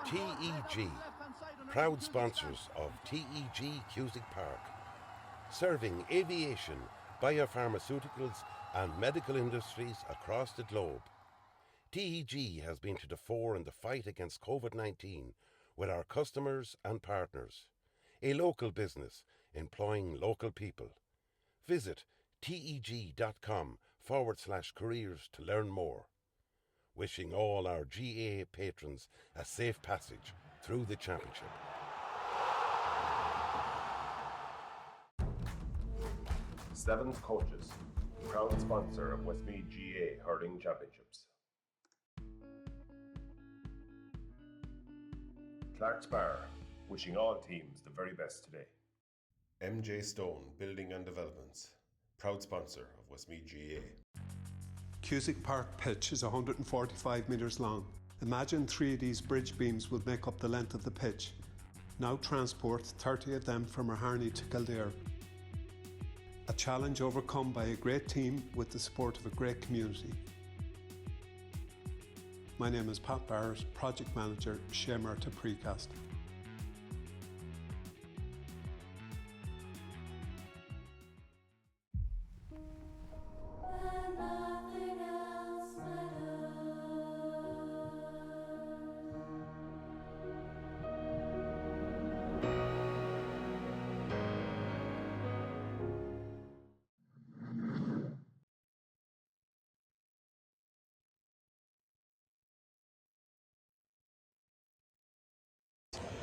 TEG, proud sponsors of TEG Cusick Park, serving aviation, biopharmaceuticals and medical industries across the globe. TEG has been to the fore in the fight against COVID-19 with our customers and partners. A local business employing local people. Visit teg.com/careers to learn more. Wishing all our GAA patrons a safe passage through the championship. Sevens Coaches, proud sponsor of Westmeath GAA Hurling Championships. Clark's Bar, wishing all teams the very best today. MJ Stone Building and Developments, proud sponsor of Westmeath GAA. Cusick Park pitch is 145 metres long. Imagine 3 of these bridge beams would make up the length of the pitch. Now transport 30 of them from Harney to Kildare. A challenge overcome by a great team with the support of a great community. My name is Pat Barrett, Project Manager, Shay Murtagh Precast.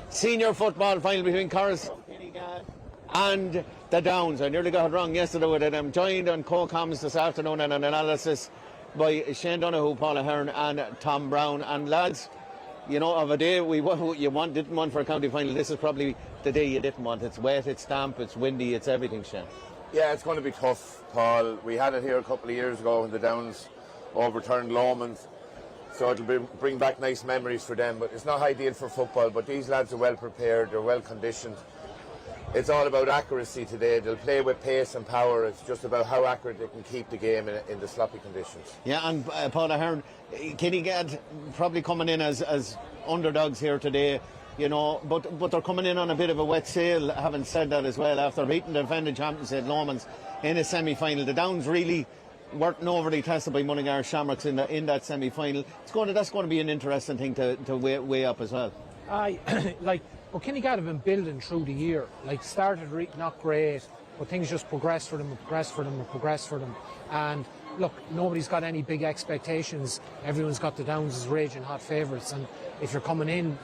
Senior football final between Coralstown and the Downs. I nearly got it wrong yesterday with it. I'm joined on co-coms this afternoon in an analysis by Shane Donoghue, Paul Ahern and Tom Brown. And lads, you know, of a day didn't want for a county final, this is probably the day you didn't want. It's wet, it's damp, it's windy, it's everything, Shane. Yeah, it's going to be tough, Paul. We had it here a couple of years ago when the Downs overturned Lomond. So it'll bring back nice memories for them, but it's not ideal for football. But these lads are well prepared, they're well conditioned. It's all about accuracy today. They'll play with pace and power. It's just about how accurate they can keep the game in the sloppy conditions. Yeah, and Paul Ahern, Kinnegad probably coming in as underdogs here today, you know, but they're coming in on a bit of a wet sail, having said that as well, after beating the defending champions at Lomans in a semi-final. The Downs really weren't overly tested by Mullingar Shamrocks in that semi-final. That's going to be an interesting thing to weigh up as well. Kinnegad have been building through the year. Started not great, but things just progressed for them and progressed for them and progressed for them. And look, nobody's got any big expectations. Everyone's got the Downs as raging hot favourites. And if you're coming in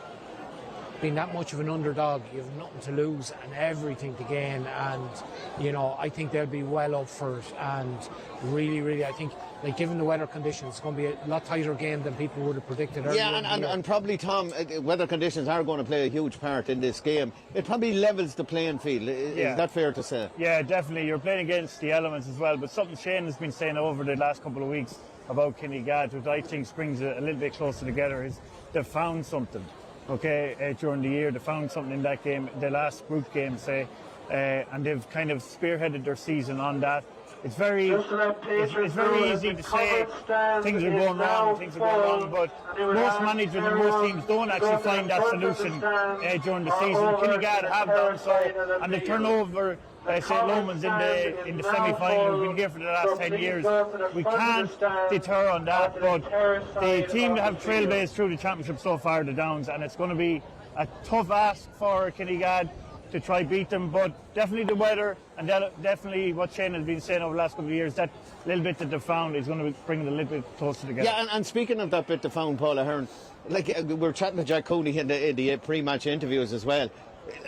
being that much of an underdog, you have nothing to lose and everything to gain, and you know, I think they'll be well up for it. And really, I think, given the weather conditions, it's going to be a lot tighter game than people would have predicted earlier. Yeah, and probably, Tom, weather conditions are going to play a huge part in this game. It probably levels the playing field. Is that fair to say? Yeah, definitely. You're playing against the elements as well. But something Shane has been saying over the last couple of weeks about Kinnegad, which I think brings it a little bit closer together, is they've found something. During the year, they found something in that game, the last group game, and they've kind of spearheaded their season on that. It's very easy to say things are going wrong, but most managers and most teams don't actually find that solution during the season. Kinnegad have done so, and they turn over St. Lomans in the semi-final. We've been here for the last 10 years. We can't deter on that, but the team that have trailblazed through the championship so far, the Downs, and it's going to be a tough ask for Kinnegad to try beat them, but definitely the weather and definitely what Shane has been saying over the last couple of years, that little bit that they found is going to bring it a little bit closer together. Yeah, and speaking of that bit they found, Paul Ahern, we were chatting to Jack Cooney in the pre-match interviews as well.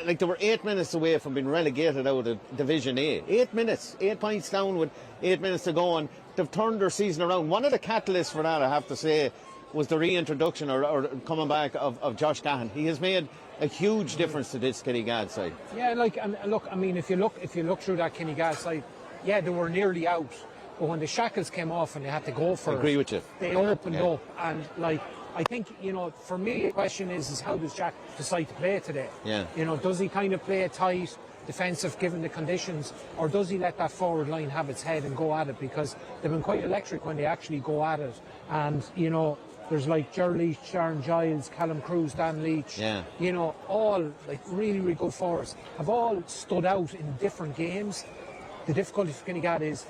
They were 8 minutes away from being relegated out of Division A. 8 minutes, 8 points down with 8 minutes to go, and they've turned their season around. One of the catalysts for that, I have to say, was the reintroduction or coming back of Josh Gahan. He has made a huge difference to this Kinnegad side. Yeah, if you look through that Kinnegad side, yeah, they were nearly out, but when the shackles came off and they had to go for I agree with you. They opened up, and I think, for me the question is how does Jack decide to play today? Yeah. Does he kind of play it tight, defensive given the conditions, or does he let that forward line have its head and go at it? Because they've been quite electric when they actually go at it, and There's like Ger Leach, Sharon Giles, Callum Cruz, Dan Leach. Yeah. You know, all like really, really good forwards have all stood out in different games. The difficulty for Kinnegad is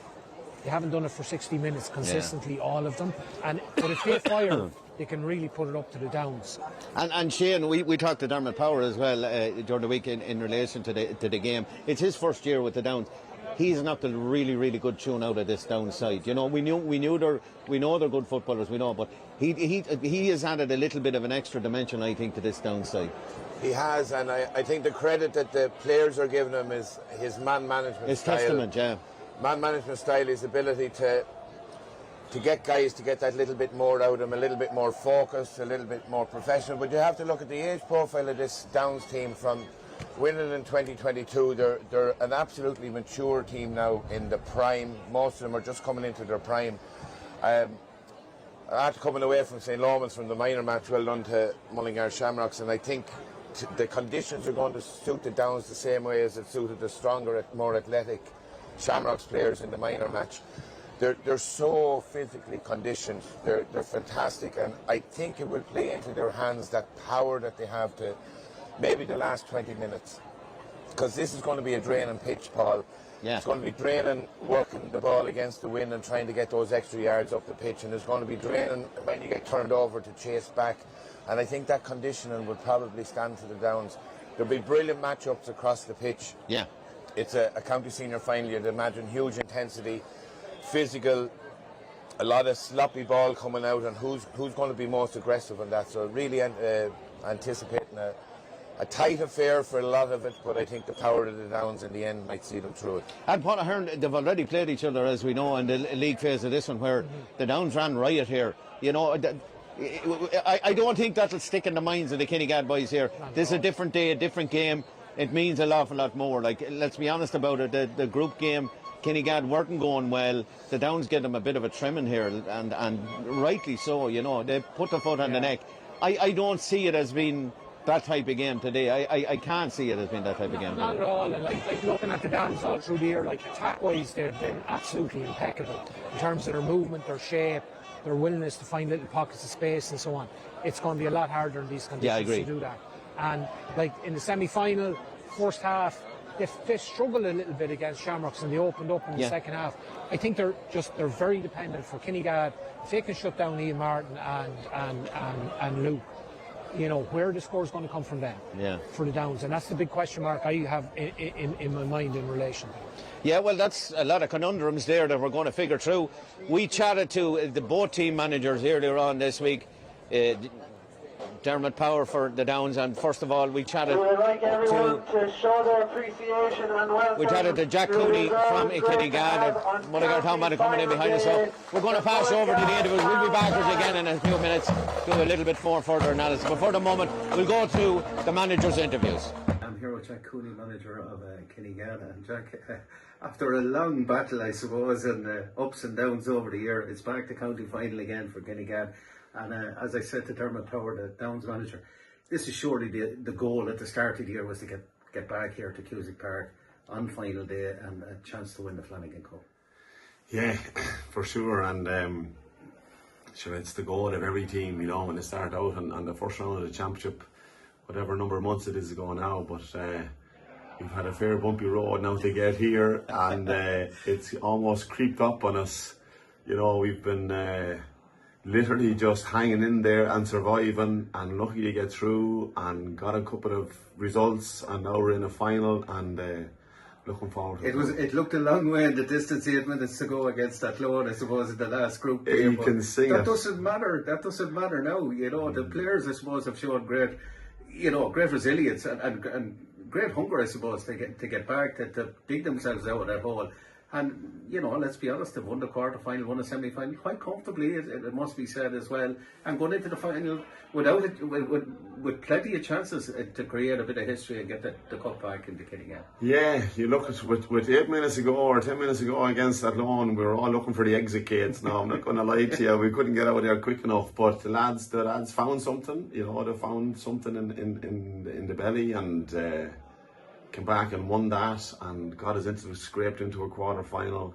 they haven't done it for 60 minutes consistently, all of them. But if they fire, they can really put it up to the Downs. And Shane, we talked to Dermot Power as well during the week in relation to the game. It's his first year with the Downs. He's knocked a really, really good tune out of this Downs side. You know, we know they're good footballers. We know, but he has added a little bit of an extra dimension, I think, to this Downs side. He has, and I think the credit that the players are giving him is his man management His style. testament, yeah. Man management style, his ability to get guys to get that little bit more out of them, a little bit more focused, a little bit more professional. But you have to look at the age profile of this Downs team from winning in 2022. They're an absolutely mature team now in the prime. Most of them are just coming into their prime. After coming away from St. Lawrence from the minor match, well done to Mullingar Shamrocks, and I think the conditions are going to suit the Downs the same way as it suited the stronger, more athletic Shamrocks players in the minor match. They're so physically conditioned. They're fantastic, and I think it will play into their hands, that power that they have to maybe the last 20 minutes, because this is going to be a draining pitch, Paul. Yeah. It's going to be draining working the ball against the wind and trying to get those extra yards up the pitch, and it's going to be draining when you get turned over to chase back. And I think that conditioning would probably stand to the Downs. There'll be brilliant matchups across the pitch. Yeah. It's a county senior final. You'd imagine huge intensity, physical, a lot of sloppy ball coming out, and who's going to be most aggressive in that. So really anticipating a tight affair for a lot of it, but I think the power of the Downs in the end might see them through it. And Paul Ahern, they've already played each other, as we know, in the league phase of this one, where the Downs ran riot here. You know, I don't think that'll stick in the minds of the Kinnegad boys here. This is a different day, a different game. It means an awful lot more. Like, let's be honest about it, the group game, Kinnegad weren't going well. The Downs get them a bit of a trimming here, and rightly so. You know, they put the foot on the neck. I don't see it as being that type of game today. I can't see it as being that type of game Not today. at all. And like looking at the Downs all through the year, like attack-wise, they've been absolutely impeccable in terms of their movement, their shape, their willingness to find little pockets of space and so on. It's going to be a lot harder in these conditions to do that. And like in the semi-final, first half, they struggled a little bit against Shamrocks, and they opened up in the second half. I think they're very dependent for Kinnegad. If they can shut down Ian Martin and Luke, you know, where the score is going to come from then for the Downs, and that's the big question mark I have in my mind in relation to it. Yeah, well, that's a lot of conundrums there that we're going to figure through. We chatted to the both team managers earlier on this week, Dermot Power for the Downs, and first of all we chatted to show their appreciation and welcome. We chatted to Jack Cooney from Kinnegad, and Murtagh Town man coming in behind us. So we're going to pass over to the interviews. We'll be back again in a few minutes, do a little bit more further analysis. But for the moment, we'll go to the managers' interviews. I'm here with Jack Cooney, manager of Kinnegad, and Jack, after a long battle, I suppose, and ups and downs over the year, it's back to county final again for Kinnegad. And as I said to Dermot Power, the Downs manager, this is surely the goal at the start of the year was to get back here to Cusack Park on final day and a chance to win the Flanagan Cup. Yeah, for sure, and sure, it's the goal of every team, you know, when they start out on the first round of the championship, whatever number of months it is ago now, but we've had a fair bumpy road now to get here, and it's almost creeped up on us. You know, we've been literally just hanging in there and surviving, and lucky to get through, and got a couple of results, and now we're in a final, and looking forward to it. It looked a long way in the distance 8 minutes to go against Athlone, I suppose, in the last group game. You can see that doesn't matter. That doesn't matter now. You know, the players, I suppose, have shown great resilience and great hunger, I suppose, to get back, to dig themselves out of that hole. And, you know, let's be honest, they've won the quarter-final, won the semi-final quite comfortably, it must be said as well. And going into the final with plenty of chances to create a bit of history and get the cup back into Kinnegad. Yeah, you look at with 8 minutes ago or 10 minutes ago against Athlone, we were all looking for the exit gates. Now, I'm not going to lie to you, we couldn't get out there quick enough. But the lads found something, you know, they found something in the belly, and came back and won that, and got us scraped into a quarter final.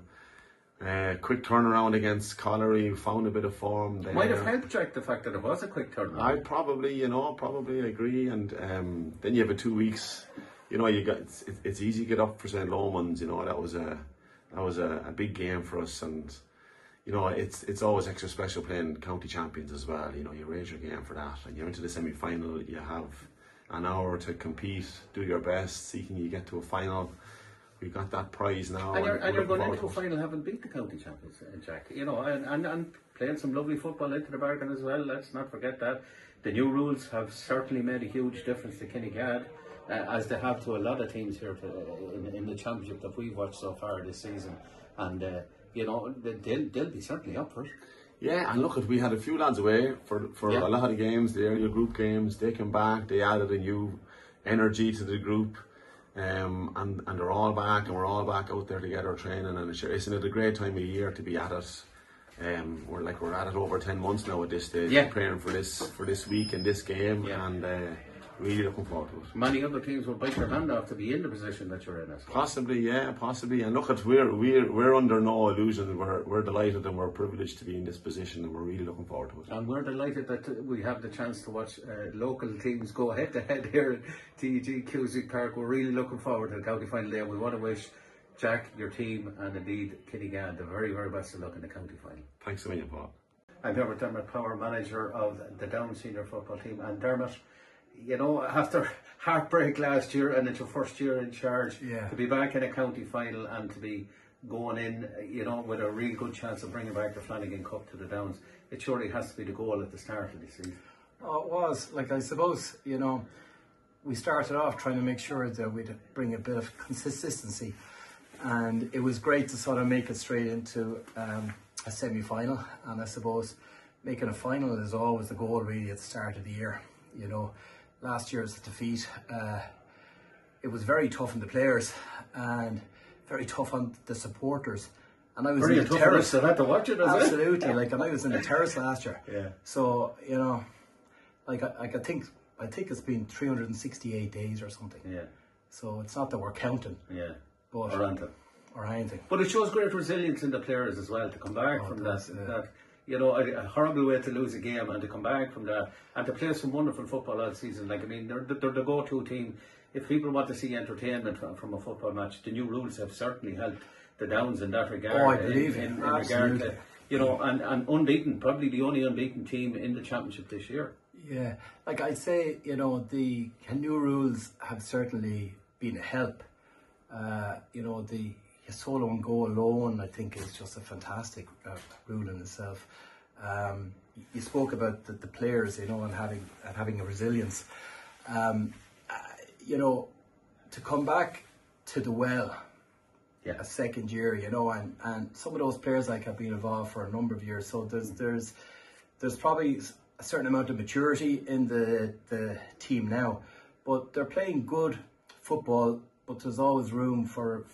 Quick turnaround against Colliery, found a bit of form there. Might have helped, Jack, the fact that it was a quick turnaround. I probably agree. And then you have a 2 weeks. It's easy to get up for St. Lomans. That was a big game for us, and it's always extra special playing county champions as well. You raise your game for that, and you're into the semi-final. You have an hour to compete, do your best, seeking you get to a final. We got that prize now, and you're going into a final having beat the county champions, Jack. And playing some lovely football into the bargain as well. Let's not forget that. The new rules have certainly made a huge difference to Kinnegad, as they have to a lot of teams here in the championship that we've watched so far this season. And they'll be certainly up for it. Yeah, and look, we had a few lads away for a lot of the games, the earlier group games. They came back, they added a new energy to the group. And they're all back, and we're all back out there together training, and isn't it a great time of year to be at it? We're at it over 10 months now at this stage, preparing for this week and this game, and really looking forward to it. Many other teams will bite their hand off to be in the position that you're in. Possibly. And look, we're under no illusion. We're delighted and we're privileged to be in this position, and we're really looking forward to it. And we're delighted that we have the chance to watch local teams go head to head here at TEG Cusick Park. We're really looking forward to the county final day. We want to wish Jack, your team, and indeed Kinnegad the very, very best of luck in the county final. Thanks a million, Paul. I'm here with Dermot Power, manager of the Down senior football team. And Dermot, after heartbreak last year, and it's your first year in charge, to be back in a county final and to be going in, with a real good chance of bringing back the Flanagan Cup to the Downs, it surely has to be the goal at the start of the season. Oh, it was. I suppose, we started off trying to make sure that we'd bring a bit of consistency, and it was great to sort of make it straight into a semi-final. And I suppose making a final is always the goal really at the start of the year. Last year's defeat, it was very tough on the players and very tough on the supporters. And I was in the terrace. I had to watch it, absolutely. And I was in the terrace last year. Yeah. So I think it's been 368 days or something. Yeah. So it's not that we're counting. Yeah. But, or anything. But it shows great resilience in the players as well to come back from that. A horrible way to lose a game, and to come back from that and to play some wonderful football all season. They're the go-to team. If people want to see entertainment from a football match, the new rules have certainly helped the Downs in that regard. Oh, I believe in regard to, and unbeaten, probably the only unbeaten team in the championship this year. Yeah, I'd say, the new rules have certainly been a help. The solo and go alone, I think, is just a fantastic rule in itself. You spoke about the players, and having a resilience. To come back to the well, a second year, and some of those players have been involved for a number of years. So there's probably a certain amount of maturity in the team now, but they're playing good football. But there's always room for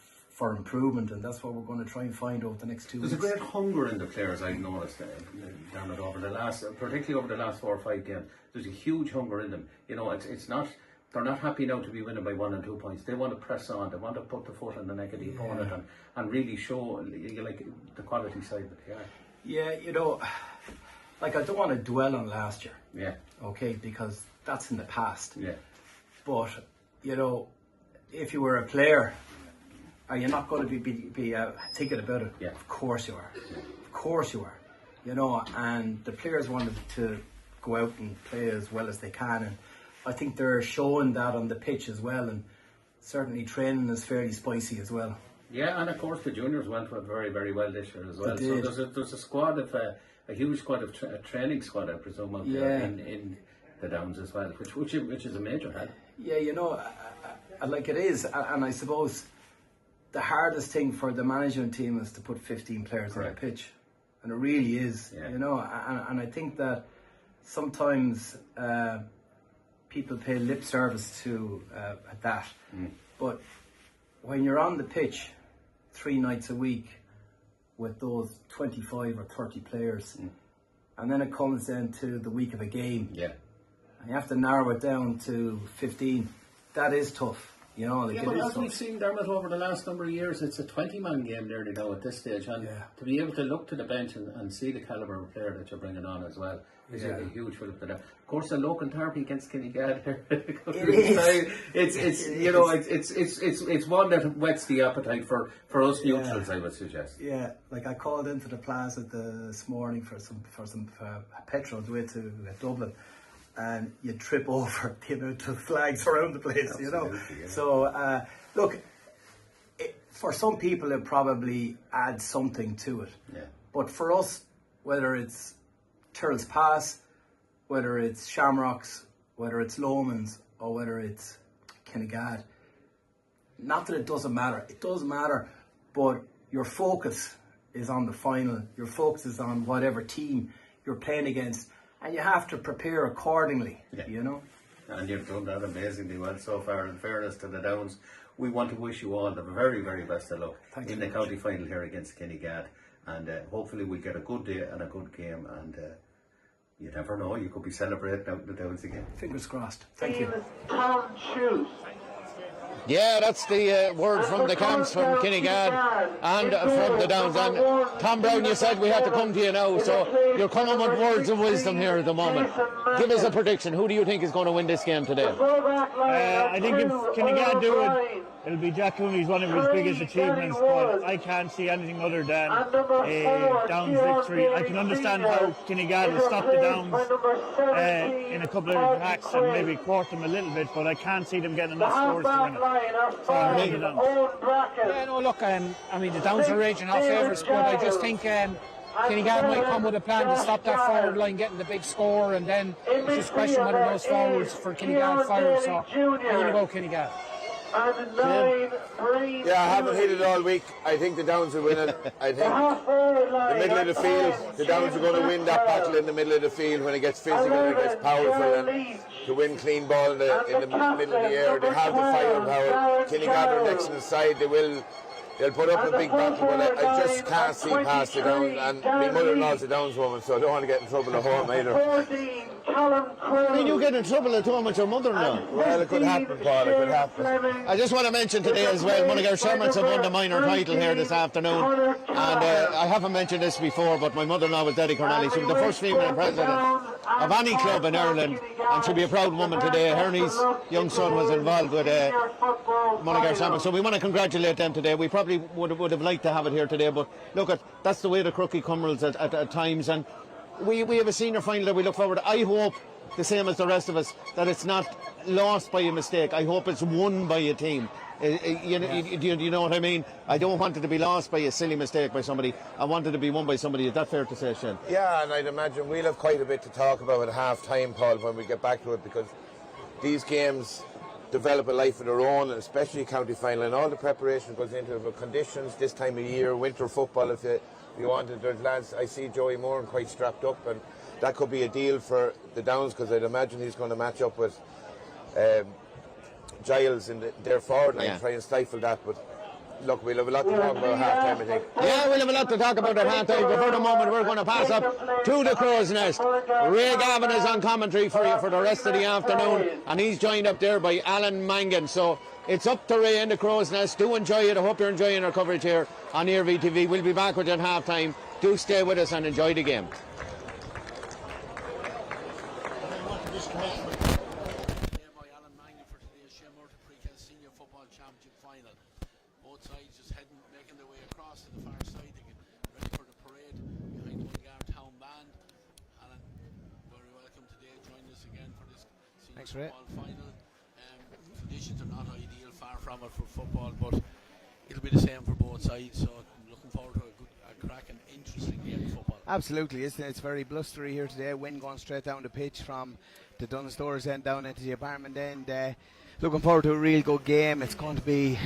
improvement, and that's what we're going to try and find over the next 2 weeks. There's a great hunger in the players, I've noticed, particularly over the last 4 or 5 games. There's a huge hunger in them. It's not. They're not happy now to be winning by 1 and 2 points. They want to press on. They want to put the foot on the neck of the opponent and really show the quality side that they are. Yeah, I don't want to dwell on last year. Yeah. Okay, because that's in the past. Yeah. But if you were a player, are you not going to be thinking about it? Yeah. Of course you are. Of course you are. And the players wanted to go out and play as well as they can, and I think they're showing that on the pitch as well, and certainly training is fairly spicy as well. Yeah, and of course the juniors went very, very well this year as well. They did. So there's a squad of a huge squad of a training squad, I presume, up there in the Downs as well, which is a major help. Yeah, it is, and I suppose the hardest thing for the management team is to put 15 players on the pitch, and it really is. And I think that sometimes people pay lip service to that, but when you're on the pitch 3 nights a week with those 25 or 30 players, and then it comes down to the week of a game, and you have to narrow it down to 15. That is tough. You know, like yeah, it but is as tough. we've seen, Dermot, over the last number of years, it's a 20-man game nearly now at this stage, and to be able to look to the bench and see the calibre of player that you're bringing on as well is a huge fillip to that. Of course, the local derby against Kinnegad here, it's one that whets the appetite for us neutrals, I would suggest. Yeah, like I called into the plaza this morning for some petrol on the way to Dublin, and you trip over the amount of flags around the place. Absolutely, you know. Yeah. So look, for some people it probably adds something to it. Yeah. But for us, whether it's Turles Pass, whether it's Shamrocks, whether it's Lomans, or whether it's Kinnegad, not that it doesn't matter. It does matter, but your focus is on the final. Your focus is on whatever team you're playing against, and you have to prepare accordingly, you know. And you've done that amazingly well so far. In fairness to the Downs, we want to wish you all the very, very best of luck in the county final here against Kinnegad. And hopefully we'll get a good day and a good game. And you never know, you could be celebrating out in the Downs again. Fingers crossed. Thank you. Tom Shoes. Yeah, that's the word from the camps from Kinnegad and from the Downs. And Tom Brown, you said we had to come to you now, so you're coming with words of wisdom here at the moment. Give us a prediction. Who do you think is going to win this game today? I think if Kinnegad do it, it'll be Jack Cooney's one of his biggest achievements, but I can't see anything other than a Downs victory. I can understand how Kinnegad will stop the Downs in a couple of attacks and maybe court them a little bit, but I can't see them getting enough scores to win it. Yeah, no, look, I mean, the Downs are raging hot favourites, but I just think Kinnegad might come with a plan to stop that forward line, getting the big score, and then it's just a question whether those forwards for Kinnegad fire. So I'm going to go Kinnegad. Yeah, I haven't hit it all week. I think the Downs will win it. I think the middle of the field, the Downs are going to win that battle in the middle of the field when it gets physical, it gets powerful, and to win clean ball in the middle of the air. They have the firepower. Kinnegad are next to the side. They'll put up a big battle, but I just can't see past the Downs. And my mother-in-law's a Downs woman, so I don't want to get in trouble at home either. I mean, you get in trouble at home with your mother-in-law. Well, it could happen, Paul, it could happen. I just want to mention today as well, Murtagh Shermans have won the minor title here this afternoon. And I haven't mentioned this before, but my mother-in-law was Deddy Cornally. She was the first female president of any club in Ireland, and she'll be a proud woman today. Hernie's young son was involved with Murtagh Shermans, so we want to congratulate them today. We probably would have liked to have it here today, but look, that's the way the Crookie come rolls at times, and we have a senior final that we look forward to. I hope, the same as the rest of us, that it's not lost by a mistake. I hope it's won by a team. You know what I mean? I don't want it to be lost by a silly mistake by somebody. I want it to be won by somebody. Is that fair to say, Shane? Yeah, and I'd imagine we'll have quite a bit to talk about at half time, Paul, when we get back to it, because these games develop a life of their own, and especially county final, and all the preparation goes into it. But conditions this time of year, winter football, if you wanted, there's lads, I see Joey Moore quite strapped up, and that could be a deal for the Downs, because I'd imagine he's going to match up with Giles in their forward line, try and stifle that. But look, we'll have a lot to talk about at half time, I think. Yeah, we'll have a lot to talk about at half time, but for the moment we're going to pass up to the Crow's Nest. Ray Gavin is on commentary for you for the rest of the afternoon, and he's joined up there by Alan Mangan. So it's up to Ray in the Crow's Nest. Do enjoy it. I hope you're enjoying our coverage here on ERV TV. We'll be back with you at half time. Do stay with us and enjoy the game. Thanks, Ray. Final. Conditions are not ideal, far from it for football, but it'll be the same for both sides. So I'm looking forward to a cracking, interesting game of football. Absolutely, it's very blustery here today. Wind going straight down the pitch from the Dunstores end down into the apartment end. Looking forward to a real good game. It's going to be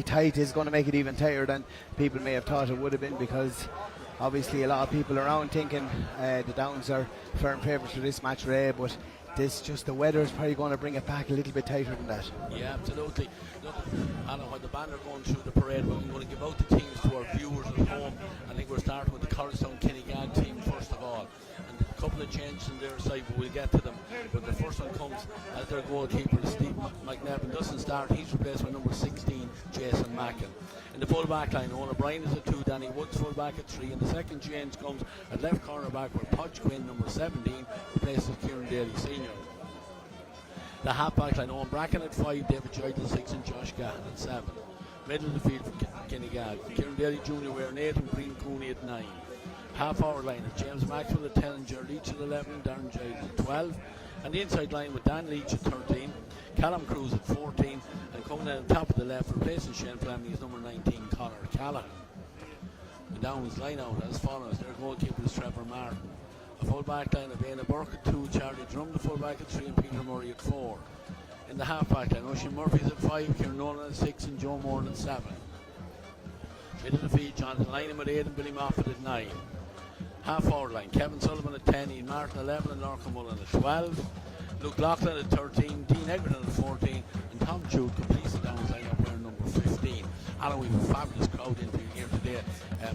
tight. It's going to make it even tighter than people may have thought it would have been, because obviously a lot of people around thinking the Downs are firm favourites for this match, Ray, but the weather is probably going to bring it back a little bit tighter than that. Yeah, absolutely. Look, Alan, when the band are going through the parade, we're going to give out the teams to our viewers at home. I think we're starting with the Coralstown Kinnegad team first of all. And the couple of changes on their side, but we'll get to them. But the first one comes as their goalkeeper, Steve McNevin, doesn't start. He's replaced by number 16, Jason Mackin. In the full back line, Owen O'Brien is at 2, Danny Woods full back at 3, and the second change comes at left corner back where Podge Quinn, number 17, replaces Kieran Daly Senior. The half back line, Owen Bracken at 5, David Joyce at 6, and Josh Gahan at 7. Middle of the field for Kinnegad, Kieran Daly Jr. wearing 8 and Green Cooney at 9. Half forward line is James Maxwell at 10 and Ger Leach at 11, Darren Giles at 12. And the inside line with Dan Leach at 13, Callum Cruz at 14, and coming in at the top of the left replacing Shane Fleming is number 19, Conor Callahan. The Downs line out as follows. Their goalkeeper is Trevor Martin. A full back line of Aina Burke at 2, Charlie Drum the full back at 3, and Peter Murray at 4. In the half back line, Oisin Murphy's at 5, Kieran Nolan at 6, and Joe Moore at 7. Middle of the field, Jonathan Lynham at 8 and Billy Moffat at 9. Half forward line, Kevin Sullivan at 10, Ian Martin 11, and Lorcan Mullen at 12. Luke Loughlin at 13, Dean Egerton at 14, and Tom Jude completes the Downs line up wearing number 15. Alan, we have a fabulous crowd in here today. I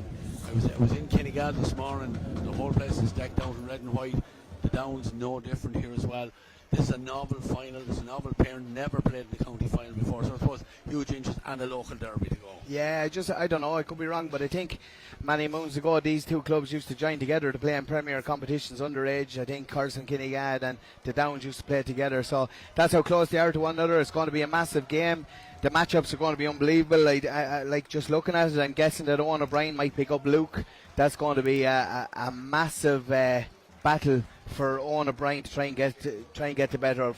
was in Kinnegad this morning. The whole place is decked out in red and white. The Downs no different here as well. This is a novel final. This is a novel pair, never played in the county final before, so I suppose huge interest and a local derby to go. Yeah, I don't know, I could be wrong, but I think many moons ago these two clubs used to join together to play in premier competitions underage. I think Coralstown, Kinnegad and the Downs used to play together, so that's how close they are to one another. It's going to be a massive game. The matchups are going to be unbelievable. I like just looking at it, I'm guessing that Owen O'Brien might pick up Luke. That's going to be a massive battle for Owen O'Brien to try and get the better.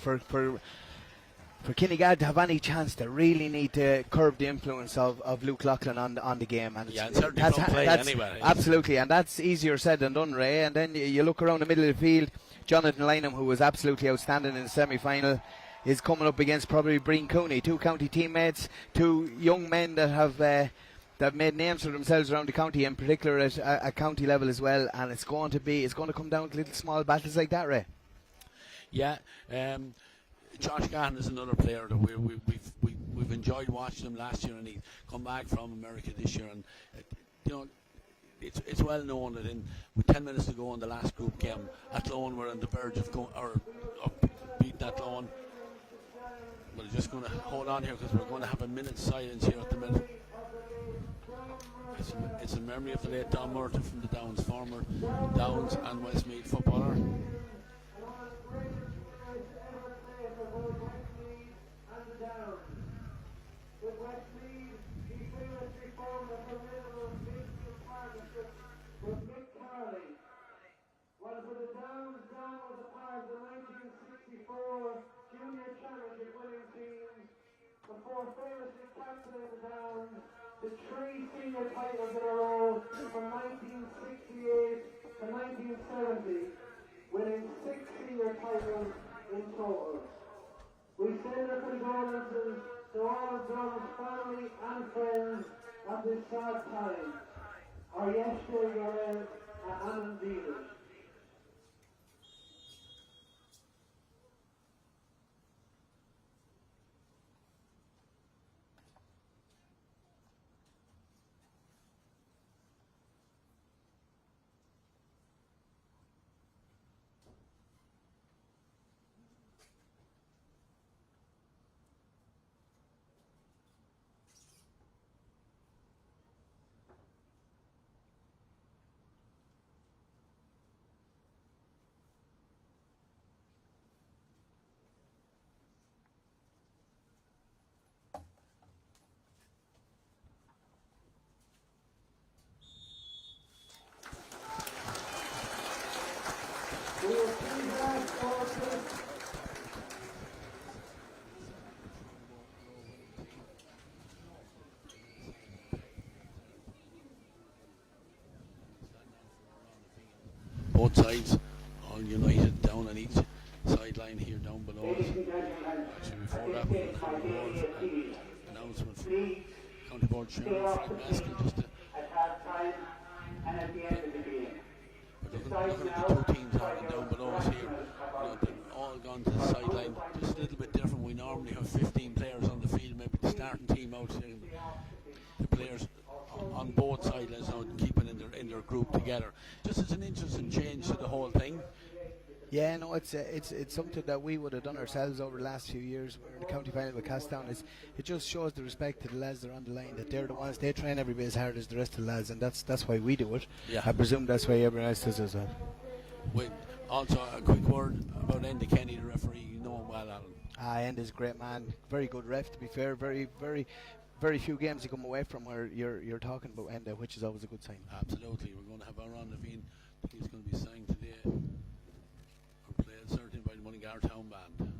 For Kinnegad to have any chance, they really need to curb the influence of Luke Loughlin on the game. And yeah, and certainly from play anyway. Absolutely, and that's easier said than done, Ray. And then you look around the middle of the field, Jonathan Lynham, who was absolutely outstanding in the semi-final, is coming up against probably Breen Cooney, two county teammates, two young men that have made names for themselves around the county, in particular at county level as well. And it's going to come down to little small battles like that, Ray. Yeah, Josh Gahan is another player that we've enjoyed watching him last year, and he come back from America this year, and it's well known that with 10 minutes to go in the last group game, Athlone were on the verge of beating Athlone. We're just going to hold on here because we're going to have a minute's silence here at the minute. It's in memory of the late Don Murtagh from the Downs, former Downs and Westmeath footballer. The three senior titles in a row from 1968 to 1970, winning 6 senior titles in total. We send our condolences to all of Donald's family and friends at this sad time. Our Yeshua Yarel and Anand Dealers. Both sides all united down on each sideline here down below us. Actually, before that, we're going to have a board announcement from County Board Chairman Frank Maskell just to looking at the two teams down below us here. They've all gone to the sideline, just a little bit different. We normally have 15 players on the field, maybe the starting team out there. The players on both sidelines now keeping in their group together. Just as an interesting change to the whole thing. Yeah, no, it's something that we would have done ourselves over the last few years. We're in the county final with Coralstown. It just shows the respect to the lads that are on the line, that they're the ones, they train every bit as hard as the rest of the lads, and that's why we do it. Yeah. I presume that's why everyone else does as well. Also, a quick word about Enda Kenny, the referee. You know him well, Alan. Enda's a great man, very good ref, to be fair. Very few games you come away from where you're talking about Enda, which is always a good sign. Absolutely. We're going to have Aaron Levine. I think he's going to be signed today, or played certainly by the Mullingar Town Band.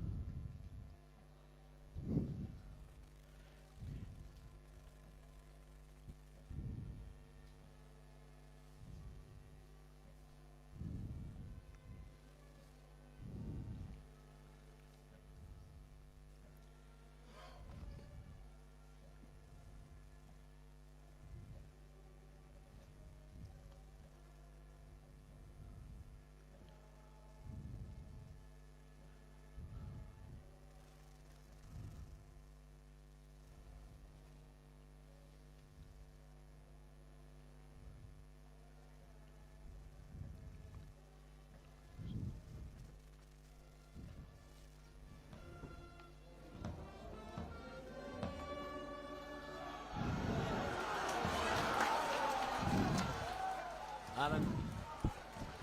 Alan,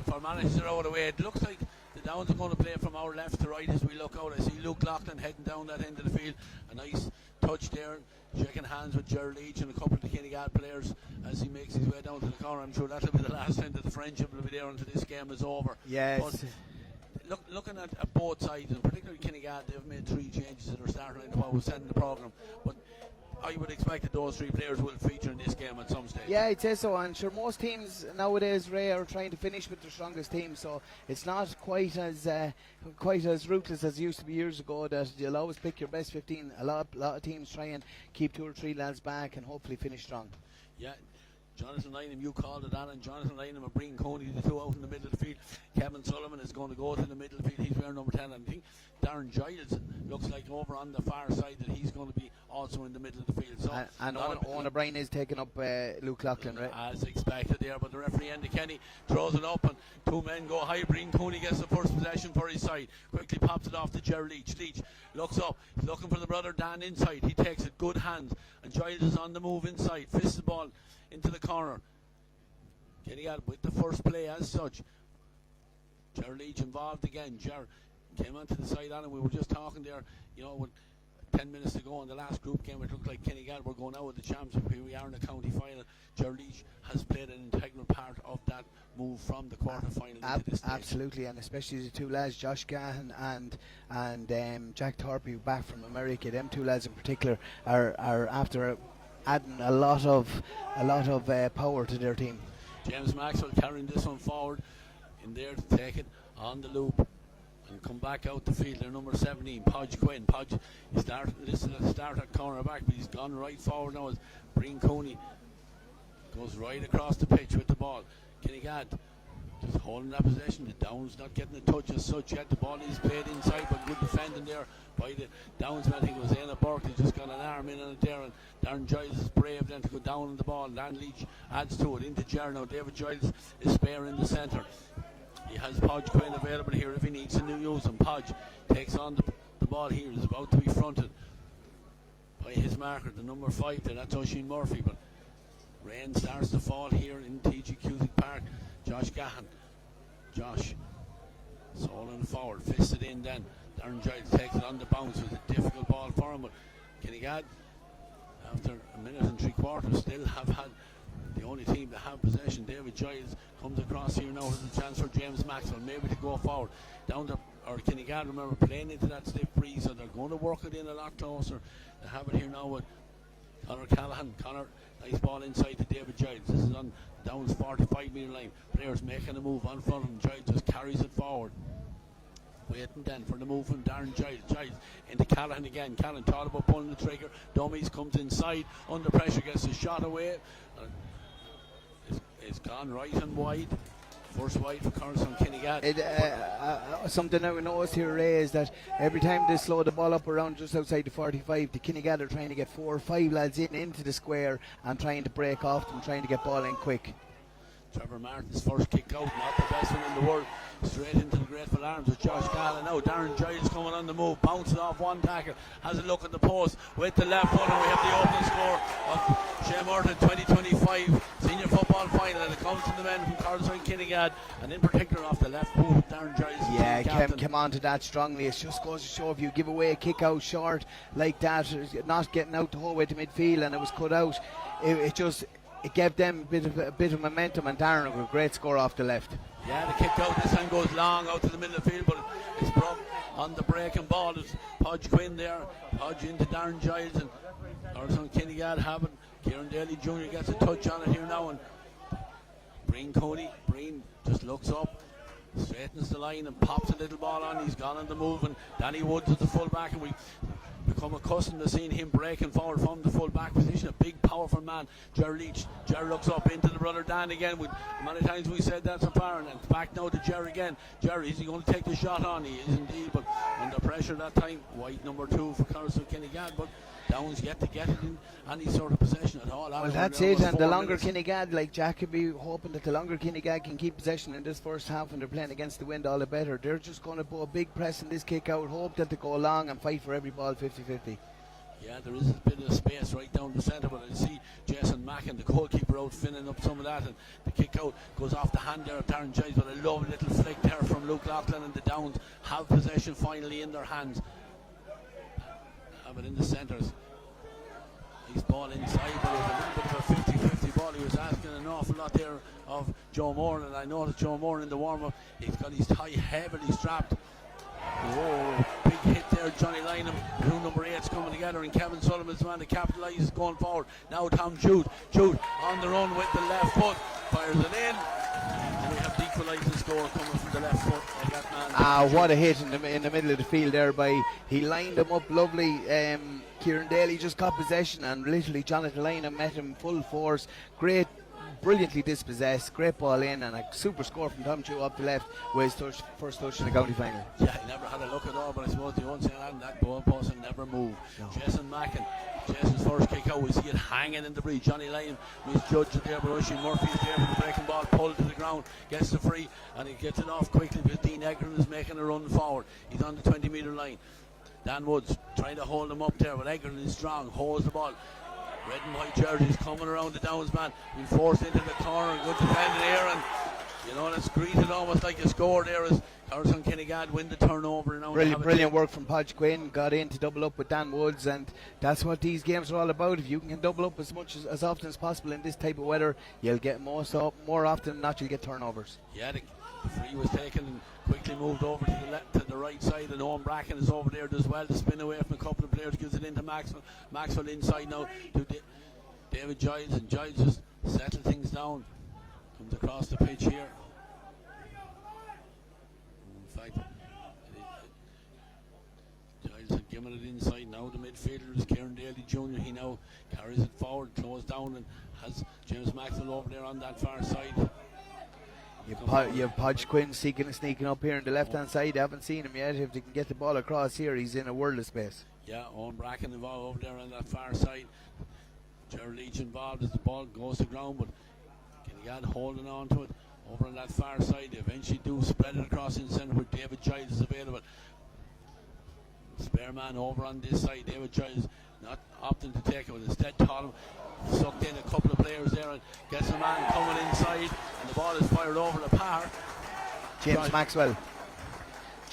the formalities are out of the way. It looks like the Downs are going to play from our left to right as we look out. I see Luke Loughlin heading down that end of the field. A nice touch there, shaking hands with Gerald Leach and a couple of the Kinnegad players as he makes his way down to the corner. I'm sure that'll be the last time that the friendship will be there until this game is over. Yes. But looking at both sides, and particularly Kinnegad, they've made 3 changes at their starting line while we're setting the programme. But I would expect that those 3 players will feature in this game at some stage. Yeah, I'd say so. And sure, most teams nowadays, Ray, are trying to finish with their strongest team, so it's not quite as ruthless as it used to be years ago, that you'll always pick your best 15. A lot of teams try and keep 2 or 3 lads back and hopefully finish strong. Yeah. Jonathan Lynham, you called it, Alan. Jonathan Lynham and Breen Coney, the 2 out in the middle of the field. Kevin Sullivan is going to go to the middle of the field. He's wearing number 10. And I think Darren Giles looks like over on the far side that he's going to be also in the middle of the field. So and Owen O'Brien is taking up Luke Loughlin, right? As expected there, but the referee Enda Kenny throws it up and 2 men go high. Breen Coney gets the first possession for his side. Quickly pops it off to Gerald Leach. Leach looks up, he's looking for the brother Dan inside. He takes it, good hands, and Giles is on the move inside. Fists the ball into the corner. Kinnegad with the first play as such. Gerald Leach involved again. Gerald came onto the side on, and we were just talking there, with 10 minutes to go in the last group game. It looked like Kinnegad were going out with the championship. Here we are in the county final. Gerald Leach has played an integral part of that move from the quarter final into this stage. Absolutely, and especially the 2 lads, Josh Gahan and Jack Thorpe, back from America. Them 2 lads in particular are after adding a lot of power to their team. James Maxwell carrying this one forward in there to take it on the loop and come back out the field. They're number 17, Podge Quinn. Podge is listed at the start at cornerback, but he's gone right forward now as Breen Coney goes right across the pitch with the ball. Kinnegad just holding that possession. The Downs not getting a touch as such yet. The ball is played inside, but good defending there by the Downs. I think it was Anna Berkeley just got an arm in on it there, and Darren Giles is brave then to go down on the ball. Dan Leach adds to it into Jerno. David Giles is spare in the centre. He has Podge Quinn available here if he needs to use him. Podge takes on the ball here. Is about to be fronted by his marker, the number 5 there. That's Oisin Murphy, but rain starts to fall here in TG Cusick Park. Josh Gahan. Josh soling forward, fisted in then. Darren Giles takes it on the bounce. It was a difficult ball for him, but Kinnegad, after a minute and 3/4, still have had the only team to have possession. David Giles comes across here now as a chance for James Maxwell, maybe to go forward. Kinnegad, remember, playing into that stiff breeze, so they're going to work it in a lot closer. They have it here now with Conor Callahan. Conor, nice ball inside to David Giles. This is on Downs 45-metre line. Players making a move on front of him. Giles just carries it forward. Waiting then for the move from Darren Giles. Giles into Callahan again. Callahan thought about pulling the trigger. Dummies comes inside. Under pressure, gets a shot away. It's gone right and wide. First wide for Coralstown Kinnegad. Something I noticed here, Ray, is that every time they slow the ball up around just outside the 45, the Kinnegad are trying to get 4 or 5 lads into the square and trying to break off them, trying to get ball in quick. Trevor Martin's first kick out, not the best one in the world. Straight into the grateful arms of Josh Gallen. Now Darren Giles coming on the move, bouncing off one tackle, has a look at the post with the left foot, and we have the opening score of Shay Murtagh 2025 senior football final, and it comes from the men from Coralstown Kinnegad, and in particular off the left foot, Darren Giles. Yeah, came on to that strongly. It just goes to show if you give away a kick out short like that, not getting out the whole way to midfield, and it was cut out, it gave them a bit of momentum, and Darren with a great score off the left. Yeah, the kick out this time goes long out to the middle of the field, but it's broke on the breaking ball. It's Podge Quinn there, Podge into Darren Giles, and Coralstown Kinnegad having Kieran Daly Jr. gets a touch on it here now, and Breen just looks up, straightens the line and pops a little ball on. He's gone on the move, and Danny Woods is the full back, and we become accustomed to seeing him breaking forward from the full back position. A big powerful man, Jerry Leach. Jerry looks up into the brother Dan again. Many times we said that so far, and it's back now to Jerry again. Jerry, is he going to take the shot on? He is indeed, but under pressure that time. White number 2 for Coralstown Kinnegad, but Downs yet to get it in any sort of possession at all. Well, that's it, and the longer Kinnegad, like Jack could be hoping that the longer Kinnegad can keep possession in this first half when they're playing against the wind, all the better. They're just going to put a big press in this kick out, hope that they go long and fight for every ball 50-50. Yeah, there is a bit of space right down the centre, but I see Jason Mackin, the goalkeeper, out finning up some of that, and the kick out goes off the hand there of Darren Giles, but a lovely little flick there from Luke Loughlin, and the Downs have possession finally in their hands. Have it in the centres. His ball inside, but it was a little bit of a 50-50 ball. He was asking an awful lot there of Joe Moore, and I noticed Joe Moore in the warm-up, he's got his tie heavily strapped. Whoa, big hit there, Johnny Lynham, two number 8's coming together, and Kevin Sullivan's man to capitalise going forward. Now Tom Jude on the run with the left foot, fires it in, and we have the equalising score coming from the left foot of that man. What a hit in the middle of the field there he lined him up lovely. Kieran Daly just got possession, and literally Jonathan Lynham met him full force. Great, brilliantly dispossessed, great ball in, and a super score from Tom Chew up the left with his first touch in the county final. Yeah, he never had a look at all, but I suppose the one thing that ball post never moved. No. Jason Mackin, Jason's first kick out, we see it hanging in the breeze. Johnny Lyon misjudged it there, but Oisin Murphy is there for the breaking ball, pulled to the ground, gets the free, and he gets it off quickly because Dean Egrin is making a run forward. He's on the 20-metre line. Dan Woods trying to hold him up there, but Egrin is strong, holds the ball. Red and white jerseys coming around the Downs man, being forced into the corner, good defending here, and you know, it's greeted almost like a score there as Coralstown Kinnegad win the turnover. Brilliant work from Podge Quinn, got in to double up with Dan Woods, and that's what these games are all about. If you can double up as often as possible in this type of weather, you'll get more often than not, you'll get turnovers. Yeah, the free was taken and quickly moved over to the right side, and Owen Bracken is over there as well to spin away from a couple of players, gives it into Maxwell inside now to David Giles, and Giles just settled things down, comes across the pitch here. In fact, Giles had given it inside. Now the midfielder is Kieran Daly Jr. He now carries it forward, closed down, and has James Maxwell over there on that far side. You have Podge Quinn sneaking up here on the left-hand side. You haven't seen him yet. If they can get the ball across here, he's in a world of space. Yeah, Owen Bracken involved over there on that far side. Gerald Leach involved as the ball goes to ground, but Kinnegad holding on to it over on that far side. They eventually do spread it across in centre where David Giles is available. Spare man over on this side. David Giles not opting to take it, but instead Tottenham sucked in a couple of players there and gets a man coming inside, and the ball is fired over the park. James Maxwell,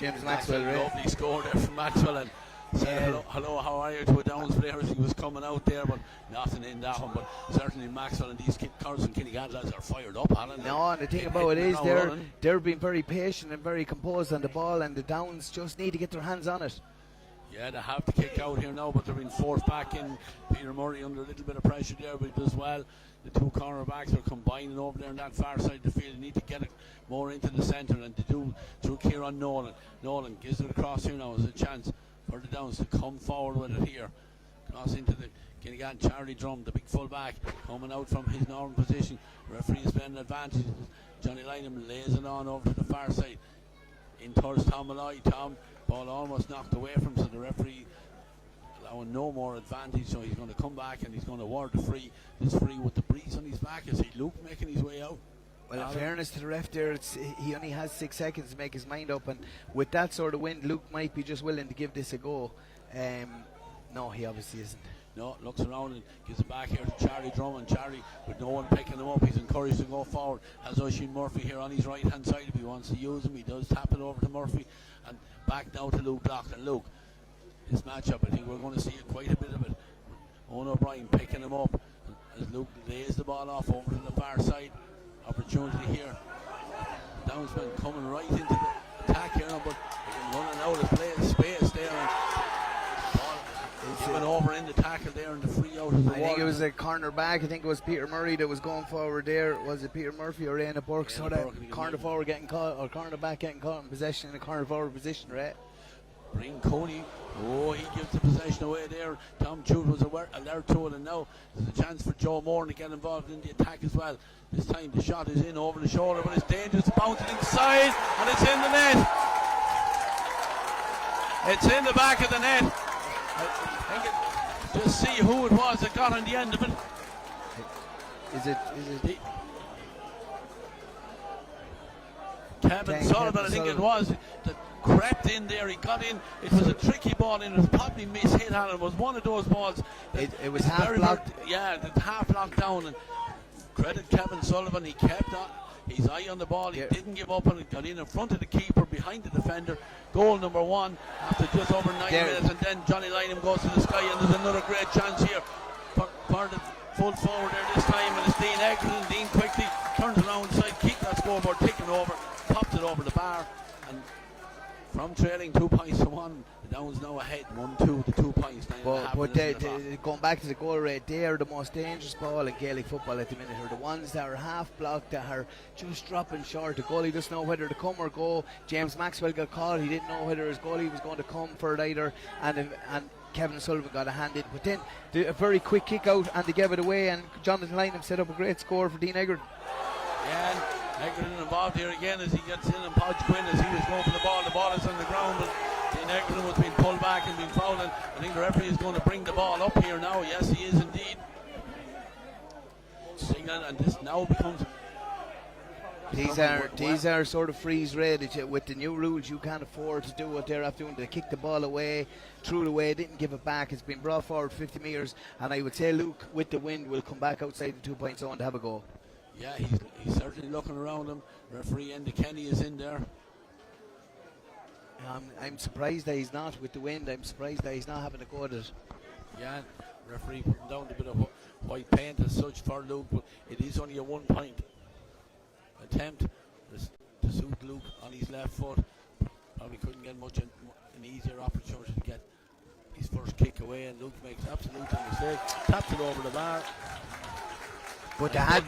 lovely score there from Maxwell, and said hello, how are you to a Downs player as he was coming out there, but nothing in that one. But certainly Maxwell and these Coralstown Kinnegad lads are fired up, Alan. No, and the thing about it is they're being very patient and very composed on the ball, and the Downs just need to get their hands on it. Yeah, they have to kick out here now, but they're being forced back in. Peter Murray under a little bit of pressure there, but as well, the two cornerbacks are combining over there on that far side of the field. They need to get it more into the centre, and to do through Kieran Nolan. Nolan gives it across here now as a chance for the Downs to come forward with it here. Cross into the Kinnegad. Charlie Drum, the big full back, coming out from his normal position. Referee is playing an advantage. Johnny Lynham lays it on over to the far side. In towards Tom Malloy. Tom, ball almost knocked away from, so the referee allowing no more advantage, so he's going to come back and he's going to award the free. This free with the breeze on his back. Is he Luke making his way out? Well, in fairness to the ref there, he only has 6 seconds to make his mind up, and with that sort of wind, Luke might be just willing to give this a go. No, he obviously isn't. No, looks around and gives it back here to Charlie Drummond. Charlie, with no one picking him up, he's encouraged to go forward. Has Oisin Murphy here on his right hand side. If he wants to use him, he does tap it over to Murphy. And back now to Luke Loughlin. Luke, this matchup, I think we're going to see quite a bit of it. Owen O'Brien picking him up as Luke lays the ball off over to the far side. Opportunity here. Downsman coming right into the attack here, but running out of play space there. And given over in the tackle there and the free out of the I think it was a corner back. I think it was Peter Murray that was going forward there. Was it Peter Murphy or Raina Burke? So that corner forward getting caught, or corner back getting caught in possession in a corner forward position, right? Bring Coney. Oh, he gives the possession away there. Tom Chute was alert to it, and now there's a chance for Joe Moore to get involved in the attack as well. This time the shot is in over the shoulder, but it's dangerous. Bouncing inside, and it's in the net. It's in the back of the net. Just see who it was that got on the end of it. Is it Kevin Sullivan, I think it was, that crept in there. He got in. It was a tricky ball, and it was probably mishit on it. It was one of those balls. It was half blocked. Yeah, it's half locked down. And credit Kevin Sullivan. He kept his eye on the ball. He didn't give up, and it got in front of the keeper, behind the defender. Goal number 1 after just over 9 minutes, and then Johnny Lynham goes to the sky, and there's another great chance here for the full forward there this time, and it's Dean Egerton. Dean quickly turns around side, keep that scoreboard ticking over, popped it over the bar, and from trailing 2 points to 1, the Downs now ahead 1-2 to 2 points. But going back to the goal rate, they are the most dangerous ball in Gaelic football at the minute. Are the ones that are half blocked, that are just dropping short. The goalie doesn't know whether to come or go. James Maxwell got caught. He didn't know whether his goalie was going to come for it either, and Kevin Sullivan got a hand in. But then a very quick kick out, and they gave it away, and Jonathan Lynham set up a great score for Dean Egerton. Yeah, Egerton involved here again as he gets in, and Podge Quinn as he was going for the ball. The ball is on the ground, but Dean Egerton was being pulled back and being fouled, and I think the referee is going to bring the ball up here now. Yes, he is indeed. Signal, and this now becomes... These are sort of freeze red. With the new rules, you can't afford to do what they're after doing. They kick the ball away, threw it away, didn't give it back. It's been brought forward 50 metres, and I would say Luke, with the wind, will come back outside the 2 point zone to have a go. Yeah, he's certainly looking around him. Referee Andy Kenny is in there. I'm surprised that he's not with the wind. I'm surprised that he's not having a go at it. Yeah, referee putting down a bit of white paint as such for Luke, but it is only a 1 point attempt to suit Luke on his left foot. Probably couldn't get much an easier opportunity to get his first kick away, and Luke makes absolutely a mistake. Taps it over the bar. But they had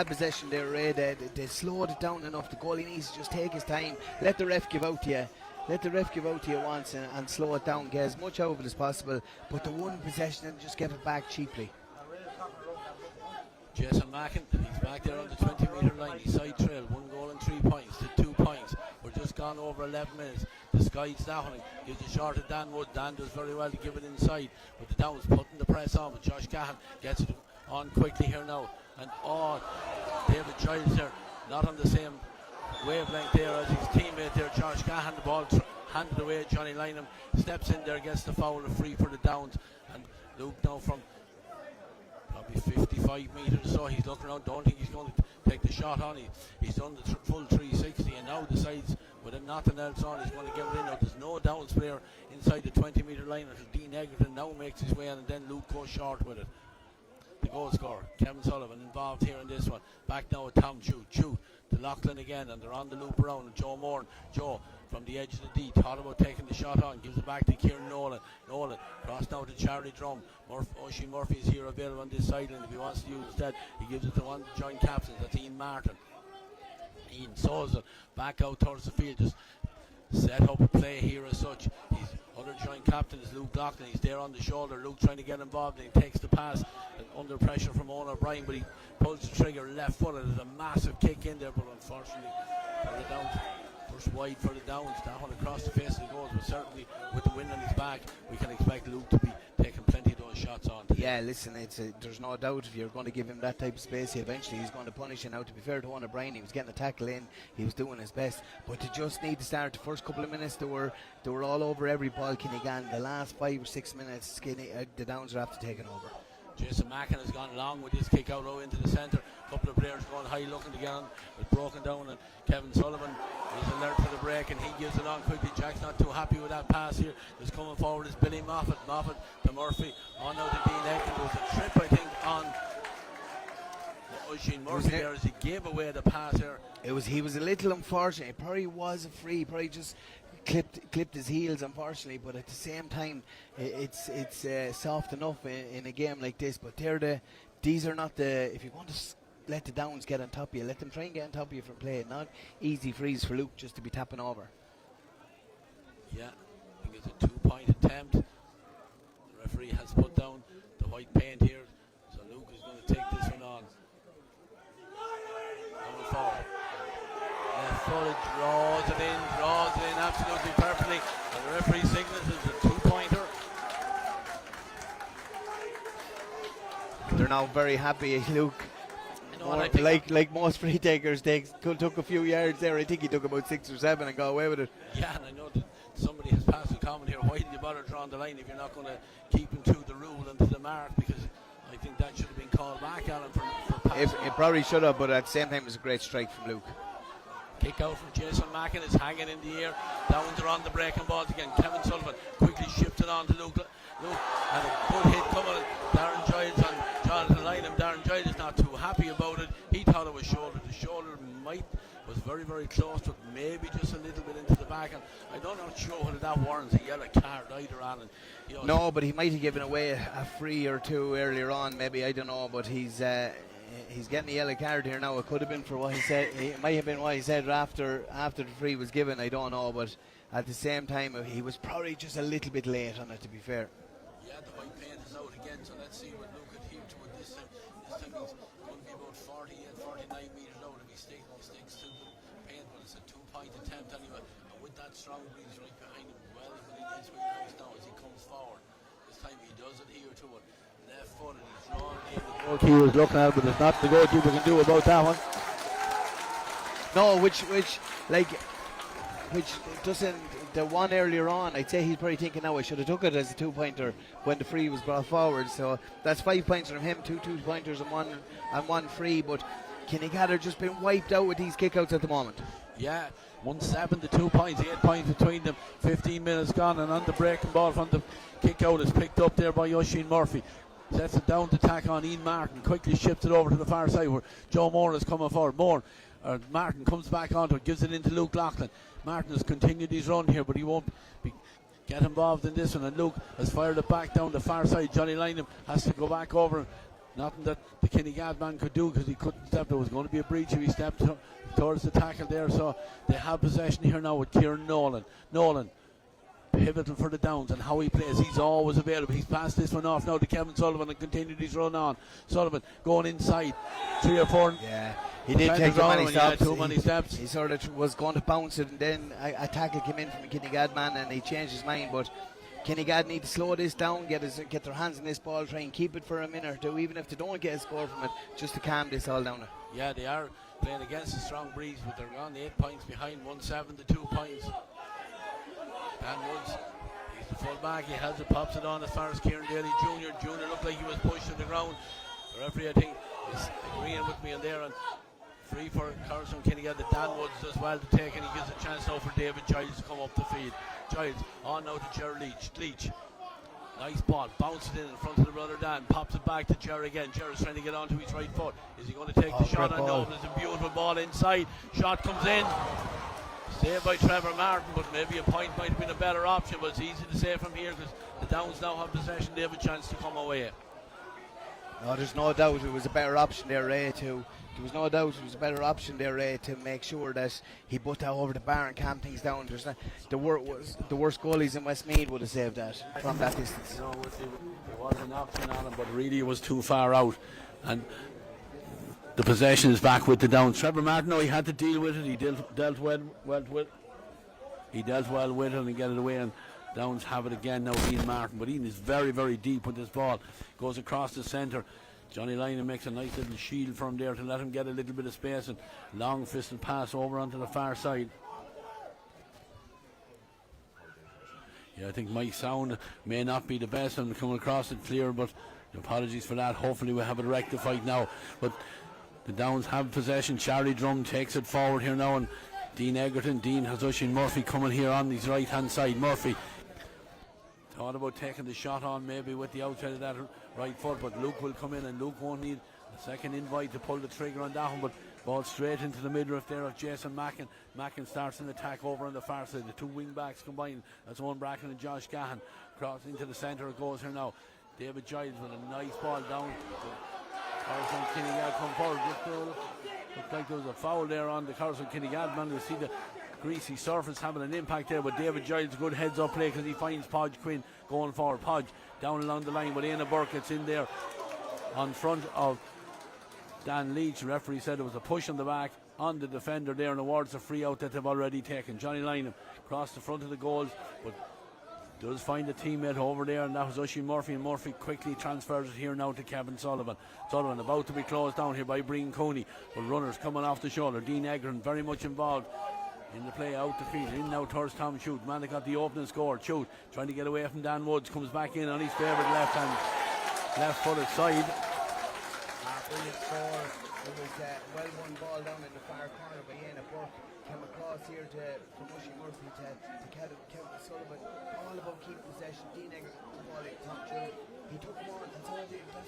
possession there, Ray. They slowed it down enough. The goalie needs to just take his time. Let the ref give out to you. Let the ref give out to you once and slow it down. Get as much out of it as possible. But the one possession and just give it back cheaply. Jason Mackin, he's back there on the 20-metre line. He's side trail, 1 goal and 3 points to 2 points. We're just gone over 11 minutes. The sky's down. Gives a shot to Dan Wood. Dan does very well to give it inside. But the Downs putting the press on. But Josh Gahan gets it on quickly here now. And David Giles there, not on the same wavelength there as his teammate there, Josh Gahan. The ball handed away. Johnny Lynham steps in there, gets the foul, and free for the Downs. And Luke now from probably 55 metres or so, he's looking around, don't think he's going to take the shot on. He's done the full 360 and now decides with nothing else on, he's going to give it in. Now there's no Downs player inside the 20-metre line until Dean Egerton now makes his way in, and then Luke goes short with it. The goal scorer, Kevin Sullivan, involved here in this one. Back now with Tom Chute to Loughlin again, and they're on the loop around. And Joe Moore, Joe from the edge of the D, thought about taking the shot on, gives it back to Kieran Nolan. Cross now to Charlie Drum. Oisin Murphy is here available on this side, and if he wants to use instead, he gives it to one of the joint captains, that's Ian Martin. Ian Souza back out towards the field, just set up a play here as such. His other joint captain is Luke Loughlin. He's there on the shoulder. Luke trying to get involved, and he takes the pass under pressure from Owen O'Brien, but he pulls the trigger left footed. There's a massive kick in there, but unfortunately for the Downs, first wide for the Downs. That one across the face of the goals, but certainly with the wind on his back, we can expect Luke to be taking plenty of those those shots on. Yeah, listen, there's no doubt if you're going to give him that type of space, eventually he's going to punish it. Now, to be fair to Owen O'Brien, he was getting a tackle in, he was doing his best, but to just need to start the first couple of minutes, they were all over every ball, Kinnegad. The last 5 or 6 minutes, the Downs are after taking over. Jason Mackin has gone long with his kick out into the centre. A couple of players going high looking to get on. It's broken down, and Kevin Sullivan is alert for the break, and he gives it on quickly. Jack's not too happy with that pass here. There's coming forward is Billy Moffat. Moffat to Murphy. On now to Dean Aiken. There was a trip, I think, on Oisin Murphy there as he gave away the pass here. He was a little unfortunate. It probably was a free. He probably just clipped his heels, unfortunately, but at the same time it's soft enough in a game like this. But these are not if you want to let the Downs get on top of you, let them try and get on top of you from play. Not easy frees for Luke just to be tapping over. Yeah, I think it's a 2-point attempt. The referee has put down the white paint here, so Luke is going to take this one on. Going forward. Left footed, draws it in absolutely perfectly, and the referee signals it's a 2-pointer. They're now very happy, Luke. Like most free takers, took a few yards there. I think he took about 6 or 7 and got away with it. Yeah, and I know that somebody has passed a comment here. Why did you bother drawing the line if you're not going to keep him to the rule and to the mark? Because I think that should have been called back, Alan, for passing. It probably should have, but at the same time, it was a great strike from Luke. Kick out from Jason Mackin is hanging in the air. Downs are on the breaking balls again. Kevin Sullivan quickly shifted on to Luke, and a good hit coming. Darren Giles on Jonathan Lynham. Darren Giles is not too happy about it. He thought it was shoulder. The shoulder was very, very close, but maybe just a little bit into the back. And I'm not sure whether that warrants a yellow card either, Alan. No, but he might have given away a free or two earlier on. Maybe, I don't know, but he's getting a yellow card here now. It could have been for what he said. It might have been what he said after the free was given. I don't know, but at the same time, he was probably just a little bit late on it, to be fair. Yeah, the white paint is out again, so let's see what Luke adhered to it this time. This time he's going to be about 49 metres out if he sticks to the paint, but it's a 2-point attempt anyway. And with that strong breeze right behind him, well within his way now as he comes forward. This time he does adhere to it. Left foot, and he's drawn in. The goalkeeper is looking at it, but there's nothing the goalkeeper can do about that one. No, which doesn't. The one earlier on, I'd say he's probably thinking now I should have took it as a 2-pointer when the free was brought forward. So that's 5 points from him, 2-pointers and one free. But Kinnegad are just been wiped out with these kickouts at the moment. Yeah, 1-7 to 2 points, 8 points between them. 15 minutes gone, and on the breaking ball from the kick out is picked up there by Oisin Murphy. Sets it down to tack on Ian Martin. Quickly shifts it over to the far side where Joe Moore is coming forward. Martin comes back onto it, gives it into Luke Loughlin. Martin has continued his run here, but he won't get involved in this one. And Luke has fired it back down the far side. Johnny Lynham has to go back over. Nothing that the Kinnegad man could do because he couldn't step. There was going to be a breach if he stepped towards the tackle there. So they have possession here now with Kieran Nolan. Nolan pivotal for the Downs, and how he plays, he's always available. He's passed this one off now to Kevin Sullivan and continued his run on. Sullivan going inside 3 or 4. Yeah, he did take too many steps. He sort of was going to bounce it, and then a tackle came in from a Kinnegad man and he changed his mind. But Kinnegad need to slow this down, get their hands on this ball, try and keep it for a minute or two, even if they don't get a score from it, just to calm this all down. Yeah, they are playing against a strong breeze, but they're on 8 points behind, 1-7 to 2 points. Dan Woods, he's the full back, he has it, pops it on as far as Kieran Daly Jr. Jr. looked like he was pushed to the ground. The referee, I think, is agreeing with me on there, and free for Coralstown Kinnegad. The Dan Woods does well to take, and he gives a chance now for David Giles to come up the field. Giles on now to Jerry Leach. Nice ball, bounces in front of the brother Dan, pops it back to Jerry again. Jerry's trying to get onto his right foot. Is he going to take the shot? I know there's a beautiful ball inside. Shot comes in. Saved by Trevor Martin, but maybe a point might have been a better option, but it's easy to say from here because the Downs now have possession. They have a chance to come away. No, there's no doubt it was a better option there, Ray, to make sure that he put that over the bar and calm things down. The worst goalies in Westmeath would have saved that from that distance. No, it was an option on him, but really it was too far out. And the possession is back with the Downs. Trevor Martin, he had to deal with it. He dealt well with it. He dealt well with it and get it away. And Downs have it again now, Ian Martin, but Ian is very, very deep with this ball. Goes across the centre. Johnny Lynham makes a nice little shield from there to let him get a little bit of space, and long fisted pass over onto the far side. Yeah, I think my sound may not be the best. I'm coming across it clear, but apologies for that. Hopefully we have it rectified now. But the Downs have possession. Charlie Drum takes it forward here now, and Dean Egerton. Dean has Oisin Murphy coming here on his right hand side. Murphy thought about taking the shot on maybe with the outside of that right foot, but Luke will come in, and Luke won't need a second invite to pull the trigger on that one. But ball straight into the midriff there of Jason Mackin. Mackin starts an attack over on the far side. The two wing backs combined. That's Owen Bracken and Josh Gahan. Cross into the centre it goes here now. David Giles with a nice ball down. Coralstown Kinnegad come forward. Looked like there was a foul there on the Coralstown Kinnegad man. You see the greasy surface having an impact there, but David Giles, good heads up play because he finds Podge Quinn going forward. Podge down along the line, but Éanna Burke gets in there on front of Dan Leach. The referee said it was a push on the back on the defender there and awards a free out that they've already taken. Johnny Lynham across the front of the goals, but does find a teammate over there, and that was Oisin Murphy, and Murphy quickly transfers it here now to Kevin Sullivan. Sullivan about to be closed down here by Breen Cooney, but runners coming off the shoulder. Dean Egerton very much involved in the play out the field. In now towards Tom Chute. Man that got the opening score. Chute trying to get away from Dan Woods, comes back in on his favourite left footed side. Brilliant score. It was a well-won ball down in the far corner by Éanna Burke. Came across here from Oisin Murphy to Kevin Sullivan. All about keeping possession. Dean Egerton took the ball in Tom Chute. He took him on. That's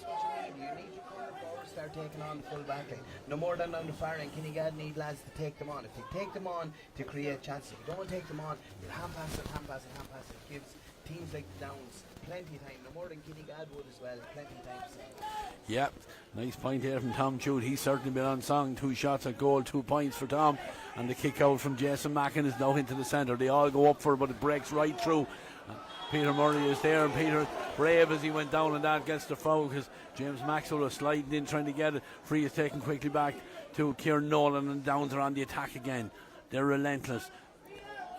what you need. You need your corner forward start taking on the full back line. No more than down the far end. Kinnegad need lads to take them on. If they take them on to create chances, if you don't take them on, you'll hand pass it. It gives teams like the Downs plenty of time. No more than Kinnegad would as well. Plenty of time. Yeah, nice point here from Tom Chute. He's certainly been on song. 2 shots at goal, 2 points for Tom. And the kick out from Jason Mackin is now into the centre. They all go up for it, but it breaks right through. Peter Murray is there, and Peter, brave as he went down, and that gets the foul because James Maxwell was sliding in trying to get it. Free is taken quickly back to Kieran Nolan, and Downs are on the attack again. They're relentless.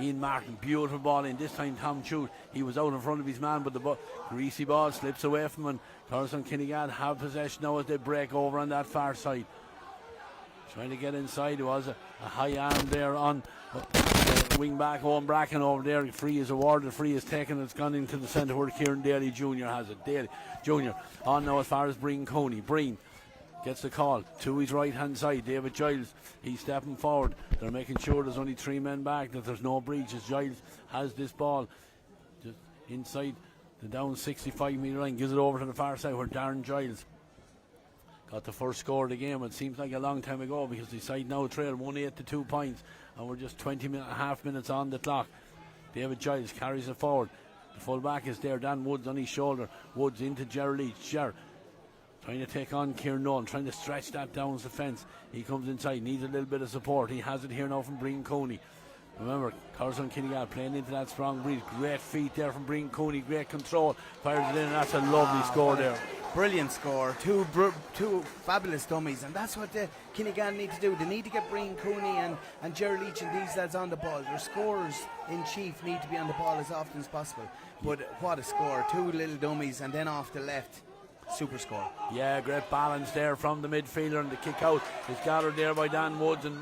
Ian Martin, beautiful ball in. This time Tom Chute, he was out in front of his man, but the greasy ball slips away from him. Coralstown Kinnegad have possession now as they break over on that far side. Trying to get inside. There was a high arm there on wing back Owen Bracken over there. Free is awarded, free is taken. It's gone into the centre where Kieran Daly Jr. has it. Daly Jr. on now as far as Breen Coney. Breen gets the call to his right hand side. David Giles, he's stepping forward. They're making sure there's only 3 men back, that there's no breach as Giles has this ball just inside the down 65 metre line, gives it over to the far side where Darren Giles got the first score of the game. It seems like a long time ago because the side now trail 1-8 to 2 points, and we're just 20.5 minutes on the clock. David Giles carries it forward. The full back is there. Dan Woods on his shoulder. Woods into Gerald Leach. Gerald trying to take on Kieran Nolan, trying to stretch that Downs defence. He comes inside, needs a little bit of support. He has it here now from Breen Coney. Remember, Coralstown Kinnegad playing into that strong breeze. Great feet there from Breen Coney, great control. Fires it in, and that's a lovely score there. Brilliant score. Two fabulous dummies, and that's what the Kinnegad need to do. They need to get Breen Cooney and Gerald Leach and these lads on the ball. Their scorers in chief need to be on the ball as often as possible. But what a score. 2 little dummies, and then off the left. Super score. Yeah, great balance there from the midfielder, and the kick out is gathered there by Dan Woods, and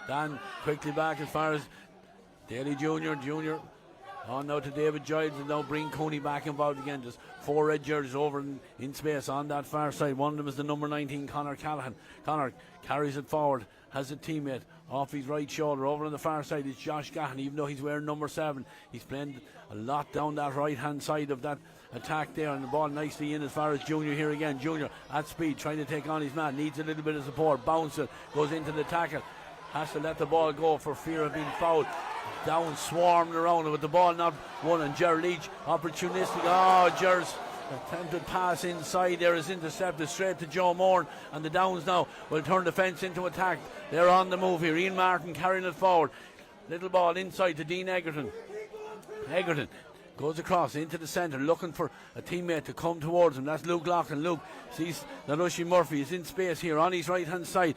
Dan quickly back as far as Daly Jr. On now to David Giles, and now Breen Coney back involved again. Just 4 red jerseys over in space on that far side. One of them is the number 19, Conor Callahan. Conor carries it forward, has a teammate off his right shoulder. Over on the far side is Josh Gahan, even though he's wearing number 7. He's playing a lot down that right hand side of that attack there, and the ball nicely in as far as Junior here again. Junior at speed, trying to take on his man, needs a little bit of support. Bounce it, goes into the tackle, has to let the ball go for fear of being fouled. Down swarmed around it with the ball not won, and Gerald Leach opportunistic. Gerald's attempted pass inside there is intercepted straight to Joe Moore, and the Downs now will turn the fence into attack. They're on the move here. Ian Martin carrying it forward. Little ball inside to Dean Egerton. Egerton goes across into the centre, looking for a teammate to come towards him. That's Luke Loughlin. Luke sees that Oisin Murphy is in space here on his right hand side.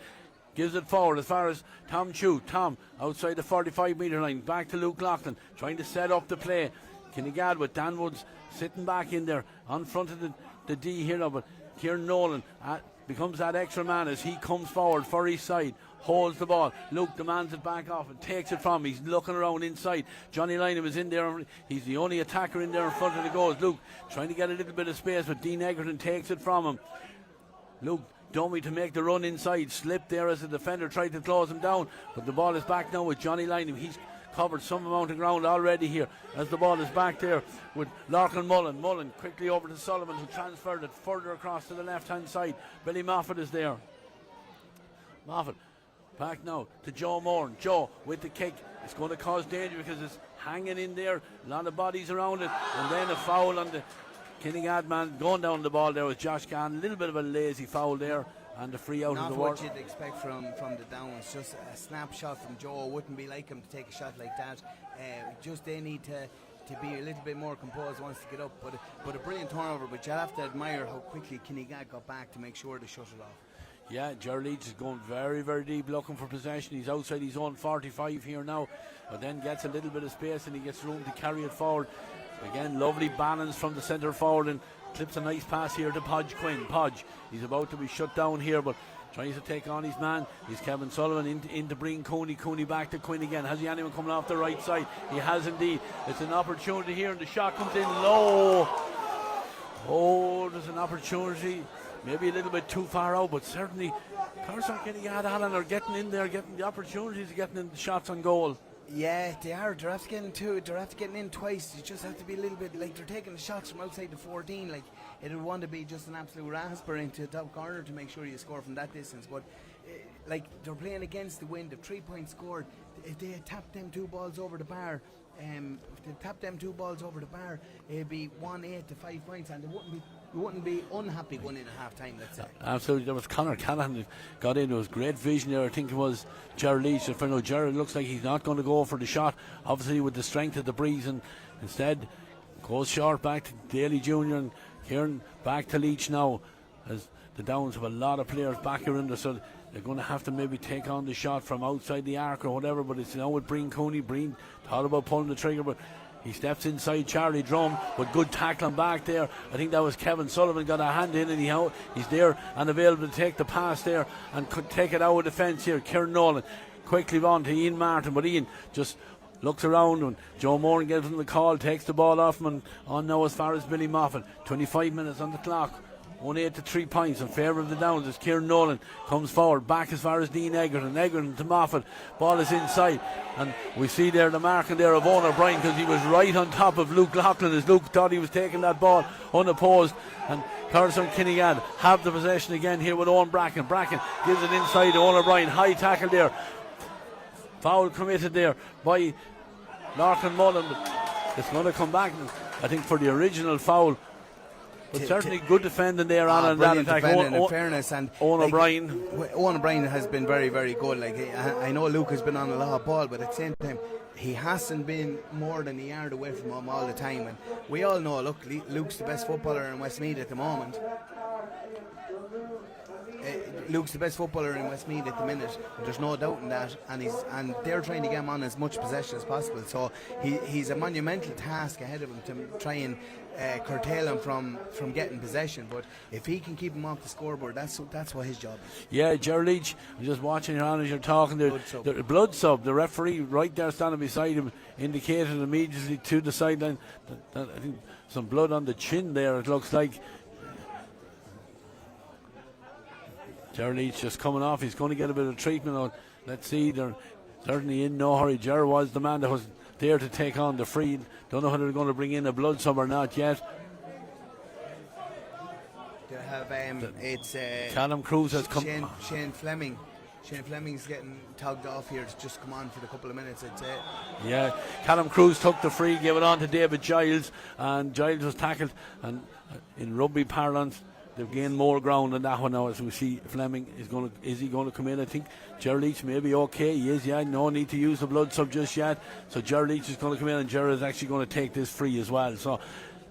Gives it forward as far as Tom Chute. Tom outside the 45 metre line. Back to Luke Loughlin, trying to set up the play. Kinnegad with Dan Woods sitting back in there on front of the D here now, but Kieran Nolan becomes that extra man as he comes forward for his side, holds the ball. Luke demands it back off and takes it from him. He's looking around inside. Johnny Lynham is in there. He's the only attacker in there in front of the goals. Luke trying to get a little bit of space, but Dean Egerton takes it from him. Luke dummy to make the run inside. Slipped there as the defender tried to close him down, but the ball is back now with Johnny Lynham. He's covered some amount of ground already here as the ball is back there with Larkin Mullen. Mullen quickly over to Sullivan, who transferred it further across to the left hand side. Billy Moffat is there. Moffat back now to Joe Moore. Joe with the kick. It's going to cause danger because it's hanging in there. A lot of bodies around it, and then a foul on the Kinnegad man going down the ball there with Josh Gann. A little bit of a lazy foul there, and the free out of the Not work. what you'd expect from the Downs. Just a snapshot from Joe. Wouldn't be like him to take a shot like that. Just they need to be a little bit more composed once to get up. But a brilliant turnover. But you have to admire how quickly Kinnegad got back to make sure to shut it off. Yeah, Ger Leach is going very, very deep looking for possession. He's outside his own 45 here now, but then gets a little bit of space and he gets room to carry it forward. Again, lovely balance from the centre forward and clips a nice pass here to Podge Quinn. Podge, he's about to be shut down here, but tries to take on his man. He's Kevin Sullivan into bringing Cooney. Cooney back to Quinn again. Has he anyone coming off the right side? He has indeed. It's an opportunity here and the shot comes in low. Oh, there's an opportunity. Maybe a little bit too far out, but certainly Coralstown Kinnegad Allen are getting in there, getting the opportunities, getting in the shots on goal. Yeah, they are. They're after getting two. They're after getting in twice. You just have to be a little bit like they're taking the shots from outside the 14. Like it would want to be just an absolute rasper into the top corner to make sure you score from that distance. But like they're playing against the wind. The 3 points scored. If they had tapped them 2 balls over the bar, it'd be 1-8 to 5 points, and you wouldn't be unhappy going in at half time, let's say. Absolutely. There was Conor Callahan who got in. There was great vision there. I think it was Gerald Leach. Gerald looks like he's not going to go for the shot, obviously with the strength of the breeze, and instead goes short back to Daly Jr. and Kieran back to Leach now, as the Downs have a lot of players back here in there, so they're going to have to maybe take on the shot from outside the arc or whatever, but it's now with Breen Cooney. Breen thought about pulling the trigger, but he steps inside Charlie Drum, but good tackling back there. I think that was Kevin Sullivan got a hand in, and he's there and available to take the pass there and could take it out of the fence here. Kieran Nolan quickly on to Ian Martin, but Ian just looks around and Joe Moore gives him the call, takes the ball off him, and on now as far as Billy Moffat. 25 minutes on the clock. 1-8 to 3 points in favour of the Downs as Kieran Nolan comes forward back as far as Dean Egerton. Egerton to Moffat. Ball is inside, and we see there the marking there of Owen O'Brien, because he was right on top of Luke Loughlin as Luke thought he was taking that ball unopposed. And Coralstown Kinnegad have the possession again here with Owen Bracken. Bracken gives it inside to Owen O'Brien. High tackle there. Foul committed there by Larkin Mullen. It's going to come back, I think, for the original foul. But certainly good defending there on that attack. In fairness, and Owen O'Brien. Owen O'Brien has been very, very good. Like I know Luke has been on a lot of ball, but at the same time, he hasn't been more than a yard away from him all the time. And we all know, look, Luke's the best footballer in Westmeath at the moment. Luke's the best footballer in Westmeath at the minute. There's no doubt in that, and they're trying to get him on as much possession as possible. So he's a monumental task ahead of him to try and curtail him from getting possession. But if he can keep him off the scoreboard, that's what his job is. Yeah, Gerald Leach, I'm just watching you on as you're talking there. The blood sub, the referee right there standing beside him, indicated immediately to the sideline that I think some blood on the chin there, it looks like. Gerald Leach just coming off. He's going to get a bit of treatment on. Let's see, they're certainly in no hurry. Gerald was the man that was there to take on the free. Don't know whether they're going to bring in a blood sub or not yet. They have it's Callum Cruz has come. Shane Fleming. Shane Fleming's getting tugged off here to just come on for the couple of minutes, I'd say. Yeah, Callum Cruz took the free, gave it on to David Giles, and Giles was tackled. And in rugby parlance, they've gained more ground than that one now, as we see Fleming is he going to come in? I think Gerald Leach may be okay. He is, yeah, no need to use the blood sub just yet. So Gerald Leach is going to come in, and Gerald is actually going to take this free as well. So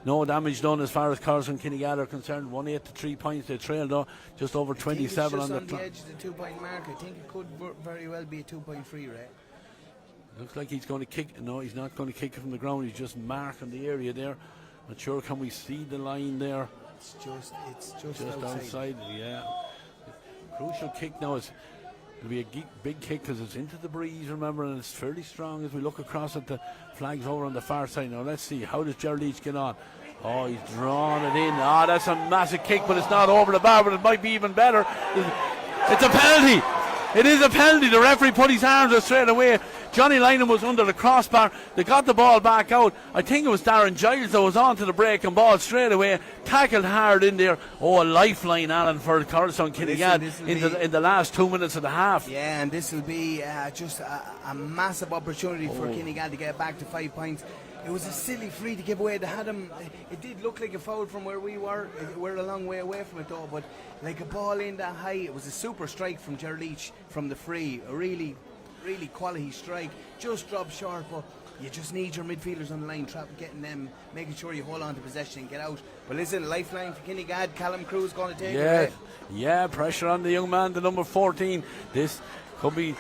no damage done as far as Coralstown Kinnegad are concerned. 1-8 to 3 points. They trailed just over 27 on the clock. Edge of the 2 point mark. I think it could very well be a 2 point free, right? Looks like he's going to kick. No, he's not going to kick it from the ground. He's just marking the area there. Not sure, can we see the line there? It's just outside. Yeah. Crucial kick now. It'll be a big kick because it's into the breeze, remember, and it's fairly strong as we look across at the flags over on the far side. Now let's see, how does Gerald Leach get on? Oh, he's drawn it in. Oh, that's a massive kick, but it's not over the bar, but it might be even better. It's a penalty. It is a penalty. The referee put his arms out straight away. Johnny Lynham was under the crossbar. They got the ball back out. I think it was Darren Giles that was on to the breaking ball straight away. Tackled hard in there. Oh, a lifeline, Alan, for Coralstown Kinnegad in the last 2 minutes of the half. Yeah, and this will be just a massive opportunity for Kinnegad to get back to 5 points. It was a silly free to give away. They had him. It did look like a foul from where we were. We're a long way away from it though. But like a ball in that high, it was a super strike from Gerald Leach from the free. A really quality strike. Just dropped short, but you just need your midfielders on the line, getting them, making sure you hold on to possession and get out. But listen, lifeline for Kinnegad. Callum Cruz going to take it. Yeah, pressure on the young man, the number 14. This could be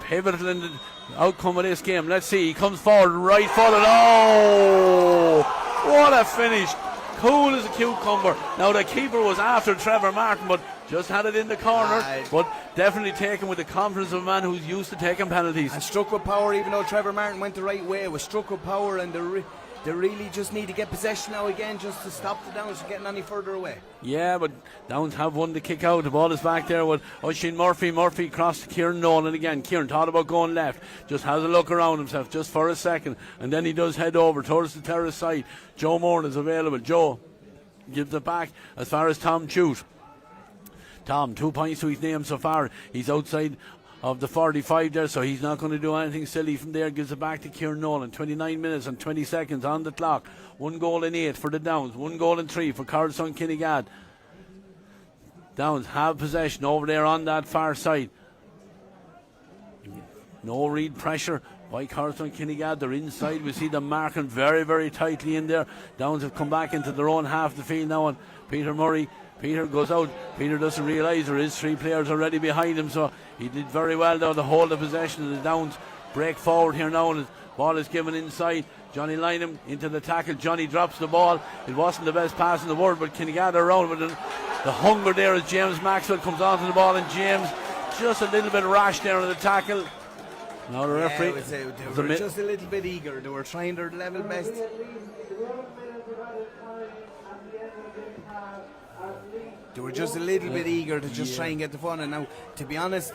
pivotal in the outcome of this game. Let's see, he comes forward, right footed. Oh, what a finish. Cool as a cucumber. Now the keeper was after Trevor Martin, but just had it in the corner. But definitely taken with the confidence of a man who's used to taking penalties. And struck with power, even though Trevor Martin went the right way. It was struck with power, and they really just need to get possession now again, just to stop the Downs from getting any further away. Yeah, but Downs have one to kick out. The ball is back there with Oisin Murphy. Murphy crossed to Kieran Nolan again. Kieran thought about going left, just has a look around himself just for a second, and then he does head over towards the terrace side. Joe Moore is available. Joe gives it back as far as Tom Chute. Tom, 2 points to his name so far. He's outside of the 45 there, so he's not going to do anything silly from there. Gives it back to Kieran Nolan. 29 minutes and 20 seconds on the clock. 1 goal in 8 for the Downs. 1 goal in 3 for Coralstown Kinnegad. Downs have possession over there on that far side. No real pressure by Coralstown Kinnegad. They're inside. We see them marking very, very tightly in there. Downs have come back into their own half of the field now, and Peter goes out. Peter doesn't realise there is 3 players already behind him, so he did very well though to hold the possession. And the Downs break forward here now, and the ball is given inside. Johnny Lynham into the tackle. Johnny drops the ball. It wasn't the best pass in the world, but Kinnegad are around with the hunger there as James Maxwell comes onto the ball, and James just a little bit rash there on the tackle. Now the referee, they were just a little bit eager. They were trying their level best. They were just a little bit eager to just try and get the fun. And now, to be honest,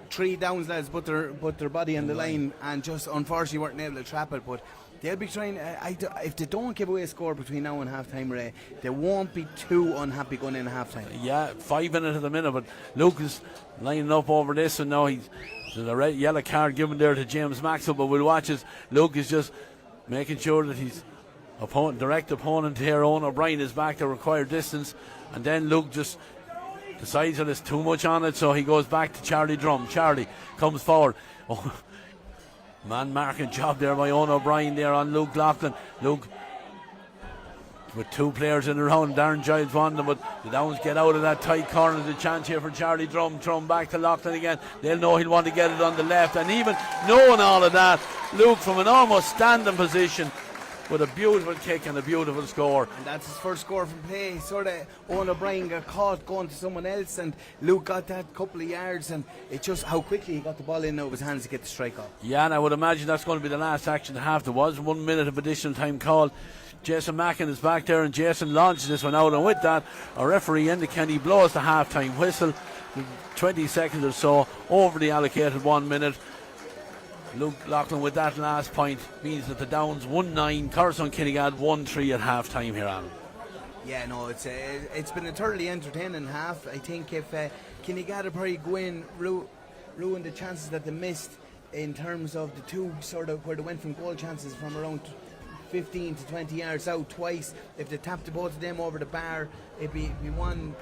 3 Downs lads put their body on the line and just unfortunately weren't able to trap it. But they'll be trying. If they don't give away a score between now and half time, Ray, they won't be too unhappy going in half time. Yeah, 5 minutes at the minute, but Luke is lining up over this, and now there's a red yellow card given there to James Maxwell. But we'll watch as Luke is just making sure that his direct opponent here, Owen O'Brien, is back to required distance, and then Luke just decides that there's too much on it, so he goes back to Charlie Drum. Charlie comes forward. Oh, man marking job there by Owen O'Brien there on Luke Loughlin. Luke with 2 players in the round. Darren Giles won them, but the Downs get out of that tight corner. There's a chance here for Charlie Drum. Back to Loughlin again. They'll know he'll want to get it on the left, and even knowing all of that, Luke from an almost standing position with a beautiful kick and a beautiful score. And that's his first score from play. Sort of Owen O'Brien got caught going to someone else, and Luke got that couple of yards, and it just how quickly he got the ball in out of his hands to get the strike off. Yeah, and I would imagine that's going to be the last action of the half. There was 1 minute of additional time called. Jason Mackin is back there, and Jason launches this one out, and with that, a referee in the Kenny blows the half-time whistle. 20 seconds or so over the allocated 1 minute. Luke Loughlin with that last point means that the Downs 1-9, Coralstown Kinnegad 1-3 at half time here, Alan. Yeah, no, it's been a thoroughly entertaining half. I think if Kinnegad would probably go in, ruin the chances that they missed in terms of the 2 sort of where they went from goal chances from around 15 to 20 yards out twice. If they tapped both of them over the bar it'd be 1-9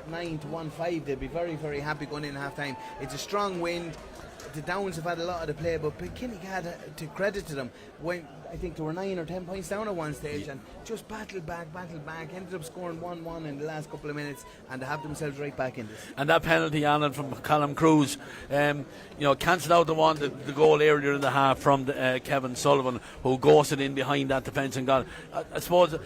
to 1-5. They'd be very, very happy going in half time. It's a strong wind. The Downs have had a lot of the play, but Kinnegad, to credit to them, I think they were 9 or 10 points down at one stage and just battled back, ended up scoring 1-1 in the last couple of minutes, and they have themselves right back in this. And that penalty, Alan, from Callum Cruz, cancelled out the goal earlier in the half from Kevin Sullivan, who ghosted in behind that defence and got, I suppose,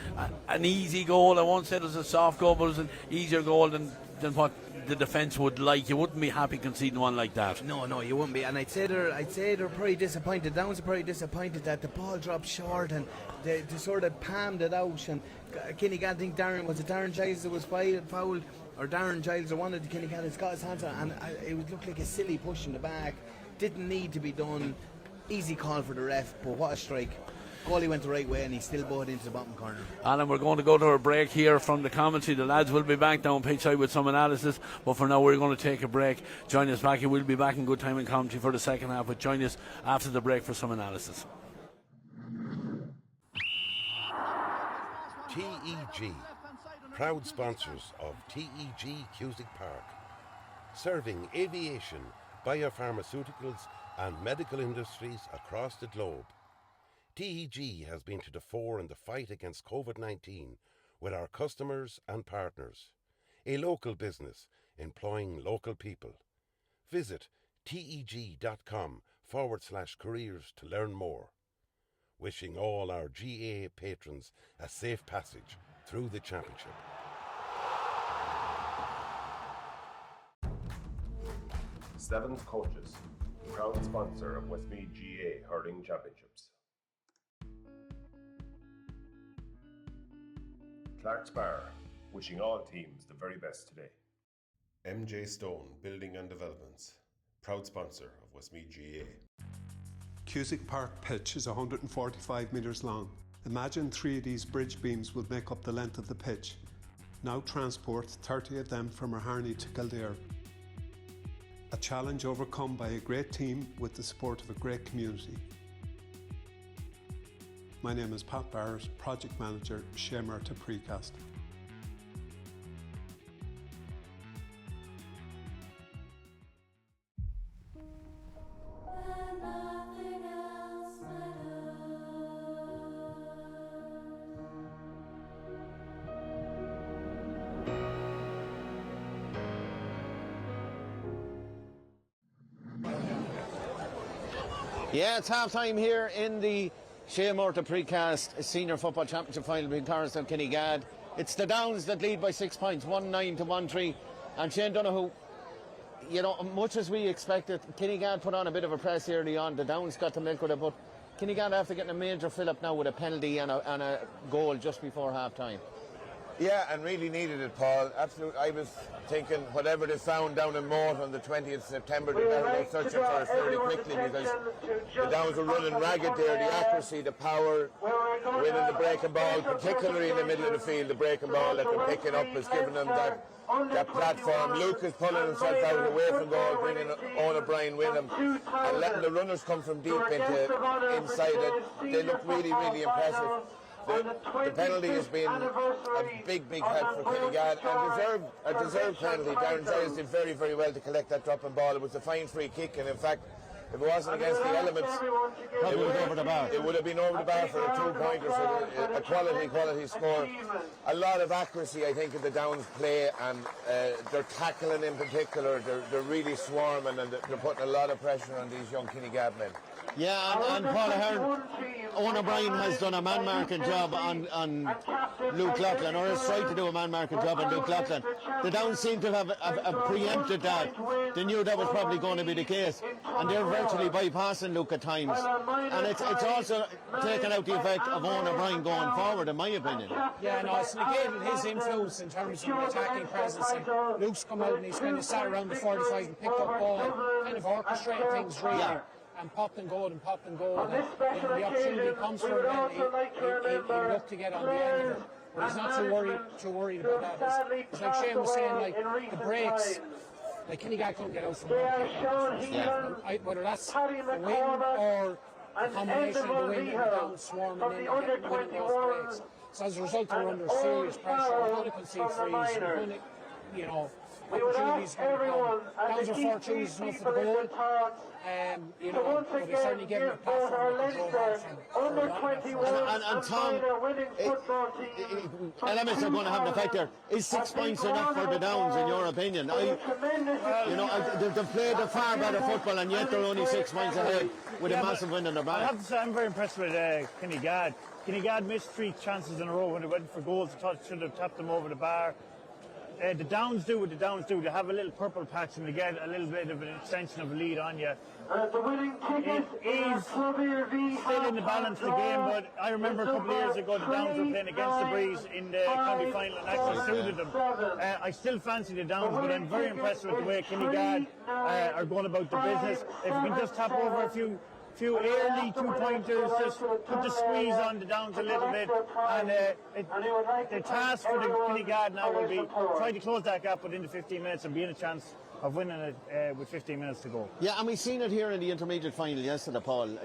an easy goal. I won't say it was a soft goal, but it was an easier goal than what the defence would like. You wouldn't be happy conceding one like that. No, you wouldn't be. And I'd say they're pretty disappointed. Downs are pretty disappointed that the ball dropped short and they sort of palmed it out. And Kinnegad, I think Darren Giles that was fouled, or Darren Giles or one of the Kinnegad has got his hands on, and it would look like a silly push in the back. Didn't need to be done. Easy call for the ref, but what a strike. Goalie went the right way and he still bowed into the bottom corner. Alan, we're going to go to a break here from the commentary. The lads will be back down pitch side with some analysis, but for now we're going to take a break. Join us back here. We'll be back in good time in commentary for the second half, but join us after the break for some analysis. TEG, proud sponsors of TEG Cusick Park, serving aviation, biopharmaceuticals and medical industries across the globe. TEG has been to the fore in the fight against COVID-19 with our customers and partners. A local business employing local people. Visit teg.com/careers to learn more. Wishing all our GA patrons a safe passage through the championship. Seventh Coaches, proud sponsor of Westmeath GA Hurling Championships. Clark's Bar, wishing all teams the very best today. MJ Stone Building and Developments, proud sponsor of Westmeath GA. Cusick Park pitch is 145 metres long. Imagine 3 of these bridge beams would make up the length of the pitch. Now transport 30 of them from Harney to Kildare. A challenge overcome by a great team with the support of a great community. My name is Pat Barrett, Project Manager, Shay Murtagh Precast. Yeah, it's half time here in the Shay Murtagh Precast Senior Football Championship final between Coralstown and Kinnegad. It's the Downs that lead by 6 points, 1-9 to 1-3. And Shane Donoghue, much as we expected, Kinnegad put on a bit of a press early on. The Downs got to milk with it, but Kinnegad after getting a major fill-up now with a penalty and a goal just before half time. Yeah, and really needed it, Paul. Absolutely. I was thinking whatever they found down in Moat on the 20th of September, they better go searching for it fairly quickly, because the Downs were running ragged there. The accuracy, the power, winning the breaking ball, particularly in the middle of the field, the breaking ball that they're picking up has given them that platform. Luke is pulling himself out away from goal, bringing Owen O'Brien with him, and letting the runners come from deep inside it. They look really, really impressive. The penalty has been a big help for Kinnegad, and a deserved penalty. Darren Giles did very, very well to collect that dropping ball. It was a fine free kick, and in fact, if it wasn't against the elements, it would have been over the bar for a 2-pointer, so a quality score. A lot of accuracy, I think, in the Downs play, and they're tackling in particular. They're really swarming, and they're putting a lot of pressure on these young Kinnegad men. Yeah, and Paul Ahern, Owen O'Brien has done a man-marking job on Luke Loughlin, or has tried to do a man-marking job on Luke Loughlin. The Downs seem to have preempted that. They knew that was probably going to be the case, and they're virtually bypassing Luke at times. And it's also taken out the effect of Owen O'Brien going forward, in my opinion. Yeah, no, it's negated his influence in terms of attacking presence. And Luke's come out and he's kind of sat around the 45 and picked up ball and kind of orchestrated things really. Yeah. And popped and goal. And the opportunity comes for him, and he looked to get on the end of it. But he's not too worried about that. It's like Shane was saying, like the breaks, like Kinnegad couldn't get out from whether that's the wind or a combination of the wind and the Downs swarming in and winning those breaks. So as a result, they're under serious pressure. We're going to concede frees. We're going to, you know, opportunities going to come. Downs are 4-2 is enough for the goal. You know, but they certainly gave them a platform to control that. And Tom, elements are going to have an effect there. Is 6 points enough for the Downs, in your opinion? They've played a far better football, and yet they're only 6 points ahead with a massive win in their back. I have to say, I'm very impressed with Kinnegad. Kinnegad missed 3 chances in a row when they went for goals. They thought they should have tapped them over the bar. The Downs do what the Downs do. They have a little purple patch and they get a little bit of an extension of a lead on you. The winning ticket is still in the balance of the game, but I remember a couple of years ago the Downs were playing against the Breeze in the county final and actually suited them. I still fancy the Downs, but I'm very impressed with the way Kinnegad are going about the business. If we can just tap over a few early 2-pointers, just put the squeeze on the Downs a little bit, and the task for the Kinnegad now will be try to close that gap within the 15 minutes and be in a chance of winning it with 15 minutes to go. Yeah, and we've seen it here in the intermediate final yesterday, Paul.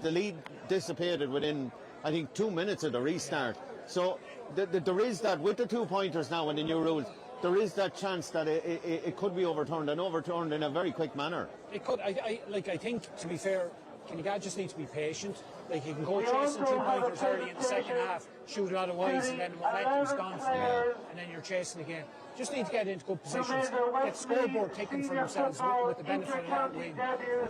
The lead dissipated within, I think, 2 minutes of the restart. So there is that, with the 2-pointers now and the new rules, there is that chance that it could be overturned, and overturned in a very quick manner. It could. I think, to be fair, Kinnegad just needs to be patient. Like, you can go chasing 2-pointers early in the second half, shoot it otherwise, and then the momentum's gone from there, and then you're chasing again. Just need to get into good positions, get scoreboard taken for themselves with the benefit of that win,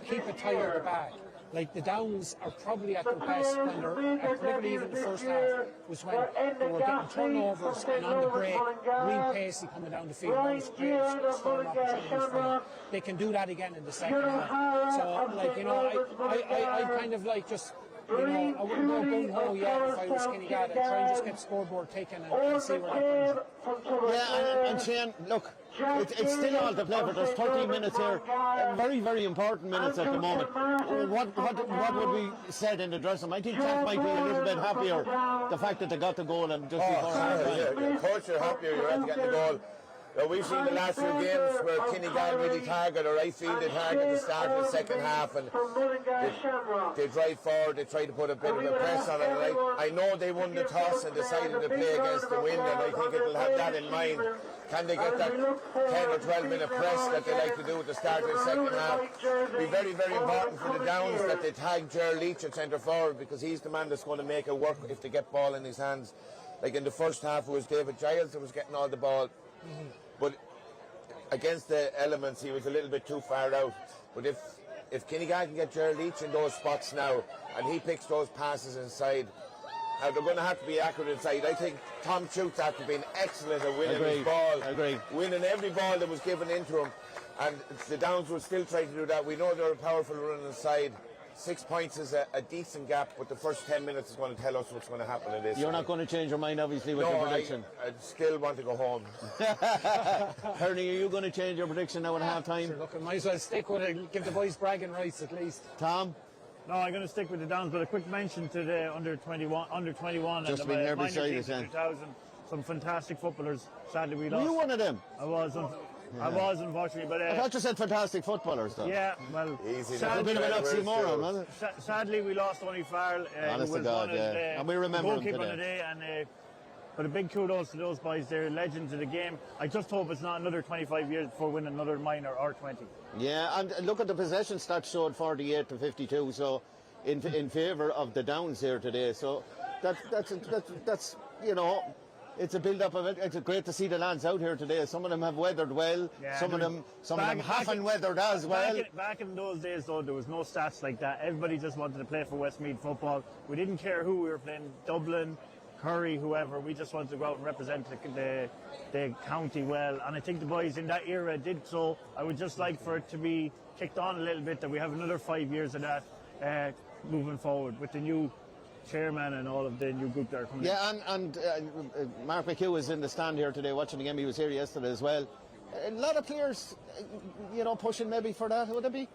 keep it tight at the back. Like, the Downs are probably at their best when they're, particularly even the first half, was when they were getting turnovers and on the break, real pacey coming down the field. Those great scoring opportunities for them. They can do that again in the second half. So, like, you know, I kind of like just, you know, I wouldn't go gung-ho yet if I was Kinnegad and try and just get scoreboard taken and see where that brings you. Yeah, and Shane, look, it's still all to play, but there's 13 minutes here, very, very important minutes at the moment. What would we said in the dressing room? I think Jack might be a little bit happier, the fact that they got the goal and just before half-time. Of course you're happier, you're after getting the goal. We've seen the last few games where Kinnegad really target, or I feel they target at the start of the second half, and they drive forward, they try to put a bit of a press on it. And I know they won the toss and decided to play against the wind, and I think it'll have that in mind. Can they get that 10 or 12 minute press that they like to do at the start of the second half? It'll be very, very important for the Downs that they tag Ger Leach at centre forward, because he's the man that's going to make it work if they get ball in his hands. Like in the first half, it was David Giles that was getting all the ball. But against the elements, he was a little bit too far out. But if Kinnegad can get Gerald Leach in those spots now, and he picks those passes inside, they're going to have to be accurate inside. I think Tom Chute after being excellent at winning his ball, winning every ball that was given into him, and the Downs will still try to do that. We know they're a powerful run inside. 6 points is a decent gap, but the first 10 minutes is going to tell us what's going to happen in this. You're not going to change your mind, obviously, with your prediction. I still want to go home. Ernie, are you going to change your prediction now at half-time? Sure, look, I might as well stick with it, give the boys bragging rights at least. Tom? No, I'm going to stick with the Downs, but a quick mention to the under 21 just and the minor side teams 2000. Some fantastic footballers. Sadly, we lost. Were you one of them? I was, unfortunately, but I thought you said fantastic footballers, though. Yeah, well, a bit of an oxymoron, wasn't it? Sadly, we lost Tony Farrell. Honest to God, yeah. And we remember him today. On the day, and but a big kudos to those boys. They're legends of the game. I just hope it's not another 25 years before winning another minor or 20. Yeah, and look at the possession stats showed 48 to 52, so in favour of the Downs here today. So that's you know. It's a build-up of it. It's great to see the lads out here today. Some of them have weathered well. Yeah, some of them haven't weathered as well. Back in those days, though, there was no stats like that. Everybody just wanted to play for Westmeath football. We didn't care who we were playing, Dublin, Curry, whoever. We just wanted to go out and represent the county well. And I think the boys in that era did so. I would just like for it to be kicked on a little bit, that we have another 5 years of that moving forward with the new chairman and all of the new group that are coming in. And Mark McHugh is in the stand here today watching the game. He was here yesterday as well. A lot of players, you know, pushing maybe for that, would it be?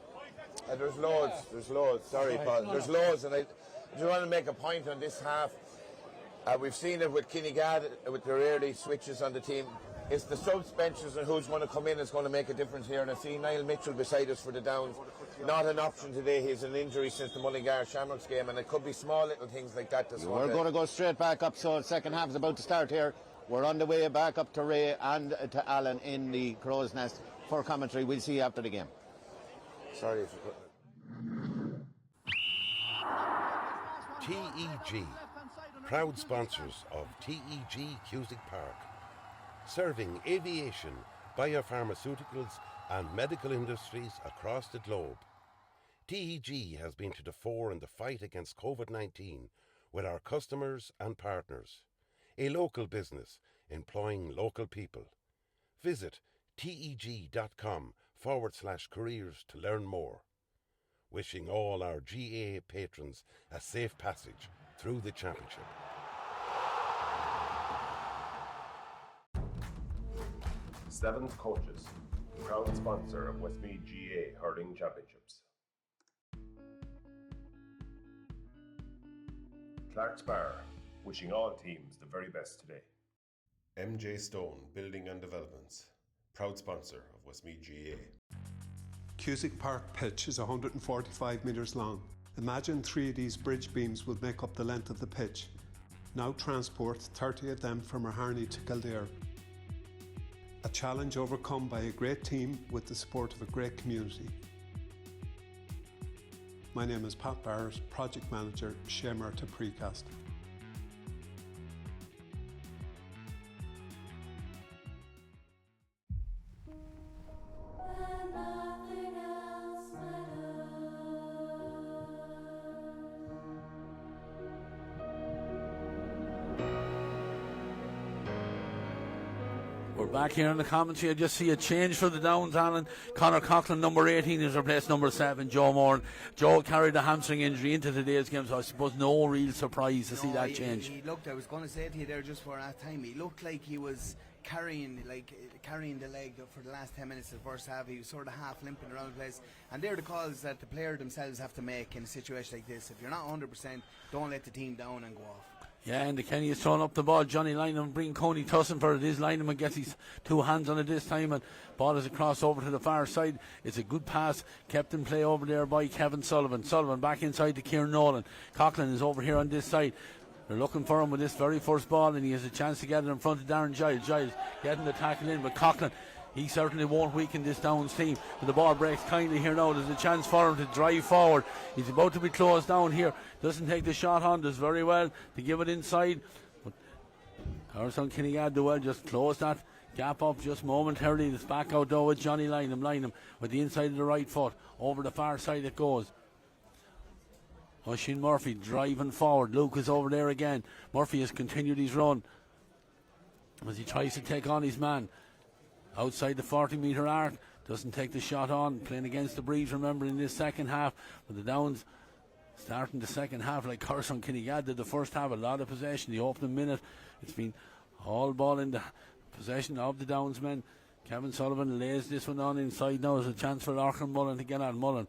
There's loads. Sorry, Paul. There's loads, and I just want to make a point on this half. We've seen it with Kinnegad, with their early switches on the team. it's the subs benches and who's going to come in is going to make a difference here. And I see Niall Mitchell beside us for the Downs. Not an option today. He's an injury since the Mullingar Shamrocks game, and it could be small little things like that. We're going to go straight back up, so the second half is about to start here. We're on the way back up to Ray and to Alan in the Crow's Nest for commentary. We'll see you after the game. Sorry. TEG, proud sponsors of TEG Cusick Park, serving aviation, biopharmaceuticals and medical industries across the globe. TEG has been to the fore in the fight against COVID-19 with our customers and partners. A local business employing local people. Visit teg.com/careers to learn more. Wishing all our GAA patrons a safe passage through the championship. Seventh Coaches, proud sponsor of Westmeath GAA Hurling Championships. Clark's Bar, wishing all teams the very best today. MJ Stone Building and Developments, proud sponsor of Westmeath GAA. Cusick Park pitch is 145 metres long. Imagine 3 of these bridge beams would make up the length of the pitch. Now transport 30 of them from Harney to Kildare. A challenge overcome by a great team with the support of a great community. My name is Pat Barrett, Project Manager, Shay Murtagh Precast. Back here in the commentary, I just see a change for the Downs, Alan. Conor Coughlin, number 18, is replaced number 7, Joe Moore. Joe carried a hamstring injury into today's game, so I suppose no real surprise to see that change. He looked, I was going to say to you there just for that time, he looked like he was carrying the leg for the last 10 minutes of the first half. He was sort of half limping around the place, and they're the calls that the player themselves have to make in a situation like this. If you're not 100%, don't let the team down and go off. Yeah, and the Kenny is throwing up the ball. Johnny Lineman bringing Coney Tussin for it. His Lineman gets his 2 hands on it this time, and ball is across over to the far side. It's a good pass, kept in play over there by Kevin Sullivan. Sullivan back inside to Kieran Nolan. Coughlin is over here on this side. They're looking for him with this very first ball, and he has a chance to get it in front of Darren Giles. Giles getting the tackle in, but Coughlin, he certainly won't weaken this Downs team. But the ball breaks kindly here now. There's a chance for him to drive forward. He's about to be closed down here. Doesn't take the shot on. Does very well to give it inside. But Coralstown Kinnegad do well. Just close that gap up just momentarily. It's back out though with Johnny Lynham with the inside of the right foot. Over the far side it goes. Oisin Murphy driving forward. Luke is over there again. Murphy has continued his run as he tries to take on his man. Outside the 40-metre arc, doesn't take the shot on, playing against the breeze, remember, in this second half. But the Downs starting the second half like Coralstown Kinnegad did the first half, a lot of possession. The opening minute, it's been all ball in the possession of the Downs men. Kevin Sullivan lays this one on inside now. There's a chance for Larkin Mullen to get on. Mullen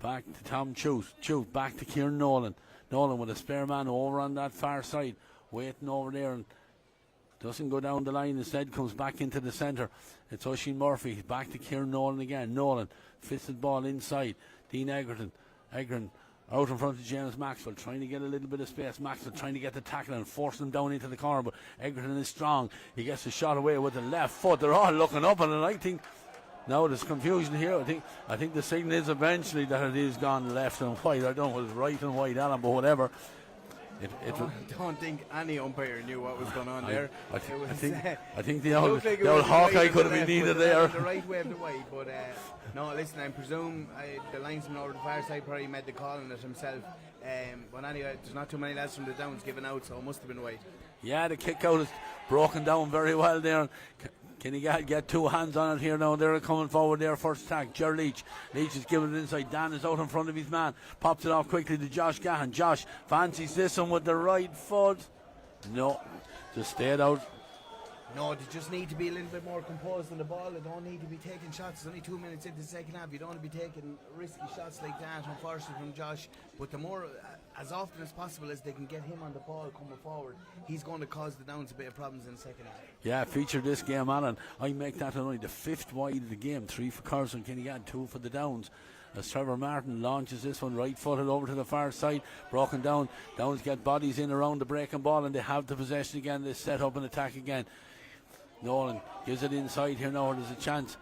back to Tom Chute. Chute back to Kieran Nolan. Nolan with a spare man over on that far side, waiting over there, and doesn't go down the line, instead comes back into the centre. It's Oisin Murphy, back to Kieran Nolan again. Nolan, fisted ball inside. Dean Egerton out in front of James Maxwell, trying to get a little bit of space. Maxwell trying to get the tackle and force him down into the corner, but Egerton is strong. He gets the shot away with the left foot. They're all looking up, and I think now there's confusion here. I think the signal is eventually that it is gone left and white. I don't know if it's right and white, Alan, but whatever. I don't think any umpire knew what was going on there. I think the old Hawkeye could have been needed there. The right way of the white, but no, listen, I presume the linesman over the far side probably made the call on it himself. But anyway, there's not too many lads from the Downs giving out, so it must have been white. Yeah, the kick out is broken down very well there. Kinnegad get 2 hands on it here now. They're coming forward there, first attack. Ger Leach is giving it inside. Dan is out in front of his man. Pops it off quickly to Josh Gahan. Josh fancies this one with the right foot. No, just stayed out. No, they just need to be a little bit more composed on the ball. They don't need to be taking shots. It's only 2 minutes into the second half. You don't want to be taking risky shots like that, unfortunately, from Josh. But the more, as often as possible as they can get him on the ball coming forward, he's going to cause the Downs a bit of problems in the second half. Yeah, featured this game, Alan. I make that only the 5th wide of the game. 3 for Coralstown, Kinnegad, 2 for the Downs. As Trevor Martin launches this one right footed over to the far side, broken down. Downs get bodies in around the breaking ball, and they have the possession again. They set up an attack again. Nolan gives it inside here now. There's a chance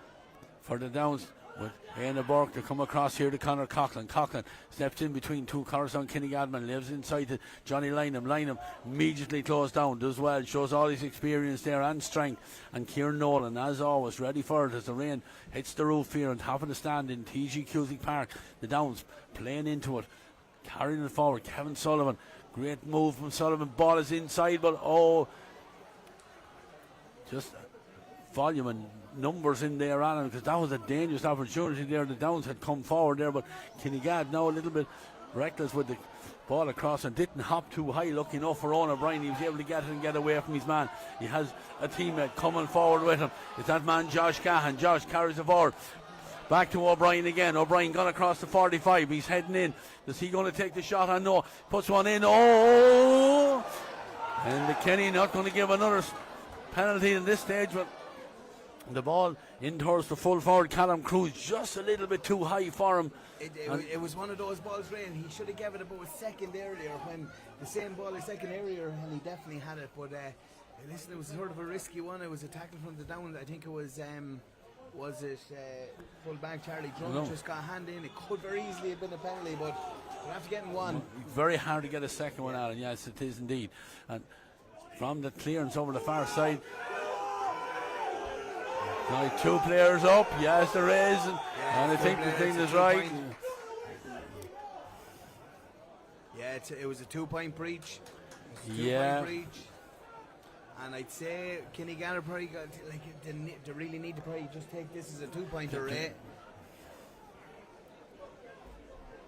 for the Downs with Aina Burke to come across here to Conor Coughlin. Coughlin steps in between 2 Coralstown Kinnegad men, lives inside to Johnny Lynham. Lynham immediately closed down, does well, shows all his experience there and strength. And Kieran Nolan, as always, ready for it as the rain hits the roof here on top of the stand in TG Cusick Park. The Downs playing into it, carrying it forward. Kevin Sullivan, great move from Sullivan. Ball is inside, but just volume and numbers in there, Alan, because that was a dangerous opportunity there. The Downs had come forward there, but Kinnegad now a little bit reckless with the ball across and didn't hop too high. Lucky enough for Owen O'Brien, he was able to get it and get away from his man. He has a teammate coming forward with him. It's that man Josh Gahan. Josh carries it forward. Back to O'Brien again. O'Brien gone across the 45. He's heading in. Is he going to take the shot? I know. Puts one in. Oh! And the Kenny not going to give another penalty in this stage, but the ball in towards the full forward Callum Cruz, just a little bit too high for him. It was one of those balls, Ray, and he should have given it about a second earlier, when the same ball a second earlier, and he definitely had it. But listen, it was sort of a risky one. It was a tackle from the down. I think it was full back Charlie Drummond just got a hand in. It could very easily have been a penalty, but we'll have to get in one. Very hard to get a second one out, and yes, it is indeed. And from the clearance over the far side, now 2 players up. Yes, there is, and I think the thing is right. Yeah, it was a 2-point breach. Yeah. And I'd say Kinnegad probably got, they really need to probably just take this as a 2-pointer, Ray.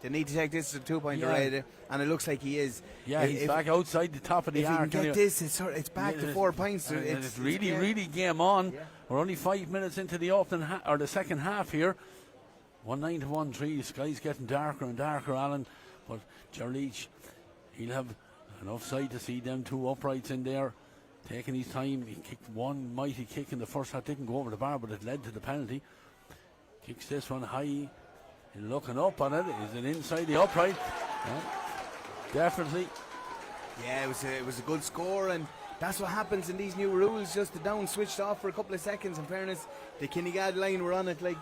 They need to take this as a 2-pointer, Ray, and it looks like he is. Yeah, he's back outside the top of the arc. If he can get this, it's back to 4 points. It's really game on. Yeah. We're only 5 minutes into the or the second half here. 1-9 to 1-3. The sky's getting darker and darker, Alan. But Jerleach, he'll have enough sight to see them 2 uprights in there. Taking his time. He kicked one mighty kick in the first half. Didn't go over the bar, but it led to the penalty. Kicks this one high. Looking up on it. Is it inside the upright? Yeah, definitely. Yeah, it was a good score, and that's what happens in these new rules. Just the down switched off for a couple of seconds. In fairness, the Kinnegad line were on it like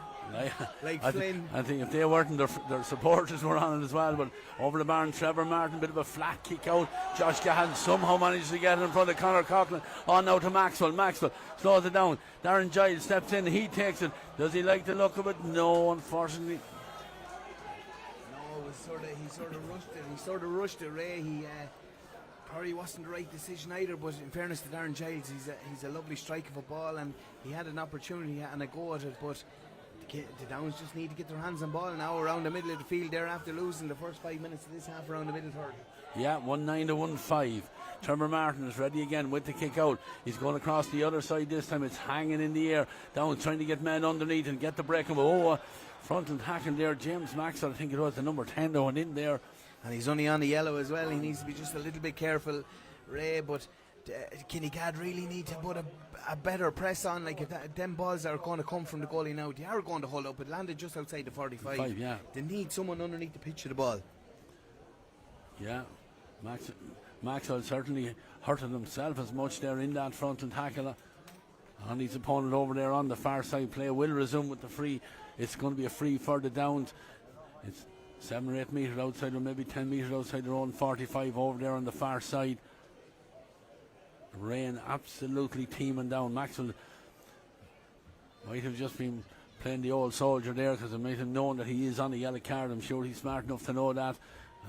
Flynn. I think if they weren't, their supporters were on it as well. But over the barn, Trevor Martin, bit of a flat kick out. Josh Gahan somehow managed to get it in front of Conor Coughlin. On now to Maxwell. Maxwell slows it down. Darren Giles steps in. He takes it. Does he like the look of it? No, unfortunately. He sort of rushed it, Ray. He probably wasn't the right decision either, but in fairness to Darren Giles, he's a lovely strike of a ball, and he had an opportunity and a go at it, but the Downs just need to get their hands on ball now around the middle of the field there after losing the first 5 minutes of this half around the middle third. Yeah, 1-9 to 1-5. Trevor Martin is ready again with the kick out. He's going across the other side this time. It's hanging in the air. Downs trying to get men underneath and get the break. Frontal tackle there. James Maxwell, I think it was the number 10 that went in there. And he's only on the yellow as well. He needs to be just a little bit careful, Ray, but Kinnegad really need to put a better press on. Like, if them balls are going to come from the goalie now, they are going to hold up. It landed just outside the 45. Yeah. They need someone underneath the pitch of the ball. Yeah, Maxwell certainly hurted himself as much there in that frontal tackle. And his opponent over there on the far side play will resume with the free. It's going to be a free for the Downs. It's 7 or 8 metres outside, or maybe 10 metres outside their own 45 over there on the far side. Rain absolutely teeming down. Maxwell might have just been playing the old soldier there, because it might have known that he is on a yellow card. I'm sure he's smart enough to know that,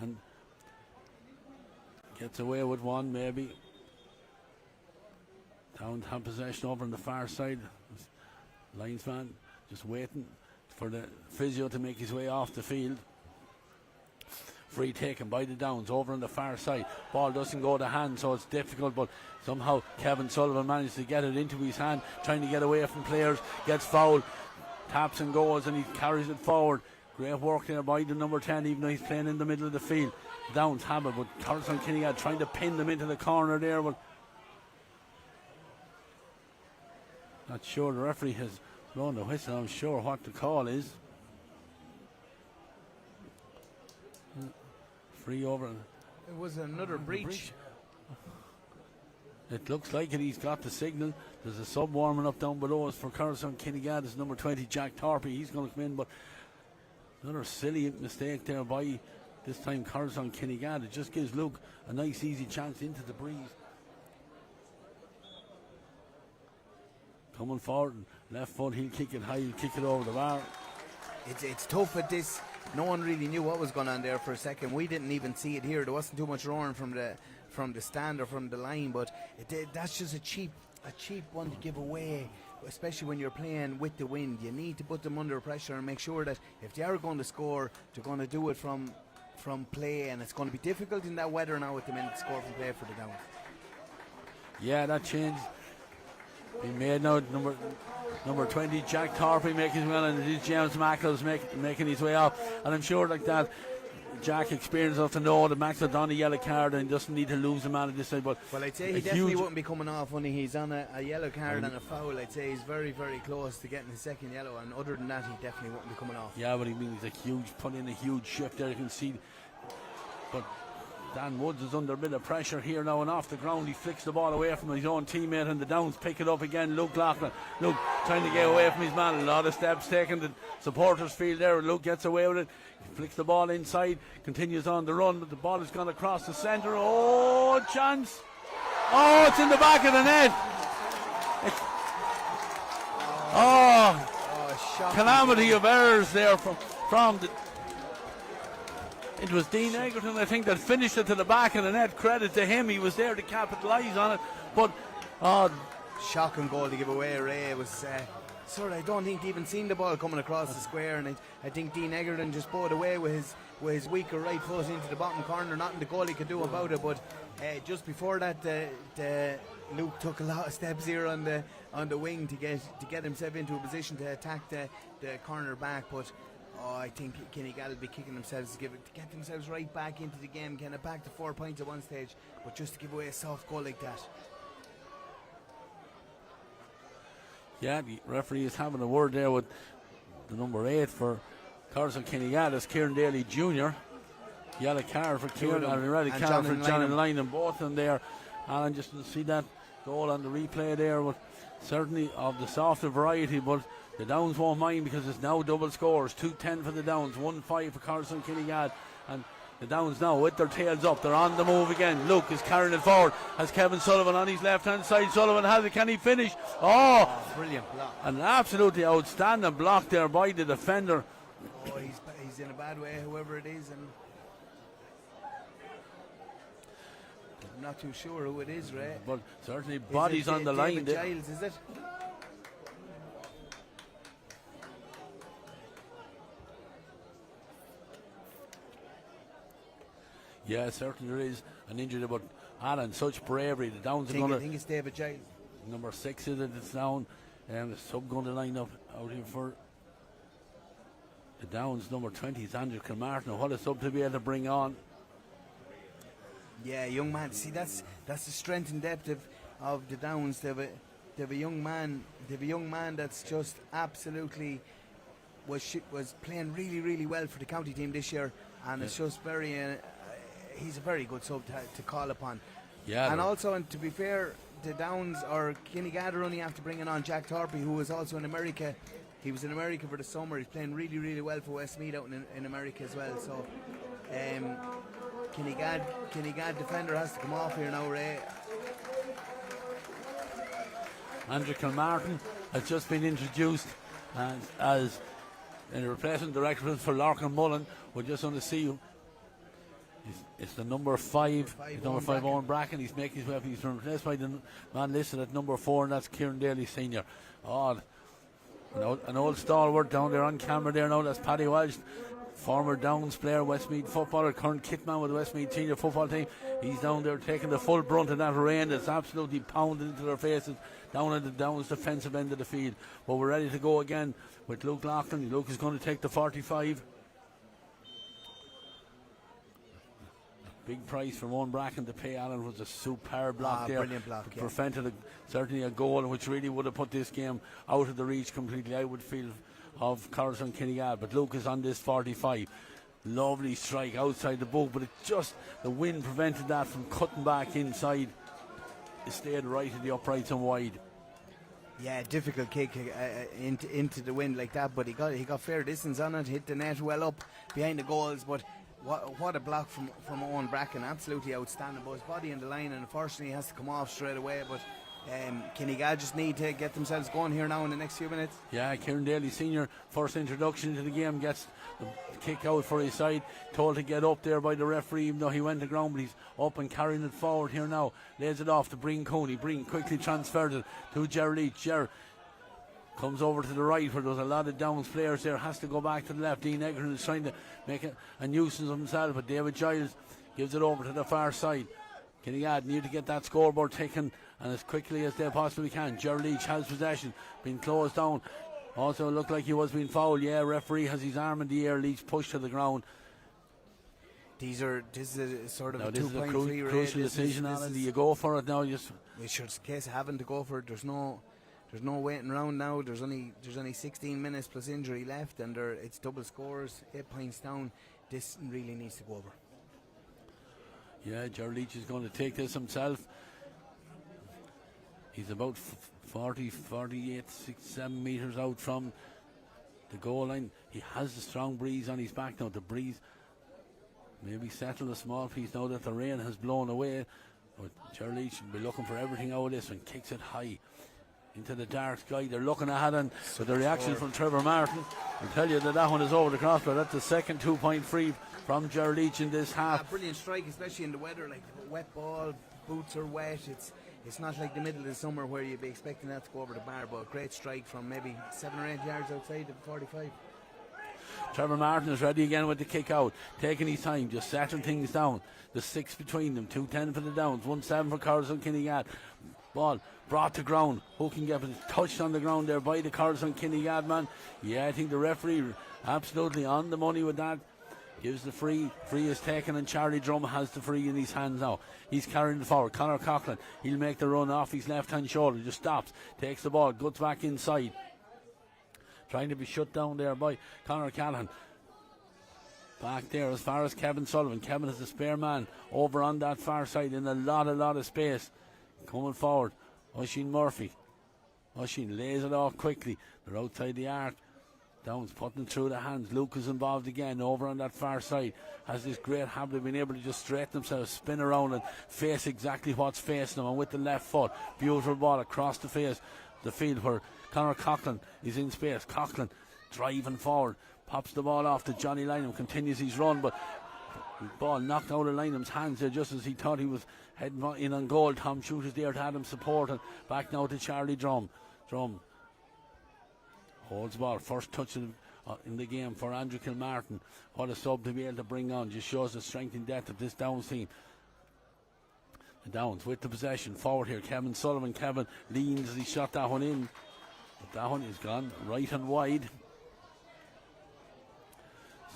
and gets away with one maybe. Down to have possession over on the far side. Linesman just waiting for the physio to make his way off the field. Free taken by the Downs over on the far side. Ball doesn't go to hand, so it's difficult, but somehow Kevin Sullivan managed to get it into his hand, trying to get away from players, gets fouled, taps and goes, and he carries it forward. Great work there by the number 10, even though he's playing in the middle of the field. Downs have it, but Coralstown Kinnegad trying to pin them into the corner there, but not sure. The referee has blown the whistle. I'm sure what the call is. Free over. It was another breach. It looks like it. He's got the signal. There's a sub warming up down below us for Coralstown Kinnegad. It's number 20, Jack Thorpe. He's going to come in, but another silly mistake there by this time Coralstown Kinnegad. It just gives Luke a nice easy chance into the breeze. Coming forward, left foot, he'll kick it high, he'll kick it over the bar. It's tough at this. No one really knew what was going on there for a second. We didn't even see it here. There wasn't too much roaring from the stand or from the line, but that's just a cheap one to give away, especially when you're playing with the wind. You need to put them under pressure and make sure that if they are going to score, they're going to do it from play, and it's going to be difficult in that weather now with the men to score from play for the Downs. Yeah, that change been made now. Number 20, Jack Thorpe making his way on, and it is James Mackles making his way up. And I'm sure like that, Jack experienced enough to know that Mackles on a yellow card and doesn't need to lose a man at this time. But well, I'd say he definitely wouldn't be coming off when he's on a yellow card and a foul. I'd say he's very, very close to getting his second yellow, and other than that, he definitely wouldn't be coming off. Yeah, but he means put in a huge shift there. You can see, but Dan Woods is under a bit of pressure here now, and off the ground he flicks the ball away from his own teammate, and the Downs pick it up again. Luke Laughlin, Luke trying to get away from his man. A lot of steps taken. The supporters field there. Luke gets away with it. He flicks the ball inside, continues on the run, but the ball has gone across the centre. Oh, chance! Oh, it's in the back of the net. Calamity of errors there from the. It was Dean Egerton, I think, that finished it to the back of the net. Credit to him, he was there to capitalise on it. But shocking goal to give away, Ray. It was I don't think he even seen the ball coming across the square, and I think Dean Egerton just bowed away with his weaker right foot into the bottom corner. Nothing the goalie could do about it. But just before that, Luke took a lot of steps here on the wing to get himself into a position to attack the corner back. But I think Kinnegad will be kicking themselves to get themselves right back into the game, kind of back to 4 points at one stage, but just to give away a soft goal like that. Yeah, the referee is having a word there with the number 8 for Coralstown Kinnegad. It's Kieran Daly Jr. Yellow card for Kieran and a red card for John and Lynham, both in there. Alan, just to see that goal on the replay there, but certainly of the softer variety, but the Downs won't mind because it's now double scores. 2-10 for the Downs, 1-5 for Coralstown Kinnegad, and the Downs now with their tails up. They're on the move again. Luke is carrying it forward. Has Kevin Sullivan on his left hand side. Sullivan has it. Can he finish? Oh, brilliant block. An absolutely outstanding block there by the defender. Oh, he's in a bad way, whoever it is, and I'm not too sure who it is, Ray. But certainly bodies on the line. David Giles, is it? Yeah, certainly there is an injury, but Alan, such bravery. The Downs are going to. I think it's David Giles. Number 6 is it? It's down, and the sub going to line up out here for the Downs. Number 20 is Andrew Kilmartin. What a sub to be able to bring on. Yeah, young man. See, that's the strength and depth of the Downs. They have a young man. They have a young man that's just absolutely was playing really, really well for the county team this year, and it's just very. He's a very good sub to call upon. Yeah, and also, and to be fair, the Downs or Kinnegad are only after bringing on Jack Thorpe, who was also in America. He was in America for the summer. He's playing really, really well for Westmeath out in America as well. So, Kinnegad defender has to come off here now, Ray. Andrew Kilmartin has just been introduced as a replacement director for Larkin Mullen. We're just going to see. It's the number 5. Number 5 Owen Bracken. He's making his way up. He's replaced by the man listed at number 4, and that's Kieran Daly Senior. Oh, an old stalwart down there on camera there now. That's Paddy Walsh. former Downs player, Westmeath footballer, current kitman with the Westmeath senior football team. He's down there taking the full brunt of that rain that's absolutely pounded into their faces down at the Downs defensive end of the field. But we're ready to go again with Luke Loughlin. Luke is going to take the 45. Big price from Owen Bracken to pay. Allen was a superb block there. Brilliant block, yeah. Prevented certainly a goal which really would have put this game out of the reach completely, I would feel, of Coralstown Kinnegad. But Luke is on this 45. Lovely strike outside the book, but it just, the wind prevented that from cutting back inside. It stayed right at the uprights and wide. Yeah, difficult kick into the wind like that, but he got fair distance on it, hit the net well up behind the goals. But what a block from Owen Bracken, absolutely outstanding. But his body in the line, and unfortunately he has to come off straight away. But Kinnegad just need to get themselves going here now in the next few minutes. Yeah, Kieran Daly Senior, first introduction into the game, gets the kick out for his side, told to get up there by the referee, even though he went to ground, but he's up and carrying it forward here now. Lays it off to Breen Coney. Breen quickly transferred it to Ger Leach. Ger comes over to the right where there's a lot of Downs players there, has to go back to the left. Dean Egerton is trying to make a nuisance of himself, but David Giles gives it over to the far side. Kinnegad need to get that scoreboard taken and as quickly as they possibly can. Ger Leach has possession, been closed down. Also looked like he was being fouled. Yeah, referee has his arm in the air. Leach pushed to the ground. This is a sort of now a this is a 2.3 crucial decision, Alan. Do you go for it now? It's just a case of having to go for it. There's no waiting around now. There's only 16 minutes plus injury left, and it's double scores, 8 points down. This really needs to go over. Yeah, Ger Leach is going to take this himself. He's about 40, 48, 6, 7 metres out from the goal line. He has the strong breeze on his back now. The breeze maybe settled a small piece now that the rain has blown away. But Ger Leach will be looking for everything out of this and kicks it high into the dark sky. They're looking ahead, and with the reaction from Trevor Martin, I'll tell you that one is over the crossbar. That's the second 2-point free from Ger Leach in this half. Brilliant strike, especially in the weather, like wet ball, boots are wet. It's not like the middle of the summer where you'd be expecting that to go over the bar, but a great strike from maybe 7 or 8 yards outside the 45. Trevor Martin is ready again with the kick out, taking his time, just settling things down. The 6 between them, 2-10 for the Downs, 1-7 for Coralstown Kinnegad. Ball brought to ground. Who can get it? Touched on the ground there by the Coralstown Kinnegad man. Yeah, I think the referee absolutely on the money with that. Gives the free. Free is taken, and Charlie Drum has the free in his hands now. He's carrying it forward. Conor Coughlin, he'll make the run off his left hand shoulder. Just stops, takes the ball, goes back inside. Trying to be shut down there by Conor Callahan. Back there as far as Kevin Sullivan. Kevin is the spare man over on that far side in a lot of space. Coming forward, Oisin Murphy. Oisin lays it off quickly. They're outside the arc. Downs putting it through the hands. Luke is involved again over on that far side. Has this great habit of being able to just straighten themselves, spin around and face exactly what's facing them. And with the left foot, beautiful ball across the field where Conor Coughlin is in space. Coughlin driving forward, pops the ball off to Johnny Lynham, continues his run, but the ball knocked out of Lynham's hands there just as he thought he was heading in on goal. Tom Shooters there to have him support, and back now to Charlie Drum. Drum holds the ball, first touch in the game for Andrew Kilmartin. What a sub to be able to bring on, just shows the strength and depth of this Downs team. The Downs with the possession forward here. Kevin Sullivan. Kevin leans as he shot that one in, but that one is gone right and wide.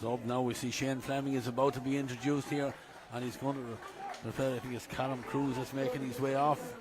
Sub now, we see Shane Fleming is about to be introduced here, and he's going to replay. I think it's Callum Cruz that's making his way off.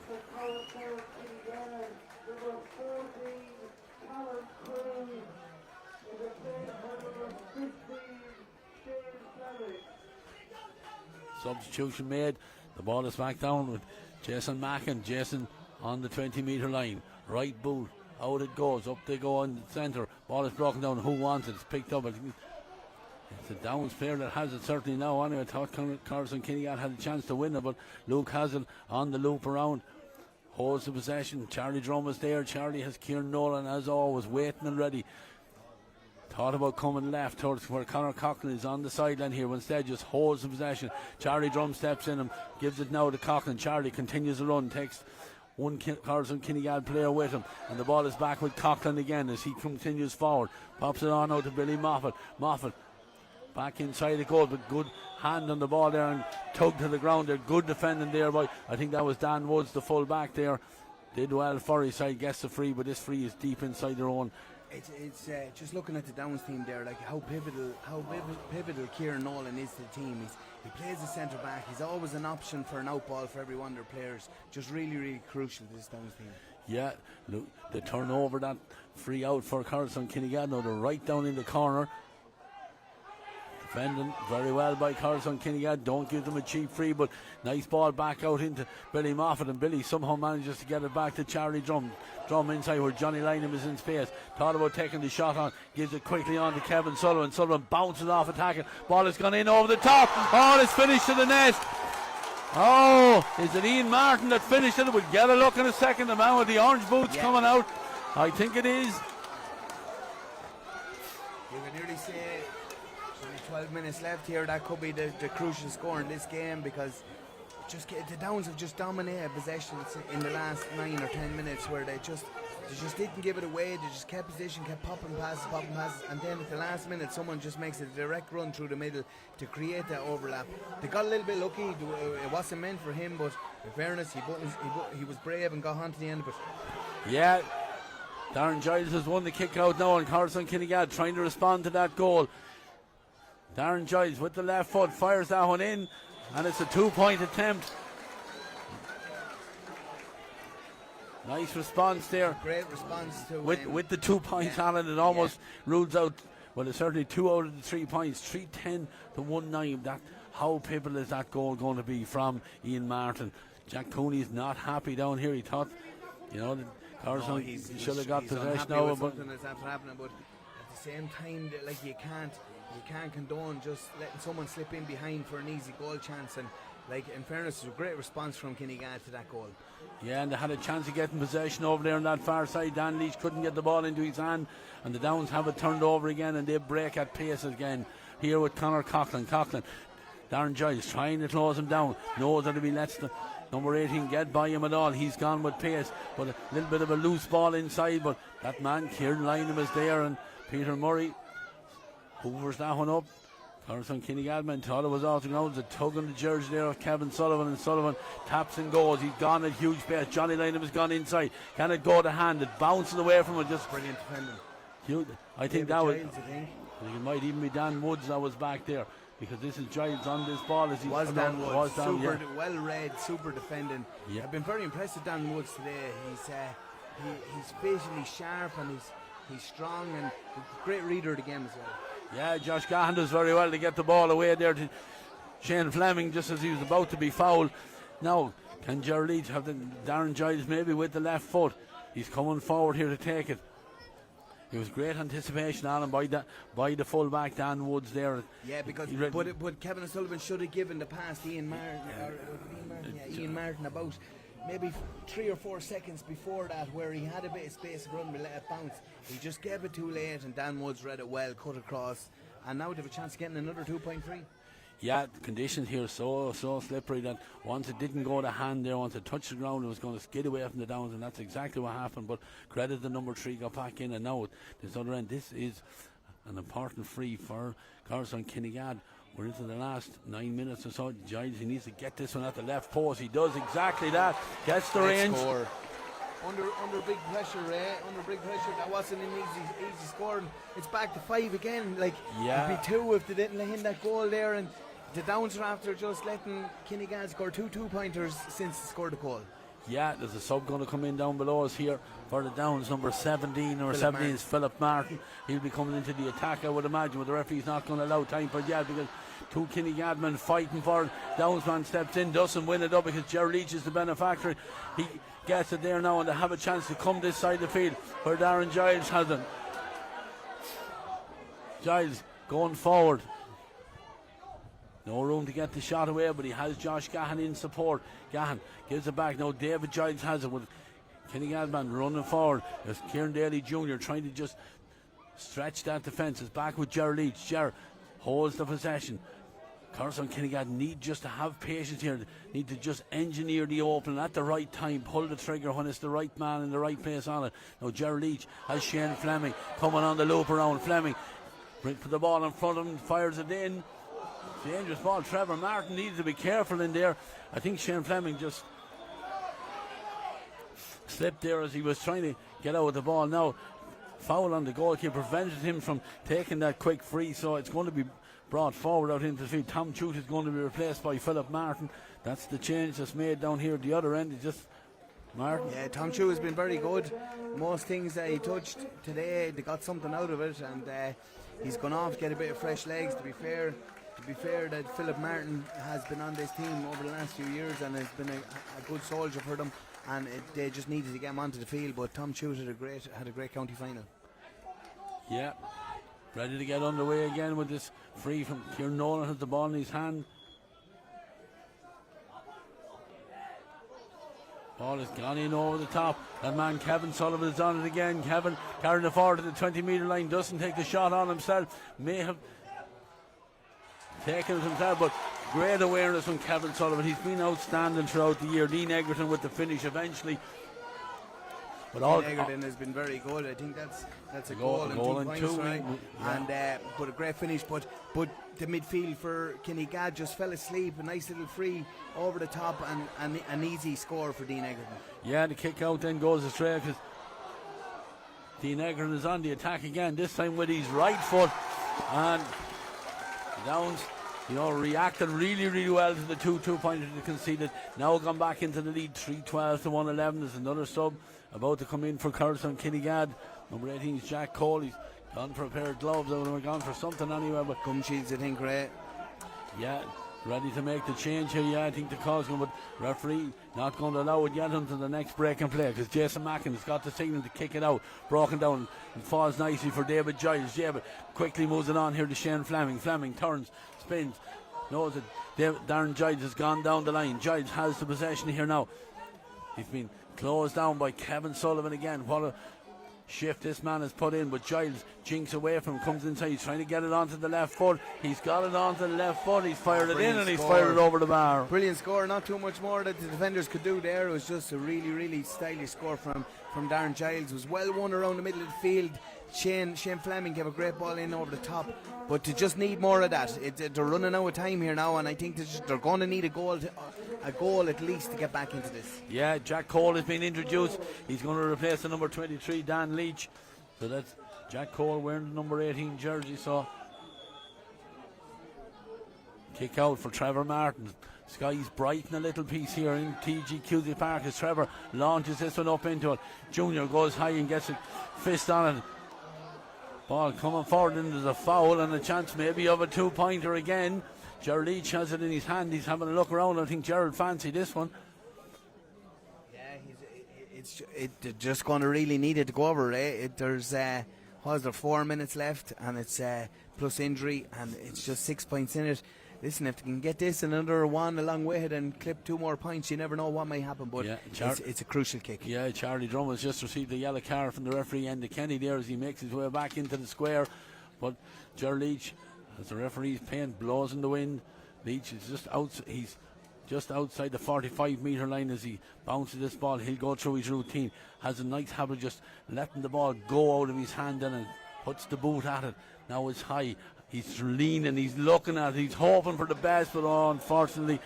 Substitution made. The ball is back down with Jason Mackin. Jason on the 20-metre line. Right boot. Out it goes. Up they go in the centre. Ball is broken down. Who wants it? It's picked up. It's a Downs player that has it certainly now. Anyway, I thought Coralstown Kinnegad had a chance to win it, but Luke has it on the loop around. Holds the possession. Charlie Drum is there. Charlie has Kieran Nolan as always waiting and ready. Thought about coming left towards where Conor Coughlin is on the sideline here, but instead just holds the possession. Charlie Drum steps in him, gives it now to Coughlin. Charlie continues the run, takes one Coralstown Kinnegad player with him, and the ball is back with Coughlin again as he continues forward. Pops it on out to Billy Moffat. Moffat Back inside the goal, but good hand on the ball there and tug to the ground there. Good defending there by, I think that was Dan Woods, the full back there. Did well for his side, gets the free, but this free is deep inside their own. It's just looking at the Downs team there, like how pivotal Kieran Nolan is to the team. He plays the centre back. He's always an option for an out ball for every one of their players. Just really crucial to this Downs team. Yeah, look, the turnover, that free out for Coralstown Kinnegad. Now they're right down in the corner. Defending very well by Coralstown Kinnegad. Don't give them a cheap free, but nice ball back out into Billy Moffat, and Billy somehow manages to get it back to Charlie Drum. Drum inside where Johnny Lynham is in space. Thought about taking the shot on, gives it quickly on to Kevin Sullivan. Sullivan bounces off attacking. Ball has gone in over the top. Oh, it's finished to the net. Oh, is it Ian Martin that finished it? We'll get a look in a second. The man with the orange boots coming out. I think it is. You can nearly say 12 minutes left here. That could be the crucial score in this game, because the Downs have just dominated possessions in the last 9 or 10 minutes, where they just didn't give it away. They just kept possession, kept popping passes, and then at the last minute someone just makes a direct run through the middle to create that overlap. They got a little bit lucky. It wasn't meant for him, but in fairness, he was brave and got on to the end of it. Yeah, Darren Giles has won the kick out now, and Coralstown Kinnegad trying to respond to that goal. Darren Giles with the left foot fires that one in, and it's a 2-point attempt. Nice response there. Great response to with the 2 points on it. It almost rules out. Well, it's certainly 2 out of the 3 points. 3-10 to 1-9. That, how pivotal is that goal going to be from Ian Martin? Jack Cooney is not happy down here. He thought, that Coralstown should have got possession over, but something that's after happening. But at the same time, like you can't condone just letting someone slip in behind for an easy goal chance. And like, in fairness, it was a great response from Kinnegad to that goal. Yeah, and they had a chance of getting possession over there on that far side. Dan Leach couldn't get the ball into his hand, and the Downs have it turned over again, and they break at pace again here with Conor Coughlin. Darren Giles trying to close him down, knows that if he lets the number 18 get by him at all, he's gone with pace, but a little bit of a loose ball inside, but that man Kieran Lynham is there, and Peter Murray hoovers that one up. Coralstown Kinnegad man thought it was off the ground. There's a tug on the jersey there of Kevin Sullivan, and Sullivan taps and goes. He's gone at huge pace. Johnny Lynham has gone inside. Can it go to hand? It bounces away from it. Just brilliant defending. I think that was. I think it might even be Dan Woods that was back there, because this is Giles on this ball. As he was Dan Woods. Super well read, super defending. Yeah. I've been very impressed with Dan Woods today. He's visually sharp, and he's strong, and a great reader of the game as well. Yeah, Josh Gahan does very well to get the ball away there to Shane Fleming just as he was about to be fouled. Now, can Gerald Leach have the Darren Giles maybe with the left foot? He's coming forward here to take it. It was great anticipation on him by the full back Dan Woods there. Yeah, because but Kevin Sullivan should have given the pass to Ian Martin about maybe 3 or 4 seconds before that, where he had a bit of space to run but let it bounce. He just gave it too late, and Dan Woods read it well, cut across, and now they have a chance of getting another 2-point free. Yeah, the conditions here so slippery that once it didn't go to hand there, once it touched the ground, it was going to skid away from the Downs, and that's exactly what happened. But credit the number 3 got back in, and now at this other end, this is an important free for Coralstown Kinnegad. We're into the last 9 minutes or so. Giles, he needs to get this one at the left post. He does exactly that. Gets the range. Score. Under big pressure, under big pressure. That wasn't an easy score. It's back to 5 again. Like, it'd be 2 if they didn't let in that goal there. And the Downs are after just letting Kinnegad score 2 2-pointers since they scored the goal. Yeah, there's a sub going to come in down below us here for the Downs. Number 17 or 17 is Philip Martin. He'll be coming into the attack, I would imagine, but the referee's not going to allow time for it yet, because 2 Kinnegad men fighting for it. Downsman steps in, doesn't win it up because Gerald Leach is the benefactor. He gets it there now, and they have a chance to come this side of the field where Darren Giles has it. Giles going forward. No room to get the shot away, but he has Josh Gahan in support. Gahan gives it back. Now David Giles has it with Kinnegad man running forward. There's Kieran Daly Jr. trying to just stretch that defence. It's back with Gerald Leach. Gerald holds the possession. Coralstown Kinnegad need just to have patience here. Need to just engineer the opening at the right time. Pull the trigger when it's the right man in the right place on it. Now Gerald Leach has Shane Fleming coming on the loop around. Fleming Put the ball in front of him, fires it in. Dangerous ball. Trevor Martin needs to be careful in there. I think Shane Fleming just slipped there as he was trying to get out of the ball. Now, foul on the goalkeeper prevented him from taking that quick free, so it's going to be brought forward out into the field. Tom Chute is going to be replaced by Philip Martin. That's the change that's made down here at the other end. It's just Martin. Yeah, Tom Chute has been very good. Most things that he touched today, they got something out of it, and he's gone off to get a bit of fresh legs. To be fair, that Philip Martin has been on this team over the last few years and has been a good soldier for them, and they just needed to get him onto the field. But Tom Chute had a great county final. Yeah, ready to get underway again with this free from Kieran Nolan. Has the ball in his hand. Ball has gone in over the top. That man Kevin Sullivan is on it again. Kevin carrying it forward to the 20-metre line. Doesn't take the shot on himself. May have taken it himself, but great awareness from Kevin Sullivan. He's been outstanding throughout the year. Dean Egerton with the finish eventually. But all Egerton has been very good. I think that's a goal and 2 points, right? Yeah. And but a great finish. But the midfield for Kinnegad just fell asleep. A nice little free over the top and an easy score for Dean Egerton. Yeah, the kick out then goes astray because Dean Egerton is on the attack again. This time with his right foot, and Downs, reacted really well to the 2-2-pointer they conceded. Now gone back into the lead, 3-12 to 1-11. There's another sub about to come in for Coralstown Kinnegad. Number 18 is Jack Cole. He's gone for a pair of gloves. We're gone for something anyway. But gum shields, I think, right? Yeah, ready to make the change here. Yeah, I think the call's going, but referee not going to allow it yet until the next break and play, because Jason Mackin has got the signal to kick it out. Broken down and falls nicely for David Giles. Yeah, but quickly moves it on here to Shane Fleming. Fleming turns, spins, knows that Darren Giles has gone down the line. Giles has the possession here now. He's been closed down by Kevin Sullivan again. What a shift this man has put in, but Giles jinks away from him, comes inside, he's trying to get it onto the left foot. He's got it onto the left foot, he's fired it in and he's fired it over the bar. Brilliant score, not too much more that the defenders could do there. It was just a really stylish score from Darren Giles. It was well won around the middle of the field. Shane Fleming gave a great ball in over the top, but to just need more of that. They're running out of time here now, and I think they're going to need a goal at least to get back into this. Yeah, Jack Cole has been introduced. He's going to replace the number 23, Dan Leach. So that's Jack Cole wearing the number 18 jersey. So kick out for Trevor Martin. Sky's brighten a little piece here in TG Cusick Park as Trevor launches this one up into it. Junior goes high and gets a fist on it. Ball coming forward, and there's a foul and a chance maybe of a 2-pointer again. Gerald Leach has it in his hand. He's having a look around. I think Gerald fancied this one. Yeah, it's just going to really need it to go over. There's 4 minutes left, and it's plus injury, and it's just 6 points in it. Listen, if they can get this another one along with it and clip 2 more points, you never know what may happen, but it's a crucial kick. Yeah, Charlie Drum has just received a yellow card from the referee, Enda Kenny there, as he makes his way back into the square. But Gerald Leach, as the referee's paint blows in the wind, Leach is he's just outside the 45-metre line as he bounces this ball. He'll go through his routine. Has a nice habit of just letting the ball go out of his hand and puts the boot at it. Now it's high. He's leaning, he's looking at it, he's hoping for the best, but unfortunately.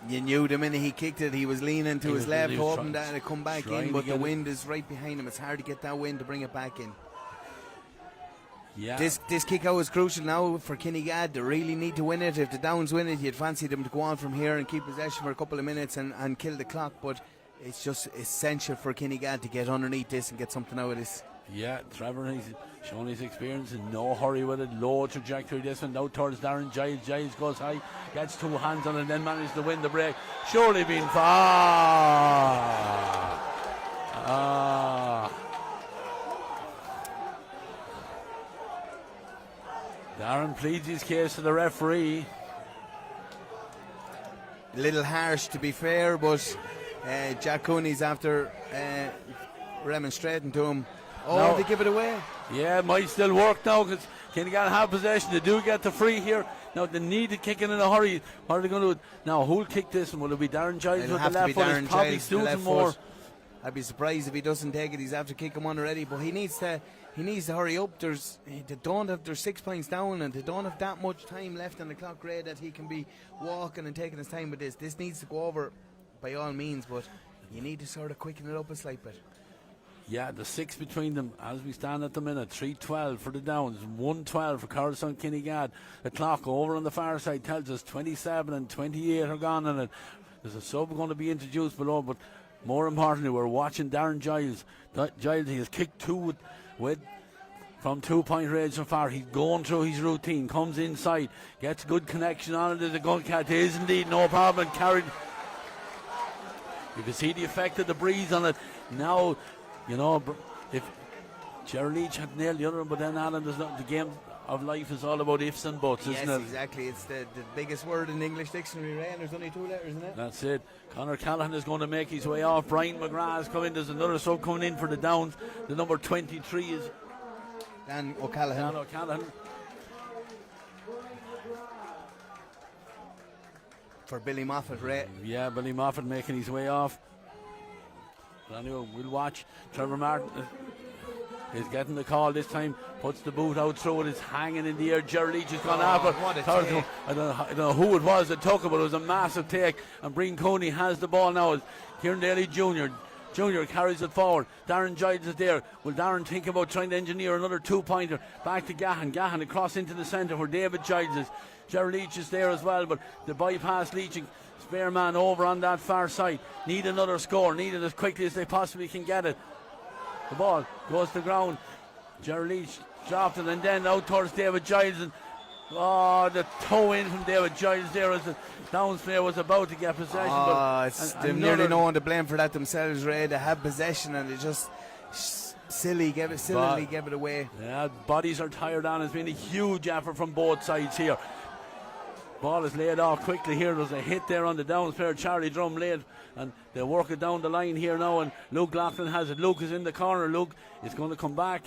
You knew the minute he kicked it, he was leaning to his left, hoping that it'd come back in, but the wind is right behind him. It's hard to get that wind to bring it back in. Yeah. This kick out is crucial now for Kinnegad. They really need to win it. If the Downs win it, you'd fancy them to go on from here and keep possession for a couple of minutes and kill the clock, but it's just essential for Kinnegad to get underneath this and get something out of this. Yeah, Trevor, he's shown his experience, in no hurry with it. Low trajectory this one, now towards Darren Giles. Giles goes high, gets 2 hands on it, and then manages to win the break. Surely been far. Darren pleads his case to the referee. A little harsh, to be fair, but Jack Cooney's after remonstrating to him. Oh, they give it away. Yeah, it might still work now because Kinnegad have possession. They do get the free here. Now they need to kick it in a hurry. What are they going to do? Now who'll kick this? And will it be Darren Giles with the left foot? Probably Susan Moore. I'd be surprised if he doesn't take it. He's after kick him on already, but he needs to he needs to hurry up. They're 6 points down, and they don't have that much time left on the clock, Ray, that he can be walking and taking his time with this. This needs to go over by all means, but you need to sort of quicken it up a slight bit. Yeah, the 6 between them as we stand at the minute. 3:12 for the Downs, 1:12 for Coralstown Kinnegad. The clock over on the far side tells us 27 and 28 are gone on it. There's a sub going to be introduced below, but more importantly, we're watching Darren Giles. Giles, he has kicked 2 with from 2-point range so far. He's going through his routine, comes inside, gets good connection on it as a gun cat. It is indeed no problem. Carried. You can see the effect of the breeze on it now. You know, if Gerald Leach had nailed the other one, but then Alan, the game of life is all about ifs and buts, isn't it? Yes, exactly. It's the biggest word in the English dictionary, Ray, and there's only 2 letters in it. That's it. Conor Callahan is going to make his way off. Brian McGrath has come in. There's another sub coming in for the Downs. The number 23 is Dan O'Callaghan. For Billy Moffat, Ray. Yeah, Billy Moffat making his way off. But anyway, we'll watch. Trevor Martin is getting the call this time. Puts the boot out through it. It's hanging in the air. Gerald Leach has gone after. What a take. I don't know who it was that took it, but it was a massive take. And Breen Cooney has the ball now. Kieran Daly Jr. carries it forward. Darren Giles is there. Will Darren think about trying to engineer another 2-pointer? Back to Gahan. Gahan across into the centre where David Giles is. Gerald Leach is there as well, but the bypass Leach and spare man over on that far side. Need another score. Need it as quickly as they possibly can get it. The ball goes to the ground. Gerald Leach dropped it and then out towards David Giles. And the toe in from David Giles there as the Downs player was about to get possession. They've nearly no one to blame for that themselves, Ray. They had possession and they just sillily gave it away. Yeah, bodies are tired on. It's been a huge effort from both sides here. Ball is laid off quickly here. There's a hit there on the Downs player, Charlie Drum laid, and they work it down the line here now, and Luke Laughlin has it. Luke is in the corner. Luke is going to come back.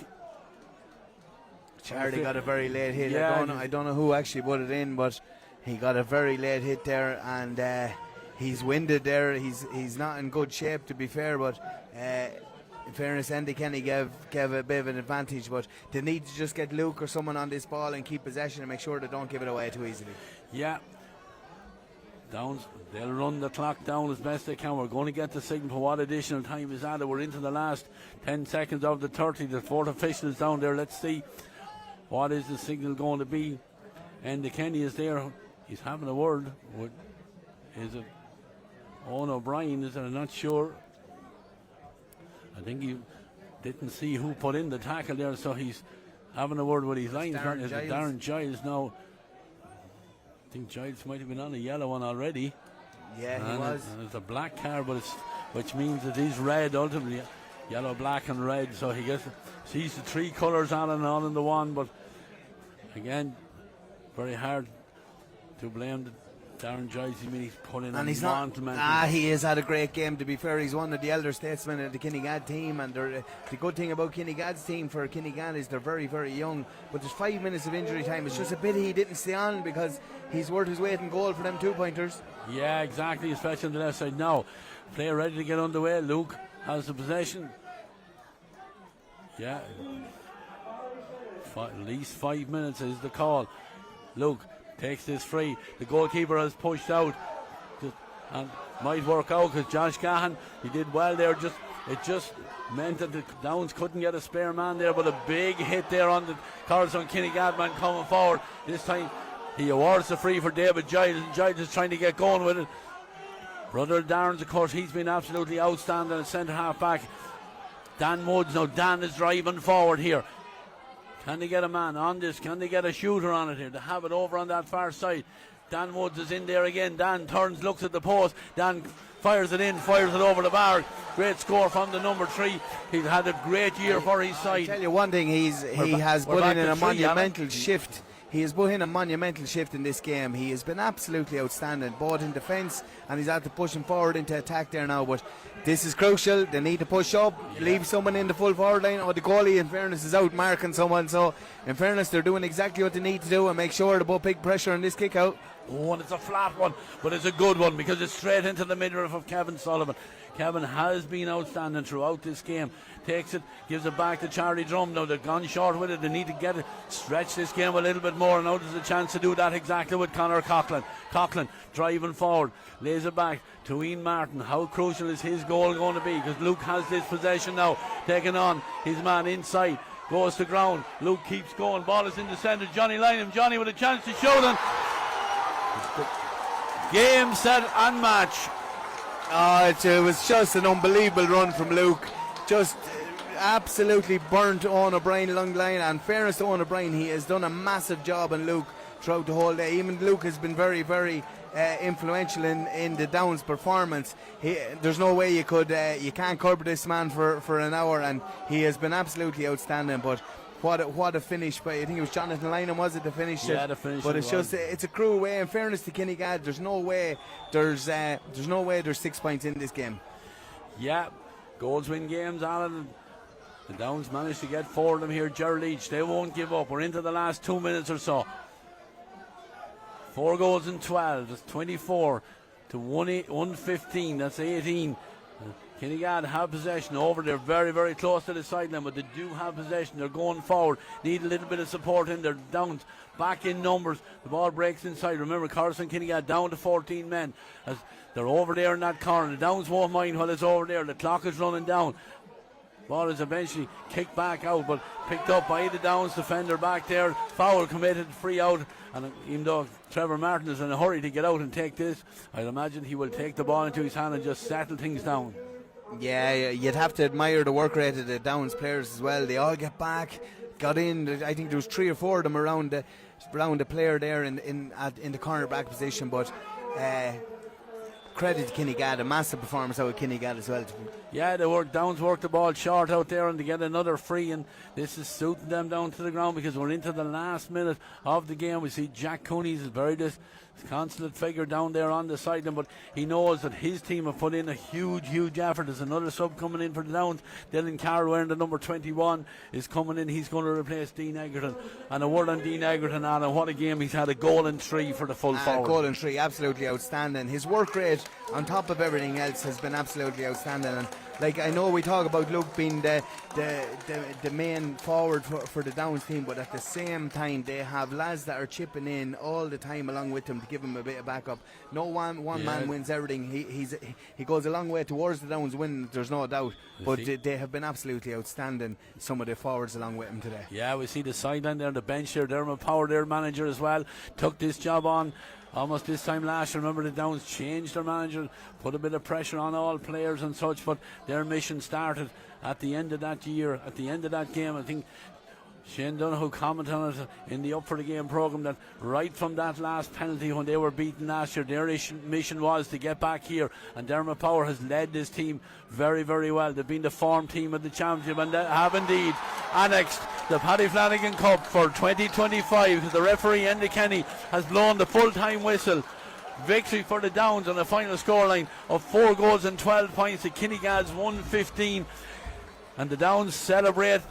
Charlie got a very late hit. Yeah, I don't know who actually put it in, but he got a very late hit there, and he's winded there. He's not in good shape, to be fair, but in fairness, Andy Kenny gave a bit of an advantage, but they need to just get Luke or someone on this ball and keep possession and make sure they don't give it away too easily. Yeah. Downs, they'll run the clock down as best they can. We're going to get the signal for what additional time is added. We're into the last 10 seconds of the 30. The 4th official is down there. Let's see what is the signal going to be. Andy Kenny is there. He's having a word with, is it Owen O'Brien? Is it? I'm not sure. I think he didn't see who put in the tackle there, so he's having a word with his line. Is it Darren Giles now? I think Giles might have been on a yellow one already. Yeah, he was. It's a black card, but which means it is red ultimately. Yellow, black and red, so he sees the 3 colours on and on in the one, but again, very hard to blame Darren Giles. I mean, he's pulling and he's not. He has had a great game, to be fair. He's one of the elder statesmen of the Kinnegad team, and the good thing about Kinnegad's team for Kinnegad is they're very, very young, but there's 5 minutes of injury time. It's just a pity he didn't stay on, because he's worth his weight in gold for them 2-pointers. Yeah, exactly, especially on the left side. Now, player ready to get underway. Luke has the possession. Yeah, at least 5 minutes is the call. Luke takes this free. The goalkeeper has pushed out and might work out, because Josh Gahan, he did well there. It just meant that the Downs couldn't get a spare man there, but a big hit there on the Coralstown Kinnegad man coming forward. This time he awards the free for David Giles, and Giles is trying to get going with it. Brother Darren's, of course, he's been absolutely outstanding at centre half back. Dan Woods, now Dan is driving forward here. Can they get a man on this? Can they get a shooter on it here? To have it over on that far side. Dan Woods is in there again. Dan turns, looks at the post. Dan fires it in, fires it over the bar. Great score from the number 3. He's had a great year for his side. I'll tell you one thing, he has put in a monumental shift. He has put in a monumental shift in this game. He has been absolutely outstanding, both in defence, and he's had to push him forward into attack there now. But this is crucial. They need to push up, leave someone in the full forward line. The goalie, in fairness, is out marking someone. So, in fairness, they're doing exactly what they need to do and make sure to put big pressure on this kick out. Oh, and it's a flat one, but it's a good one, because it's straight into the midriff of Kevin Sullivan. Kevin has been outstanding throughout this game. Takes it, gives it back to Charlie Drum. Now they've gone short with it. They need to get it, stretch this game a little bit more. Now there's a chance to do that exactly with Conor Coughlin. Coughlin driving forward, lays it back to Ian Martin. How crucial is his goal going to be? Because Luke has this possession now, taking on his man inside. Goes to ground. Luke keeps going. Ball is in the centre. Johnny Lynham. Johnny with a chance to show them. Game, set and match. It was just an unbelievable run from Luke. Just absolutely burnt Owen O'Brien along the line. And fairness to Owen O'Brien, he has done a massive job on Luke throughout the whole day. Even Luke has been very, very influential in the Downs performance. There's no way you can't cover this man for an hour, and he has been absolutely outstanding. But what a finish by, I think it was Jonathan Lynham, was it, to finish it? Yeah, the finish. But it's a cruel way. In fairness to Kinnegad, there's no way there's 6 points in this game. Yeah, goals win games, Alan. The Downs managed to get 4 of them here. Gerald Leach, they won't give up. We're into the last 2 minutes or so. 4 goals in 12. That's 24 to 115. That's 18. Kinnegad have possession over there, very, very close to the sideline, but they do have possession. They're going forward. Need a little bit of support in their Downs. Back in numbers. The ball breaks inside. Remember, Coralstown Kinnegad down to 14 men. As they're over there in that corner. The Downs won't mind while it's over there. The clock is running down. Ball is eventually kicked back out, but picked up by the Downs defender back there. Foul committed, free out. And even though Trevor Martin is in a hurry to get out and take this, I'd imagine he will take the ball into his hand and just settle things down. Yeah, you'd have to admire the work rate of the Downs players as well. They all get back, got in. I think there was 3 or 4 of them around the player there in the cornerback position. But credit to Kinnegad, a massive performance out of Kinnegad as well. Yeah, Downs worked the ball short out there and to get another free, and this is suiting them down to the ground because we're into the last minute of the game. We see Jack Cooney's very disconsolate figure down there on the sideline, but he knows that his team have put in a huge effort. There's another sub coming in for the Downs. Dylan Carroll wearing the number 21 is coming in. He's going to replace Dean Egerton. And a word on Dean Egerton, Alan, what a game. He's had a goal and 3 for the full forward. Goal and 3, absolutely outstanding. His work rate on top of everything else has been absolutely outstanding. And like, I know we talk about Luke being the main forward for the Downs team, but at the same time they have lads that are chipping in all the time along with him to give him a bit of backup. No one man wins everything. He goes a long way towards the Downs win, there's no doubt, but they have been absolutely outstanding, some of the forwards along with him today. Yeah, we see the sideline there, the bench there. Dermot Power, their manager as well, took this job on almost this time last year. Remember, the Downs changed their manager, put a bit of pressure on all players and such, but their mission started at the end of that year, at the end of that game. I think Shane Donoghue commented on it in the Up for the Game programme that right from that last penalty when they were beaten last year, their mission was to get back here, and Dermot Power has led this team very, very well. They've been the form team of the championship and they have indeed annexed the Paddy Flanagan Cup for 2025. The referee, Enda Kenny, has blown the full-time whistle. Victory for the Downs on a final scoreline of 4 goals and 12 points to Kinnegad's 115, and the Downs celebrate.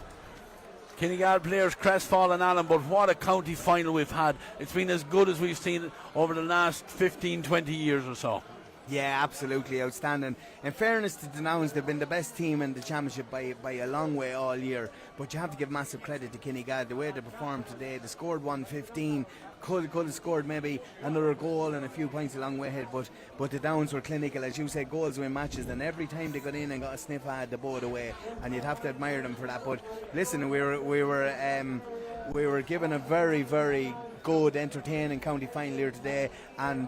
Kinnegad players crestfallen, Alan, but what a county final we've had. It's been as good as we've seen it over the last 15-20 years or so. Yeah, absolutely outstanding. In fairness to the Downs, they've been the best team in the championship by a long way all year, but you have to give massive credit to Kinnegad, the way they performed today. They scored 115, could have scored maybe another goal and a few points along with it, but the Downs were clinical, as you say, goals win matches, and every time they got in and got a sniff at the boat away, and you'd have to admire them for that. But listen, we were given a very, very good, entertaining county final here today, and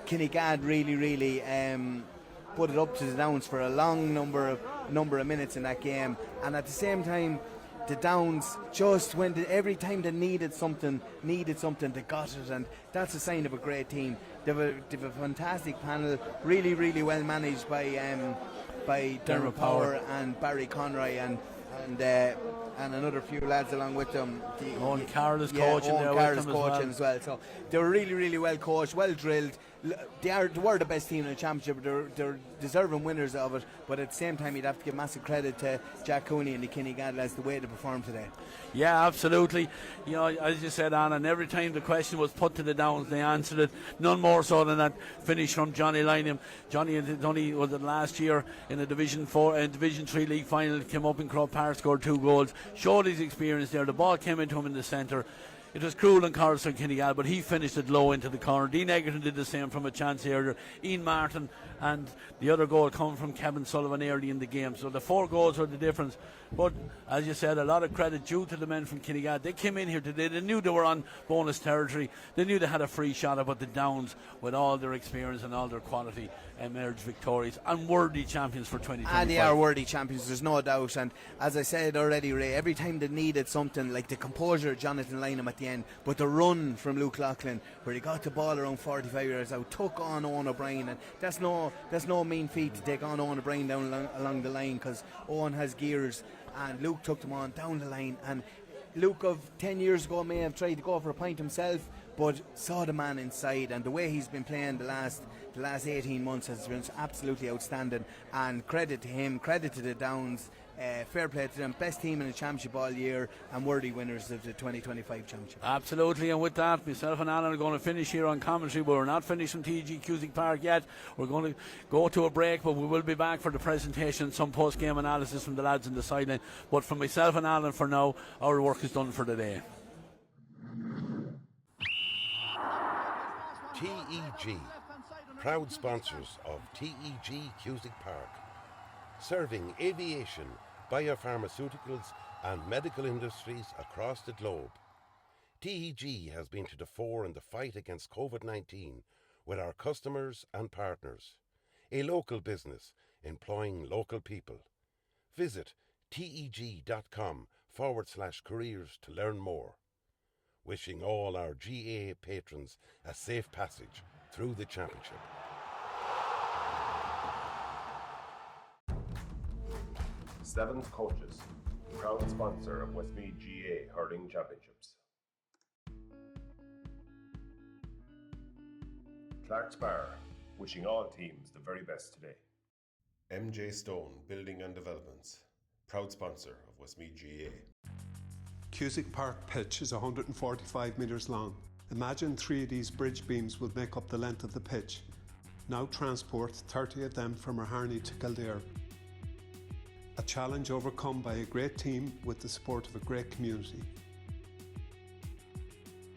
Kinnegad really put it up to the Downs for a long number of minutes in that game, and at the same time the Downs just every time they needed something, they got it, and that's a sign of a great team. They've a fantastic panel, really well managed by Dermot Power and Barry Conroy, and and another few lads along with them. Owen Carroll is coaching there with them as well. So they were really, really well coached, well drilled. They were the best team in the championship. They're deserving winners of it, but at the same time you'd have to give massive credit to Jack Cooney and the Kinnegad lads the way they performed today. Yeah, absolutely. You know, as you said, Anna, and every time the question was put to the Downs, they answered it. None more so than that finish from Johnny Lynham. Johnny was it last year in the Division 3 league final, came up in Croke Park, scored 2 goals, showed his experience there. The ball came into him in the centre. It was cruel in Coralstown, Kinnegad, but he finished it low into the corner. Dean Egerton did the same from a chance earlier. Ian Martin and the other goal coming from Kevin Sullivan early in the game. So the 4 goals were the difference. But as you said, a lot of credit due to the men from Kinnegad. They came in here today. They knew they were on bonus territory. They knew they had a free shot about the Downs with all their experience and all their quality, emerged victorious and worthy champions for 2025. And they are worthy champions, there's no doubt. And as I said already, Ray, every time they needed something, like the composure of Jonathan Lynham at the end, but the run from Luke Loughlin where he got the ball around 45 yards out, took on Owen O'Brien, and that's no mean feat to take on Owen O'Brien down along the line, because Owen has gears and Luke took them on down the line. And Luke of 10 years ago may have tried to go for a pint himself, but saw the man inside, and the way he's been playing the last 18 months has been absolutely outstanding. And credit to him, credit to the Downs, fair play to them, best team in the championship all year and worthy winners of the 2025 championship. Absolutely, and with that, myself and Alan are going to finish here on commentary, but we're not finished from TG Cusick Park yet. We're going to go to a break, but we will be back for the presentation, some post-game analysis from the lads in the sideline. But for myself and Alan, for now, our work is done for the day. TEG, proud sponsors of TEG Cusick Park, serving aviation, biopharmaceuticals and medical industries across the globe. TEG has been to the fore in the fight against COVID-19 with our customers and partners. A local business employing local people. Visit teg.com/careers to learn more. Wishing all our GAA patrons a safe passage through the championship. Seventh Coaches, proud sponsor of Westmeath GAA Hurling Championships. Clark's Bar, wishing all teams the very best today. MJ Stone Building and Developments, proud sponsor of Westmeath GAA. Cusick Park pitch is 145 metres long. Imagine 3 of these bridge beams would make up the length of the pitch. Now transport 30 of them from Harney to Kildare. A challenge overcome by a great team with the support of a great community.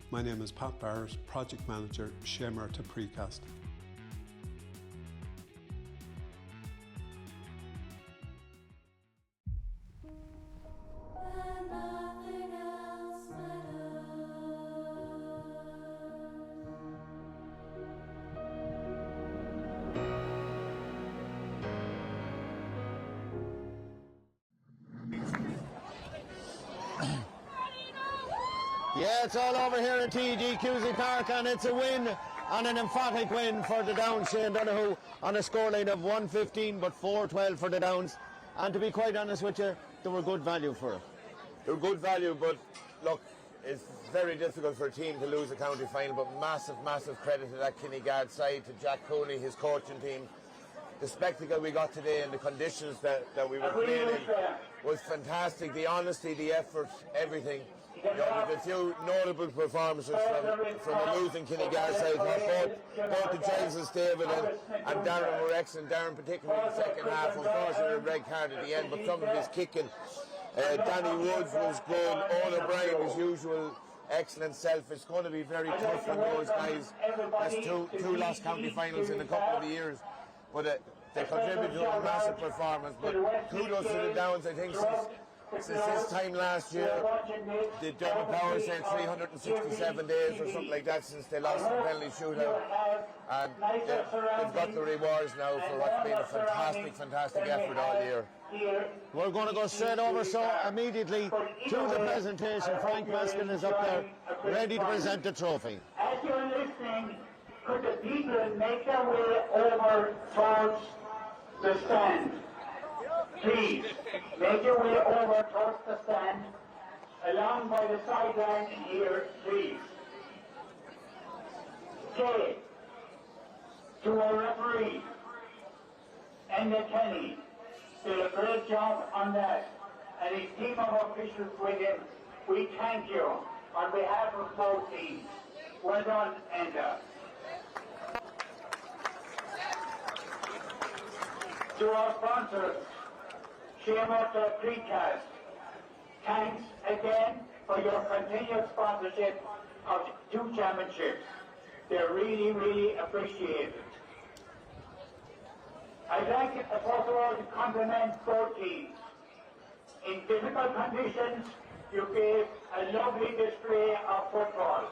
My name is Pat Barrett, Project Manager, Shay Murtagh Precast. Yeah, it's all over here at TEG Cusick Park, and it's a win, and an emphatic win for the Downs. Shane Donoghue on a scoreline of 115 but 4-12 for the Downs. And to be quite honest with you, they were good value for it. They were good value, but look, it's very difficult for a team to lose a county final, but massive credit to that Kinnegad side, to Jack Cooney, his coaching team. The spectacle we got today and the conditions that we were playing in was fantastic. The honesty, the effort, everything. You know, with a few notable performances from a losing Kinnegad side. Both the Jensen, David and Darren were excellent. Darren particularly in the second half, unfortunately a red card at the end, but some of his kicking. Danny Woods was good. Owen O'Brien, his usual excellent self. It's going to be very tough for those guys. That's two lost county finals in a couple of years. But they contributed to a massive performance. But kudos to the Downs, I think, since this time last year. The Dermot Power said 367 days or something like that since they lost the penalty shootout. And they've got the rewards now for what's been a fantastic effort all year. We're going to go straight over so immediately to the presentation. Frank Meskin is up there, ready to present the trophy. As you're listening, could the people make their way over towards the stand? please make your way over towards the stand, along by the sideline here, please. Shay, to our referee, and Kenny, did a great job on that, and his team of officials with him. We thank you on behalf of both teams. Well done, Enda. To our sponsors, Shay Precast, thanks again for your continued sponsorship of 2 championships. They're really, really appreciated. I'd like, first of all, to compliment both teams. In difficult conditions, you gave a lovely display of football.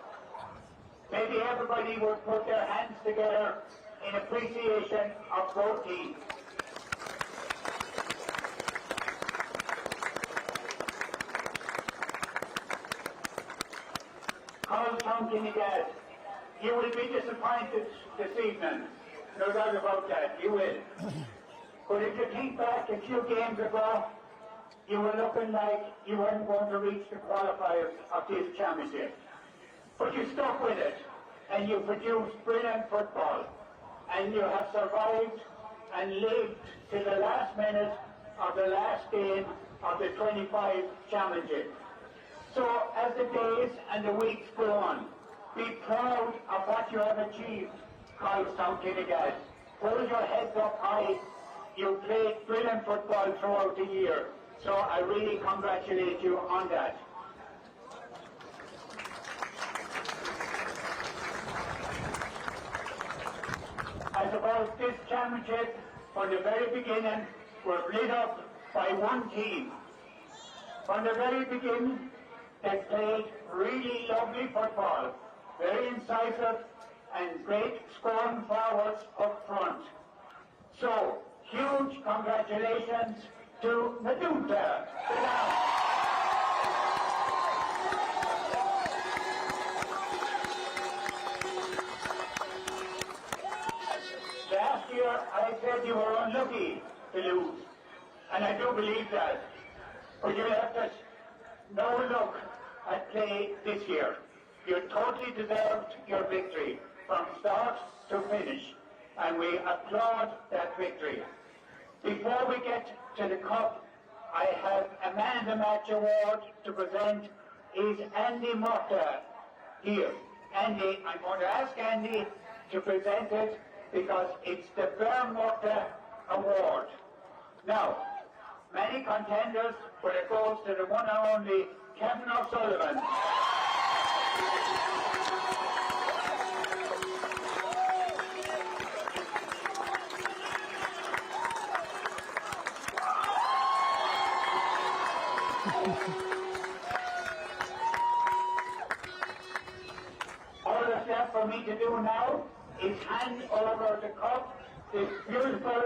Maybe everybody would put their hands together in appreciation of both teams. Coralstown, Kinnegad, you will be disappointed this evening. No doubt about that, you will. But if you think back a few games ago, you were looking like you weren't going to reach the qualifiers of this championship. But you stuck with it, and you produced brilliant football. And you have survived and lived to the last minute of the last game of the 25 championship. So as the days and the weeks go on, be proud of what you have achieved, Coralstown Kinnegad. Hold your heads up high. You played brilliant football throughout the year. So I really congratulate you on that. I suppose this championship, from the very beginning, was lit up by one team. From the very beginning, they played really lovely football, very incisive and great scoring forwards up front. So, huge congratulations to Murtagh. Last year I said you were unlucky to lose, and I do believe that. But you left us no look at play this year. You totally deserved your victory from start to finish, and we applaud that victory. Before we get to the cup, I have a Man of the Match award to present. Is Andy Murtagh here? Andy, I'm going to ask Andy to present it because it's the Murtagh Award. Now, many contenders, but it goes to the one and only Kevin O'Sullivan. All that's left for me to do now is hand over the cup, this beautiful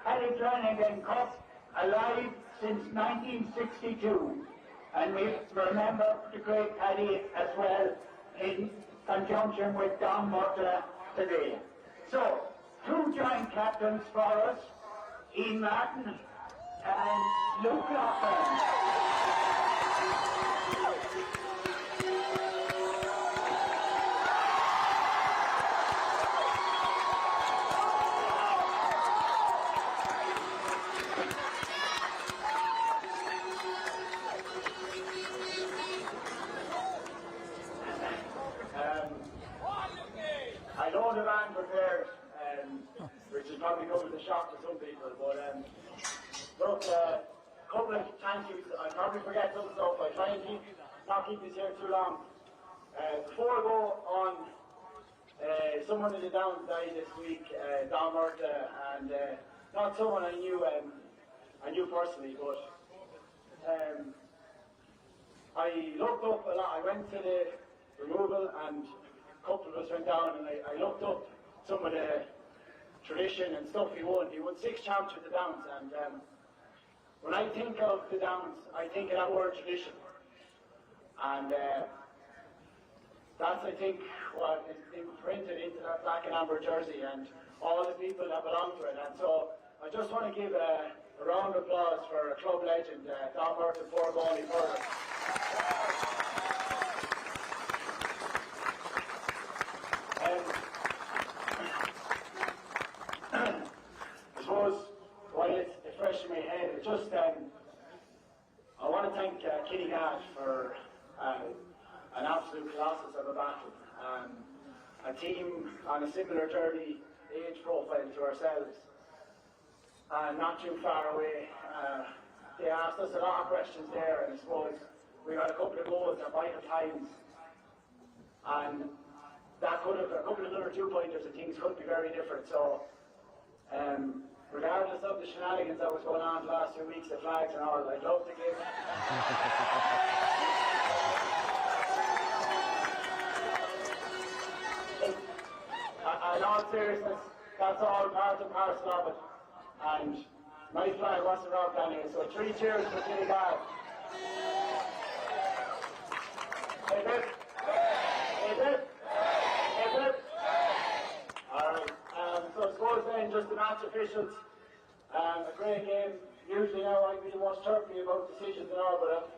Kinnegad Cup, alive since 1962. And we remember the great Paddy as well in conjunction with Don Murtagh today. So, 2 joint captains for us, Ian Martin and Luke Loughlin. I know the man prepared, which is probably coming as a shock to some people, but look, a couple of thank yous. I probably forget some stuff. I try and not keep this here too long. Before I go on, someone in the Downs died this week, Don Murtagh, and not someone I knew personally, but I looked up a lot. I went to the removal and a couple of us went down and I looked up some of the tradition and stuff he won. He won 6 champs with the Downs, and when I think of the Downs, I think of that word tradition. And that's, I think, what is imprinted into that black and amber jersey and all the people that belong to it. And so I just want to give a a round of applause for a club legend, Don Murtagh, poor goalie further. I suppose, while it's fresh in my head, it's just, I want to thank Kinnegad for an absolute colossus of a battle. A team on a similar journey, age profile to ourselves, and not too far away. They asked us a lot of questions there, and I suppose we got a couple of goals at vital times. And that could have, a couple of other 2-pointers and things could be very different. So, regardless of the shenanigans that was going on the last few weeks, the flags and all, I'd love to give. In all seriousness, that's all part and parcel of it. And my flag wasn't robbed anyway, so 3 cheers for Kinnegad. Hip hip. Hip hip. Hip hip. Alright, so I suppose then just the match officials. A great game. Usually now I'd be the most chirpy about decisions and all, but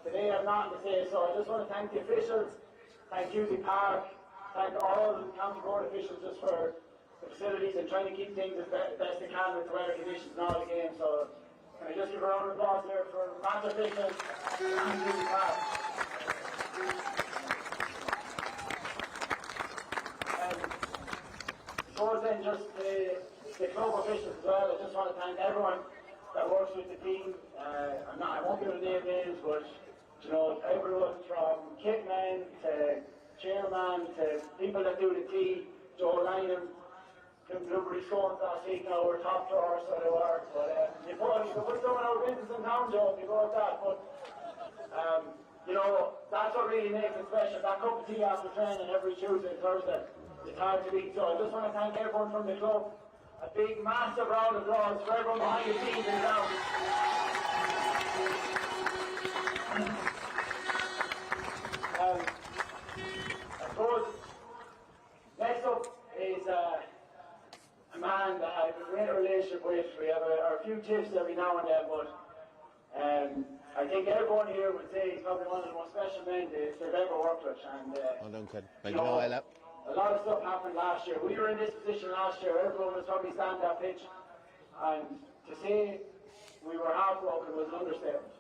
today I've nothing to say, so I just want to thank the officials, thank Cusick Park, thank all the county board officials just for the facilities and trying to keep things as best they can with the weather conditions and all the games. So can I just give a round of applause there for match officials and Cusick Park. So then just the club officials as well. I just want to thank everyone that works with the team. I won't be able to name names, but you know, everyone from kitman to chairman to people that do the tea, Joe Lynham, them blueberry scones last week now were top drawers, so they were. But you can put someone out of business in town, Joe, if you go with that. But you know, that's what really makes it special. That cup of tea after training every Tuesday and Thursday. It's hard to beat. So I just want to thank everyone from the club. A big, massive round of applause for everyone behind the scenes in town. I suppose next up is a man that I have a great relationship with. We have a few tips every now and then, but I think everyone here would say he's probably one of the most special men they've ever worked with. And a lot of stuff happened last year. We were in this position last year. Everyone was probably standing that pitch, and to say we were heartbroken was an understatement.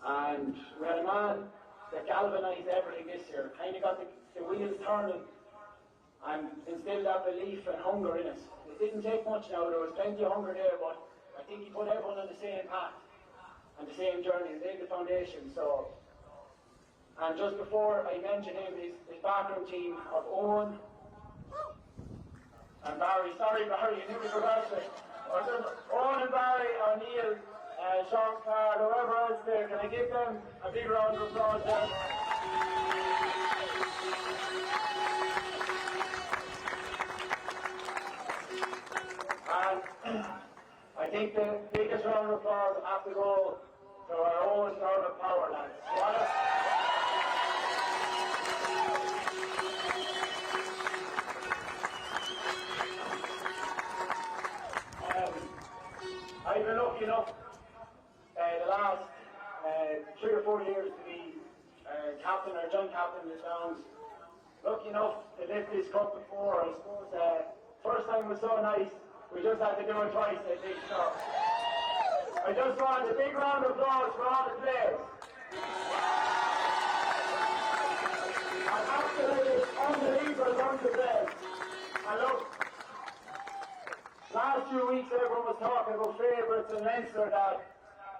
And we had a man that galvanised everything this year, kind of got the wheels turning and instilled that belief and hunger in us. It didn't take much now, there was plenty of hunger there, but I think he put everyone on the same path and the same journey and laid the foundation. So, and just before I mention him, his backroom team of Owen and Barry. Sorry Barry, you nearly forgot it. Owen and Barry, O'Neill, Sean Card, whoever else there, can I give them a big round of applause there? And I think the biggest round of applause have to go to our own sort of power lads. I've been lucky enough the last 3 or 4 years to be captain or joint captain of the Downs. Lucky enough to lift this cup before. I suppose first time was so nice, we just had to do it twice, I think. So I just want a big round of applause for all the players. And absolutely unbelievable bunch of players. And look, last few weeks everyone was talking about favourites and Leinster that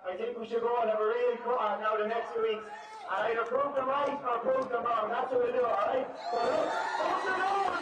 I think we should go and have a real cut on now the next few weeks. And either prove them right or prove them wrong. That's what we'll do, alright? So look, what's the number?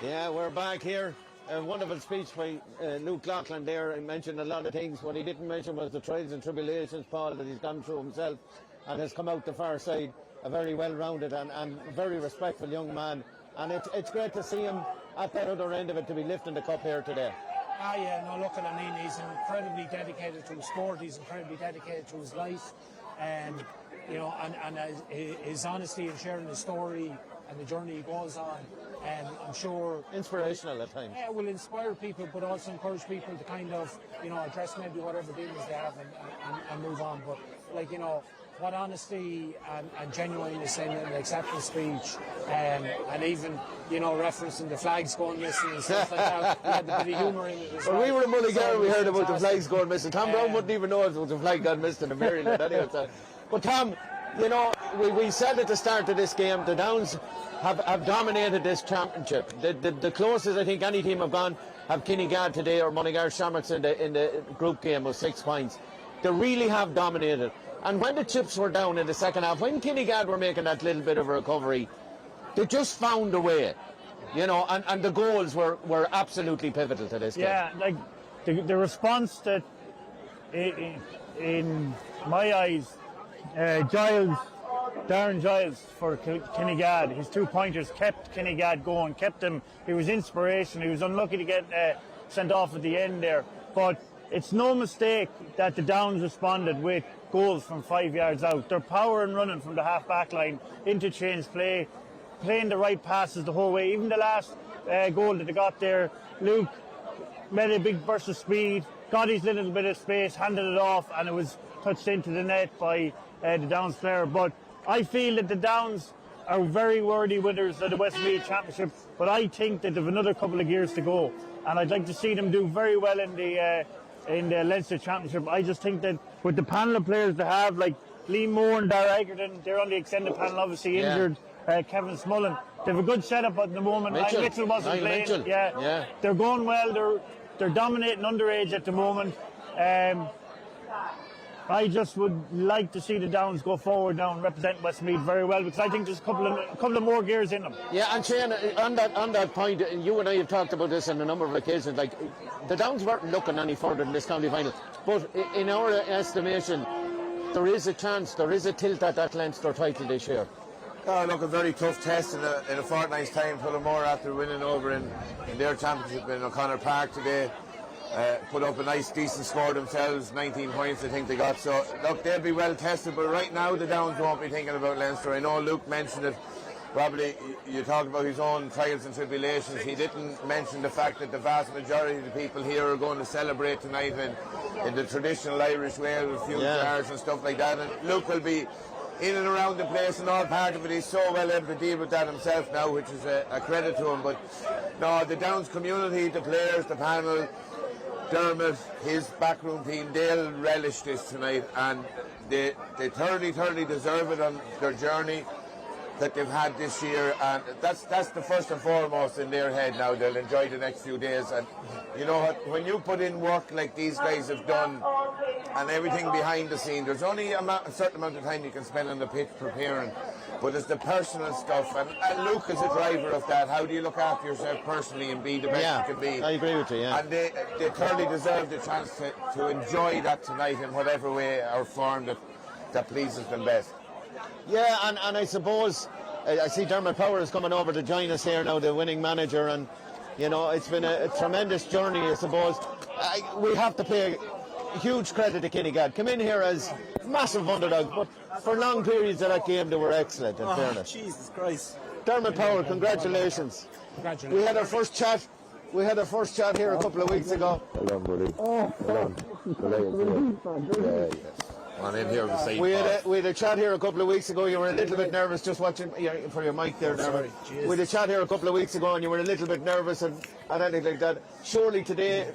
Yeah, we're back here. A wonderful speech by Luke Loughlin there. He mentioned a lot of things. What he didn't mention was the trials and tribulations, Paul, that he's gone through himself and has come out the far side. A very well-rounded and very respectful young man. And it's great to see him at that other end of it, to be lifting the cup here today. Yeah, no, look, I mean, he's incredibly dedicated to his sport. He's incredibly dedicated to his life. And you know, and his honesty in sharing his story and the journey he goes on, I'm sure inspirational at times. Yeah, will inspire people, but also encourage people to kind of, you know, address maybe whatever demons they have and move on. But like, you know, what honesty and genuineness in the acceptance speech, and even, you know, referencing the flags going missing and stuff like that. We had a bit of humour in it as well. When we were in Mullingar, we heard about the flags going missing. Tom Brown wouldn't even know if it was a flag gone missing in Maryland anyway. But Tom, you know, we said at the start of this game, the Downs have dominated this championship. The closest I think any team have gone have Kinnegad today or Mullingar Shamrocks in the group game with 6 points. They really have dominated. And when the chips were down in the second half, when Kinnegad were making that little bit of a recovery, they just found a way, you know, and the goals were absolutely pivotal to this game. Yeah, like the response that, in my eyes, Darren Giles for Kinnegad, his 2-pointers kept Kinnegad going, kept him. He was inspiration. He was unlucky to get sent off at the end there. But it's no mistake that the Downs responded with goals from 5 yards out. Their power and running from the half-back line, interchange play, playing the right passes the whole way. Even the last goal that they got there, Luke made a big burst of speed, got his little bit of space, handed it off, and it was touched into the net by the Downs player. But I feel that the Downs are very worthy winners of the Westmeath Championship, but I think that they have another couple of years to go, and I'd like to see them do very well in the Leinster Championship. I just think that with the panel of players they have, like Liam Moore and Dara Egerton, they're on the extended panel, obviously injured. Kevin Smullen, they have a good setup at the moment. Mitchell wasn't playing. Mitchell. Yeah, they're going well. They're dominating underage at the moment. I just would like to see the Downs go forward now and represent Westmeath very well, because I think there's a couple of more gears in them. Yeah, and Shane, on that point, you and I have talked about this on a number of occasions. Like, the Downs weren't looking any further in this county final, but in our estimation, there is a chance, there is a tilt at that Leinster title this year. Oh, look, a very tough test in a fortnight's time. Tullamore, after winning over in their championship in O'Connor Park today, put up a nice decent score themselves, 19 points I think they got. So look, they'll be well tested, but right now the Downs won't be thinking about Leinster. I know Luke mentioned it. Probably you talked about his own trials and tribulations. He didn't mention the fact that the vast majority of the people here are going to celebrate tonight in the traditional Irish way with few jars and stuff like that. And Luke will be in and around the place and all part of it. He's so well able to deal with that himself now, which is a credit to him. But no, the Downs community, the players, the panel, Dermot, his backroom team, they'll relish this tonight, and they thoroughly deserve it on their journey that they've had this year, and that's the first and foremost in their head now. They'll enjoy the next few days, and you know what, when you put in work like these guys have done and everything behind the scene, there's only a certain amount of time you can spend on the pitch preparing, but it's the personal stuff, and Luke is a driver of that. How do you look after yourself personally and be the best you can be? I agree with you, and they thoroughly deserve the chance to enjoy that tonight in whatever way or form that pleases them best. Yeah, and I suppose I see Dermot Power is coming over to join us here now, the winning manager, and you know, it's been a tremendous journey, I suppose. We have to pay huge credit to Kinnegad. Come in here as massive underdog, but for long periods of that game they were excellent, in fairness. Jesus Christ. Dermot Power, congratulations. Congratulations. We had our first chat. We had our first chat here a couple of weeks ago. Well done, buddy. On in here with the we had a chat here a couple of weeks ago. You were a little bit nervous just watching for your mic there, Dermot. We had a chat here a couple of weeks ago and you were a little bit nervous and anything like that. Surely today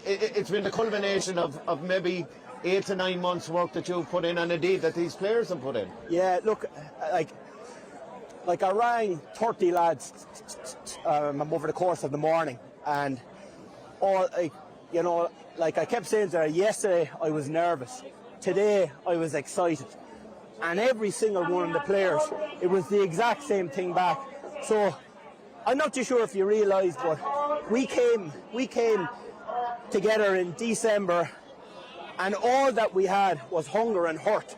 it's been the culmination of maybe 8 to 9 months work that you've put in, and indeed that these players have put in. Yeah, look, like I rang 30 lads over the course of the morning, and all, you know, like I kept saying to her, yesterday I was nervous, today I was excited, and every single one of the players, it was the exact same thing back. So I'm not too sure if you realise, but we came together in December, and all that we had was hunger and hurt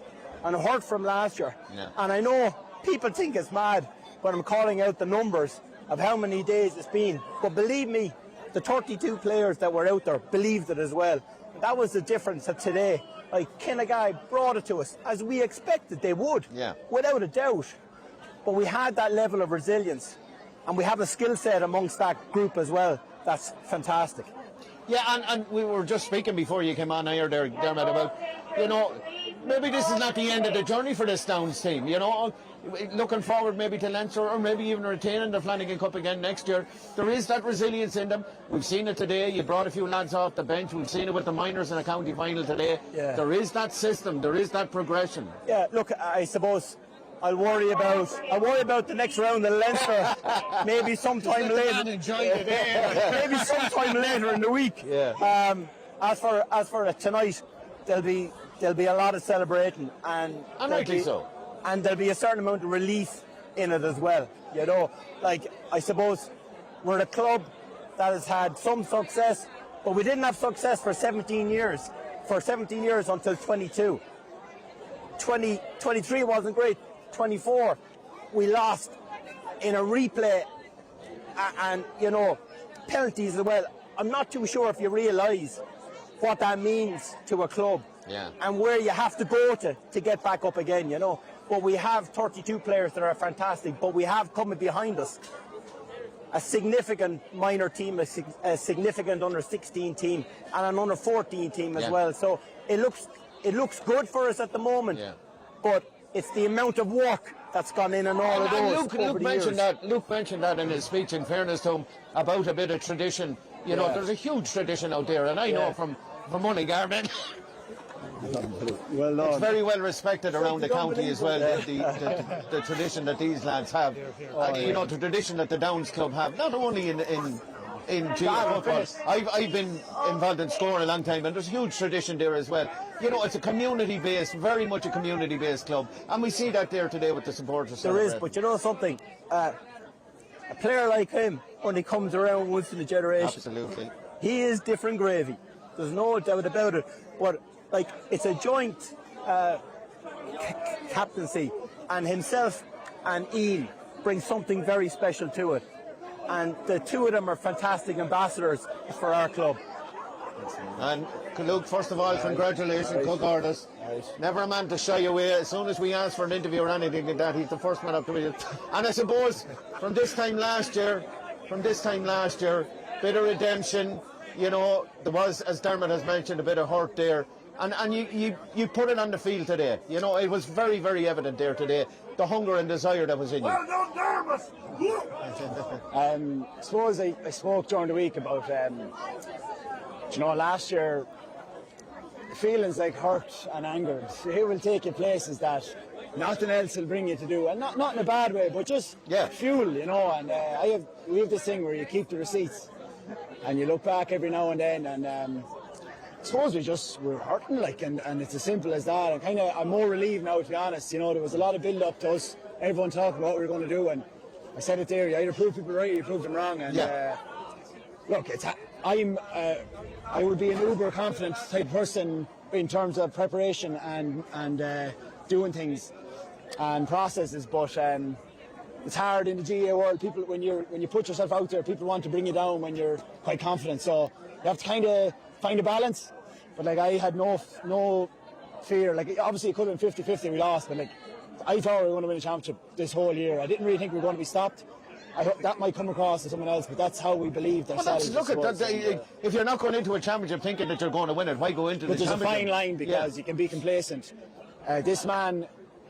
from last year. Yeah. And I know people think it's mad when I'm calling out the numbers of how many days it's been, but believe me, the 32 players that were out there believed it as well. That was the difference of today. Like, Kinnegad brought it to us, as we expected they would, without a doubt. But we had that level of resilience, and we have a skill set amongst that group as well. That's fantastic. Yeah, and we were just speaking before you came on here there, Dermot, about, you know, maybe this is not the end of the journey for this Downs team, you know. Looking forward maybe to Leinster, or maybe even retaining the Flanagan Cup again next year. There is that resilience in them. We've seen it today. You brought a few lads off the bench. We've seen it with the minors in a county final today. Yeah. There is that system. There is that progression. Yeah, look, I suppose I'll worry about the next round in Leinster. Maybe sometime later. Maybe sometime later in the week. Yeah. As for tonight, there'll be a lot of celebrating, and rightly so. And there'll be a certain amount of relief in it as well. You know, like, I suppose we're a club that has had some success, but we didn't have success for 17 years. For 17 years until 22. 23 wasn't great. 24, we lost in a replay, and, you know, penalties as well. I'm not too sure if you realise what that means to a club, and where you have to go to get back up again, you know. But we have 32 players that are fantastic, but we have coming behind us a significant minor team, a significant under-16 team, and an under-14 team as well. So it looks good for us at the moment, but it's the amount of work that's gone in and all of those. Luke mentioned that in his speech, in fairness to him, about a bit of tradition. You know, there's a huge tradition out there, and I know from Mullingar, well done. It's very well respected around the county as well, the tradition that these lads have. You know, the tradition that the Downs Club have, not only in GAA football. I've been involved in scoring a long time, and there's a huge tradition there as well. You know, it's a community-based, very much a community-based club, and we see that there today with the supporters. There is, but you know something? A player like him, when he comes around once in a generation, absolutely, he is different gravy. There's no doubt about it. But like, it's a joint captaincy, and himself and Ian bring something very special to it. And the two of them are fantastic ambassadors for our club. And Luke, first of all, congratulations, Cook Artis. Never a man to shy away. As soon as we ask for an interview or anything like that, he's the first man up to it. And I suppose from this time last year, bit of redemption. You know, there was, as Dermot has mentioned, a bit of hurt there. And you put it on the field today. You know, it was very, very evident there today, the hunger and desire that was in you. Well done, Dermot! I suppose I spoke during the week about, you know, last year, feelings like hurt and anger, it will take you places that nothing else will bring you to do. And not in a bad way, but just fuel, you know. And we have this thing where you keep the receipts and you look back every now and then, and I suppose we're hurting, like, and it's as simple as that. And I'm more relieved now, to be honest. You know, there was a lot of build up to us, everyone talking about what we were going to do, and I said it there, you either prove people right or you prove them wrong. And look, I would be an uber confident type person in terms of preparation and doing things and processes, but it's hard in the GAA world. People, when you put yourself out there, people want to bring you down when you're quite confident. So you have to kind of find a balance. But like, I had no fear. Like, obviously it could have been 50-50, we lost, but like, I thought we were going to win a championship this whole year. I didn't really think we were going to be stopped. I hope that might come across to someone else, but that's how we believed ourselves. Look at that. If you're not going into a championship thinking that you're going to win it, why go into the championship? But there's a fine line, because you can be complacent. This man,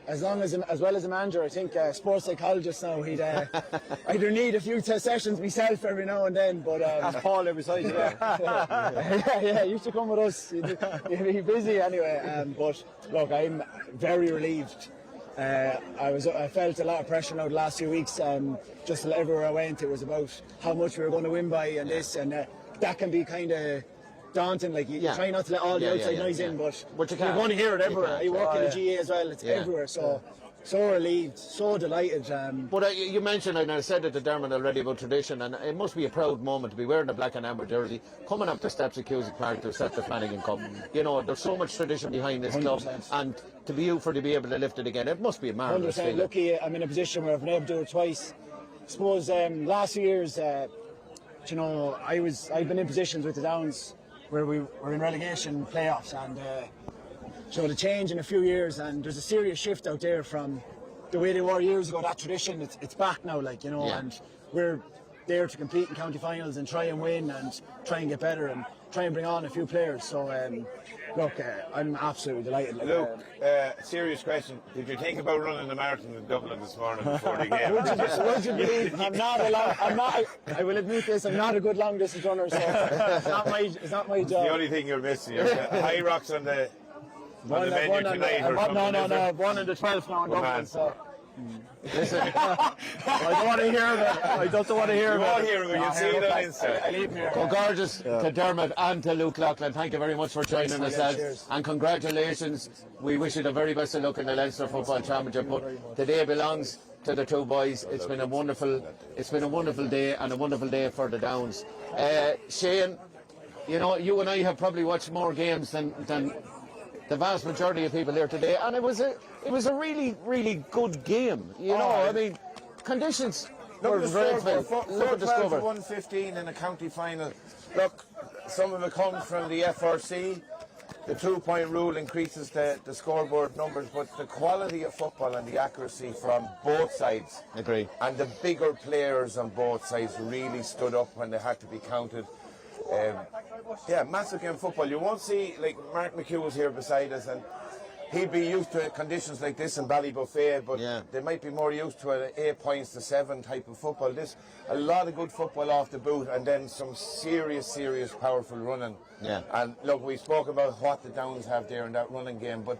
as well as a manager, I think sports psychologist now, he'd either need a few sessions myself every now and then, but ask Paul every side. yeah, he used to come with us. He'd be busy anyway. But look, I'm very relieved. I felt a lot of pressure now the last few weeks. Just everywhere I went, it was about how much we were going to win by, and this, and that can be kind of daunting. Like, you try not to let all the outside noise in, but you're going to hear it everywhere. I work in the GAA as well; it's everywhere. So relieved, so delighted. But you mentioned, and I said it to Dermot already, about tradition, and it must be a proud moment to be wearing the black and amber jersey, coming up the steps of Cusick Park to accept the Flanagan Cup. You know, there's so much tradition behind this 100%. Club, and to be able to lift it again, it must be a marvellous feeling. Lucky I'm in a position where I've been able to do it twice. I suppose last few years, you know, I've been in positions with the Downs where we were in relegation playoffs, and so the change in a few years, and there's a serious shift out there from the way they were years ago. That tradition, it's back now, like, you know, and we're there to compete in county finals and try and win and try and get better and try and bring on a few players. So look, I'm absolutely delighted. Luke, serious question. Did you think about running the marathon in Dublin this morning before the game? Would you believe I will admit this, I'm not a good long distance runner, so it's not my job. The only thing you're missing, you're high rocks on the menu tonight. No, 1 in the 12th now in Dublin, so. Listen, I don't want to hear that. I don't want to hear you that. Won't hear it. You'll see it on Insta. Well, gorgeous to Dermot and to Luke Loughlin. Thank you very much for joining us, lads. And congratulations. We wish you the very best of luck in the Leinster Football Championship. But today belongs to the two boys. It's been a wonderful day, and a wonderful day for the Downs. Shane, you know, you and I have probably watched more games than the vast majority of people here today, and it was a really, really good game. You know, I mean, conditions were dreadful. Look at the score. 1-15 in a county final. Look, some of it comes from the FRC. The 2-point rule increases the scoreboard numbers, but the quality of football and the accuracy from both sides. Agree. And the bigger players on both sides really stood up when they had to be counted. Massive game of football. You won't see, like, Mark McHugh was here beside us, and he'd be used to conditions like this in Ballybuffet, but they might be more used to an 8 points to 7 type of football. This a lot of good football off the boot, and then some serious powerful running. And look, we spoke about what the Downs have there in that running game, but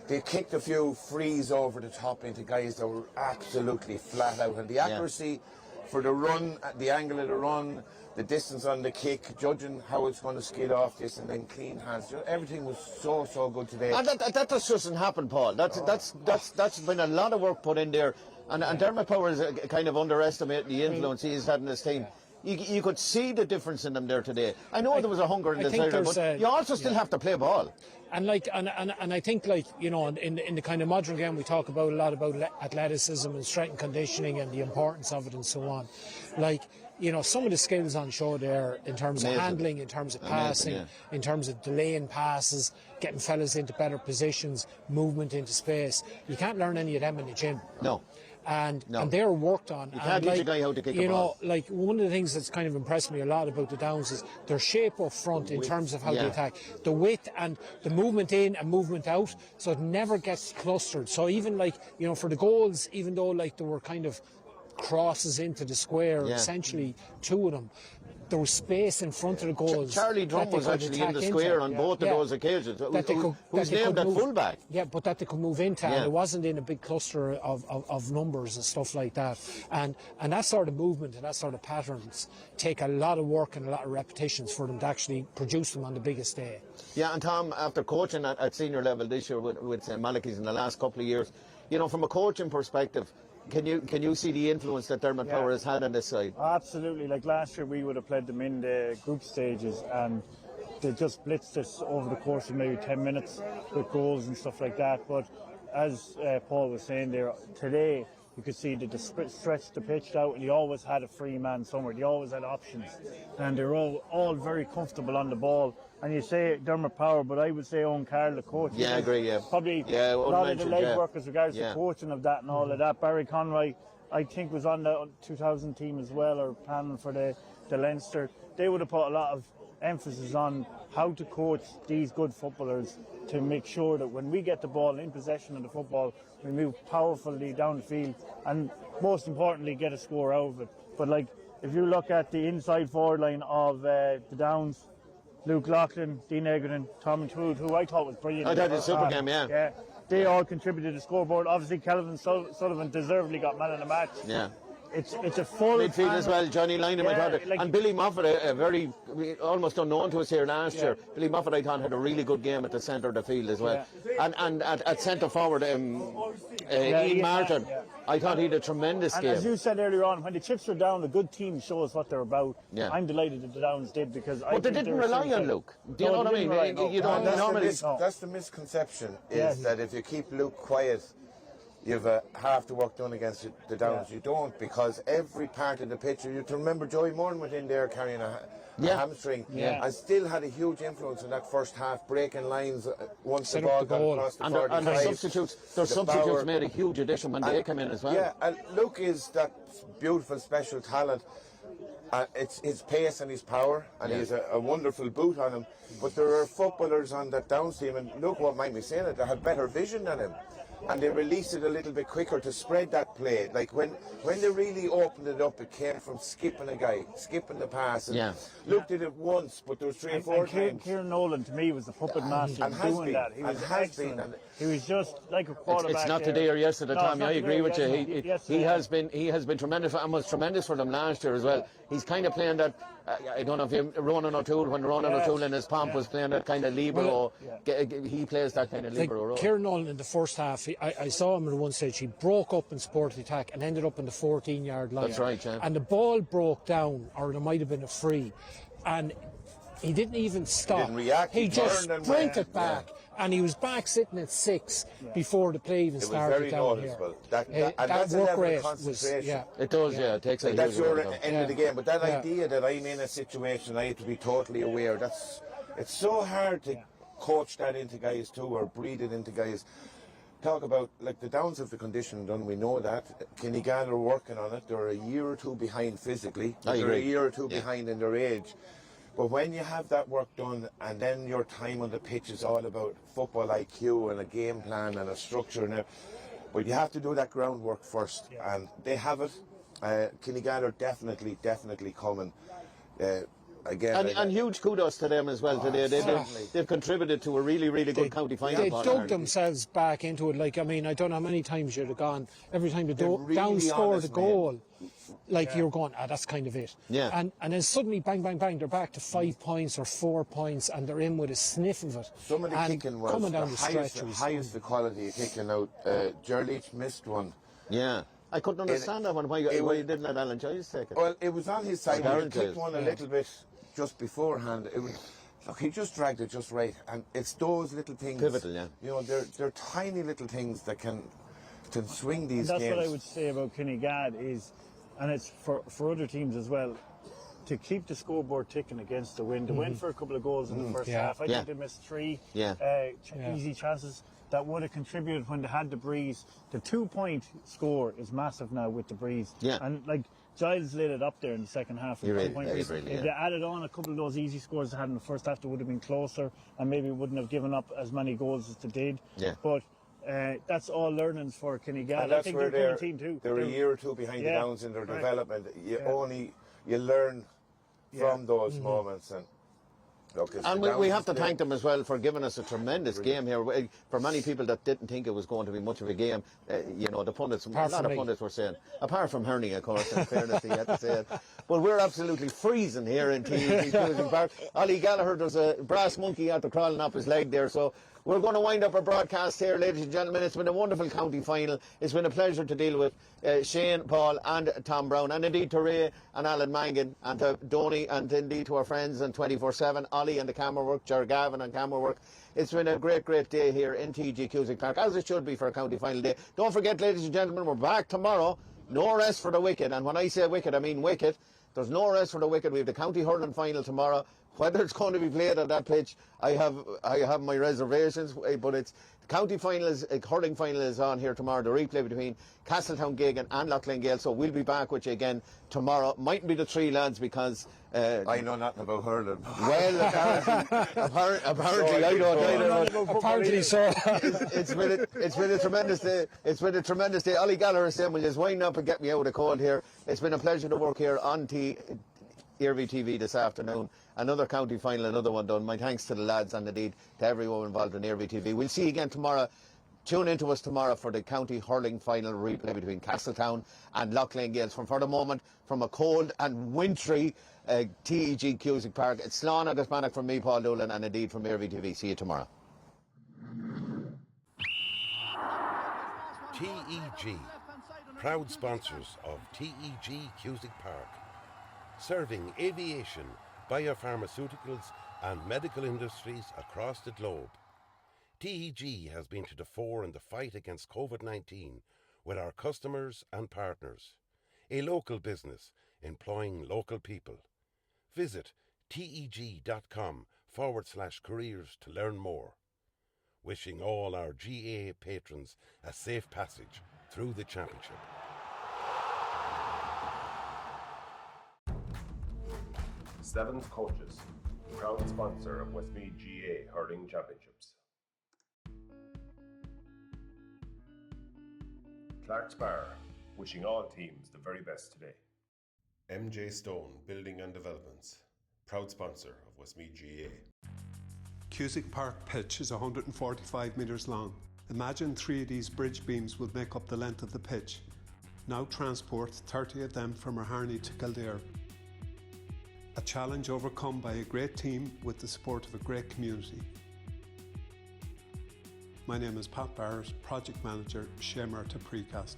they kicked a few frees over the top into guys that were absolutely flat out, and the accuracy for the run, the angle of the run, the distance on the kick, judging how it's going to skid off this, and then clean hands. Everything was so good today. And that just doesn't happen, Paul. That's been a lot of work put in there. And Dermot Power is kind of underestimating the influence he's had in his team. You could see the difference in them there today. I know there was a hunger and desire, but you also still have to play ball. And I think, like, you know, in the kind of modern game, we talk about a lot about athleticism and strength and conditioning and the importance of it and so on. Like, you know, some of the skills on show there in terms of handling, in terms of passing, in terms of delaying passes, getting fellas into better positions, movement into space. You can't learn any of them in the gym. No. And they're worked on. You can't teach a guy how to kick a ball. You know, like, one of the things that's kind of impressed me a lot about the Downs is their shape up front in terms of how they attack. The width and the movement in and movement out, so it never gets clustered. So even, like, you know, for the goals, even though, like, there were kind of crosses into the square, essentially 2 of them, there was space in front of the goals. Charlie Drum was actually in the square on both of those occasions. Who's named at fullback? Yeah, but that they could move into, and it wasn't in a big cluster of numbers and stuff like that. And that sort of movement and that sort of patterns take a lot of work and a lot of repetitions for them to actually produce them on the biggest day. Yeah, and Tom, after coaching at senior level this year with St. Malachy's in the last couple of years, you know, from a coaching perspective, can you see the influence that Dermot Power has had on this side? Absolutely. Like last year, we would have played them in the group stages, and they just blitzed us over the course of maybe 10 minutes with goals and stuff like that. But as Paul was saying there, today you could see that they stretched the pitch out, and he always had a free man somewhere. He always had options, and they're all very comfortable on the ball. And you say Dermot Power, but I would say Owen Carroll, the coach. Yeah, I agree, Probably a lot of the legwork as regards to coaching of that and all of that. Barry Conroy, I think, was on the 2000 team as well, or planning for the Leinster. They would have put a lot of emphasis on how to coach these good footballers to make sure that when we get the ball in possession of the football, we move powerfully down the field, and most importantly, get a score out of it. But, like, if you look at the inside forward line of the Downs, Luke Loughlin, Dean Egerton, Tom Trude, who I thought was brilliant. I thought it was a super game, yeah. They all contributed to the scoreboard. Obviously, Kelvin Sullivan deservedly got man of the match. Yeah. It's a full midfield as well. Johnny Lynham, I thought, and Billy Moffat, a very almost unknown to us here last year. Billy Moffat, I thought, had a really good game at the centre of the field as well. And at centre forward, Ian Martin, I thought he had a tremendous game. As you said earlier on, when the chips are down, a good team shows what they're about. I'm delighted that the Downs did, because but they didn't rely on Luke. Do you know what I mean? You don't normally. That's the misconception, is that if you keep Luke quiet, you have half the work done against the Downs. You don't, because every part of the pitch, you to remember Joey Moran went in there carrying a hamstring and still had a huge influence in that first half, breaking lines once the ball got across the 45. And their substitutes made a huge addition when they came in as well. Yeah, and Luke is that beautiful, special talent. It's his pace and his power, and he has a wonderful boot on him. But there are footballers on that Downs team, and Luke won't mind me saying it, they have better vision than him. And they released it a little bit quicker to spread that play. Like when they really opened it up, it came from skipping a guy, skipping the pass. And Luke did it once, but there was 3 or 4 times. Kieran Nolan, to me, was the puppet master doing that. He was excellent. He was just like a quarterback. It's not today or yesterday, Tommy. I agree with you. He has been tremendous, and was tremendous for them last year as well. He's kind of playing that. I don't know if you Ronan O'Toole, when Ronan O'Toole in his pomp was playing that kind of libero. He plays that kind of libero role. Kieran Nolan in the first half, I saw him at one stage. He broke up in support attack and ended up in the 14-yard line. That's right, yeah. And the ball broke down, or there might have been a free, and he didn't even stop. He didn't react. He just sprinted back, and he was back sitting at 6 before the play even started down here. And that's a work level rate of concentration. It does, it takes a that's huge your amount of end of the game. But that idea that I'm in a situation, I have to be totally aware. It's so hard to coach that into guys too, or breed it into guys. Talk about, like, the Downs have the conditioning done, we know that. Kinnegad are working on it. They're a year or two behind physically. They're a year or two behind in their age. But when you have that work done, and then your time on the pitch is all about football IQ and a game plan and a structure, but you have to do that groundwork first, and they have it. Kinnegad are definitely coming. Again, and huge kudos to them as well today. They've contributed to a really good county final. They dug themselves back into it. Like, I mean, I don't know how many times you'd have gone. Every time the Downs scored a goal, you're going, that's kind of it. Yeah. And then suddenly, bang, bang, bang, they're back to 5 points or 4 points, and they're in with a sniff of it. Some of the kicking was coming down the highest quality of kicking out. Jerleach missed one. Yeah. I couldn't understand that one. Why he didn't let Alan Giles take it? Well, it was on his side. He kicked one a little bit just beforehand. Look, he just dragged it just right, and it's those little things. Pivotal, yeah. You know, they're tiny little things that can swing these games. That's what I would say about Kinnegad is, and it's for other teams as well, to keep the scoreboard ticking against the wind. They went for a couple of goals in the first half. I think they missed 3 easy chances that would have contributed when they had the breeze. The 2-point score is massive now with the breeze. Yeah. And like Giles lit it up there in the second half. If they added on a couple of those easy scores they had in the first half, they would have been closer and maybe wouldn't have given up as many goals as they did. Yeah. But that's all learnings for Kinnegad. And that's I think where they're a team too. They're a year or two behind the Downs in their development. You learn from those moments. And look, we have to thank them as well for giving us a tremendous game here. For many people that didn't think it was going to be much of a game, the pundits, a lot of pundits were saying, apart from Herney, of course, in fairness, you have to say it. But we're absolutely freezing here in TEG Cruising Park. Ollie Gallagher, there's a brass monkey out there crawling up his leg there, so we're going to wind up our broadcast here, ladies and gentlemen. It's been a wonderful county final. It's been a pleasure to deal with Shane, Paul and Tom Brown, and indeed to Ray and Alan Mangan, and to Donny, and indeed to our friends on 24/7, Ollie and the camera work, Ger Gavin and camera work. It's been a great day here in TG Cusick Park, as it should be for a county final day. Don't forget, ladies and gentlemen, we're back tomorrow. No rest for the wicked, and when I say wicked, I mean wicked. There's no rest for the wicked. We have the county hurling final tomorrow. Whether it's going to be played on that pitch, I have my reservations, but it's the county final hurling final is on here tomorrow. The replay between Castletown Gagan and Loughlin Gale. So we'll be back with you again tomorrow. Mightn't be the 3 lads because I know nothing about hurling. Well, apparently I don't. Apparently so. It's been a tremendous day. It's been a tremendous day. Ollie Gallagher is saying, "Will just wind up and get me out of the cold here." It's been a pleasure to work here on Eirvy TV this afternoon. Another county final, another one done. My thanks to the lads and indeed to everyone involved in Eirvy TV. We'll see you again tomorrow. Tune in to us tomorrow for the county hurling final replay between Castletown and Loughlin Gales. For the moment, from a cold and wintry TEG Cusick Park, it's Slán agus Bannock from me, Paul Doolan, and indeed from Eirvy TV. See you tomorrow. TEG, proud sponsors of TEG Cusick Park, serving aviation, biopharmaceuticals and medical industries across the globe. TEG has been to the fore in the fight against COVID-19 with our customers and partners. A local business employing local people. Visit teg.com/careers to learn more. Wishing all our GAA patrons a safe passage through the championship. Seventh Coaches, proud sponsor of Westmeath GAA Hurling Championships. Clark's Bar, wishing all teams the very best today. MJ Stone Building and Developments, proud sponsor of Westmeath GAA. Cusick Park pitch is 145 metres long. Imagine 3 of these bridge beams would make up the length of the pitch. Now transport 30 of them from Harney to Kildare. A challenge overcome by a great team with the support of a great community. My name is Pat Barrett, Project Manager, Shay Murtagh Precast.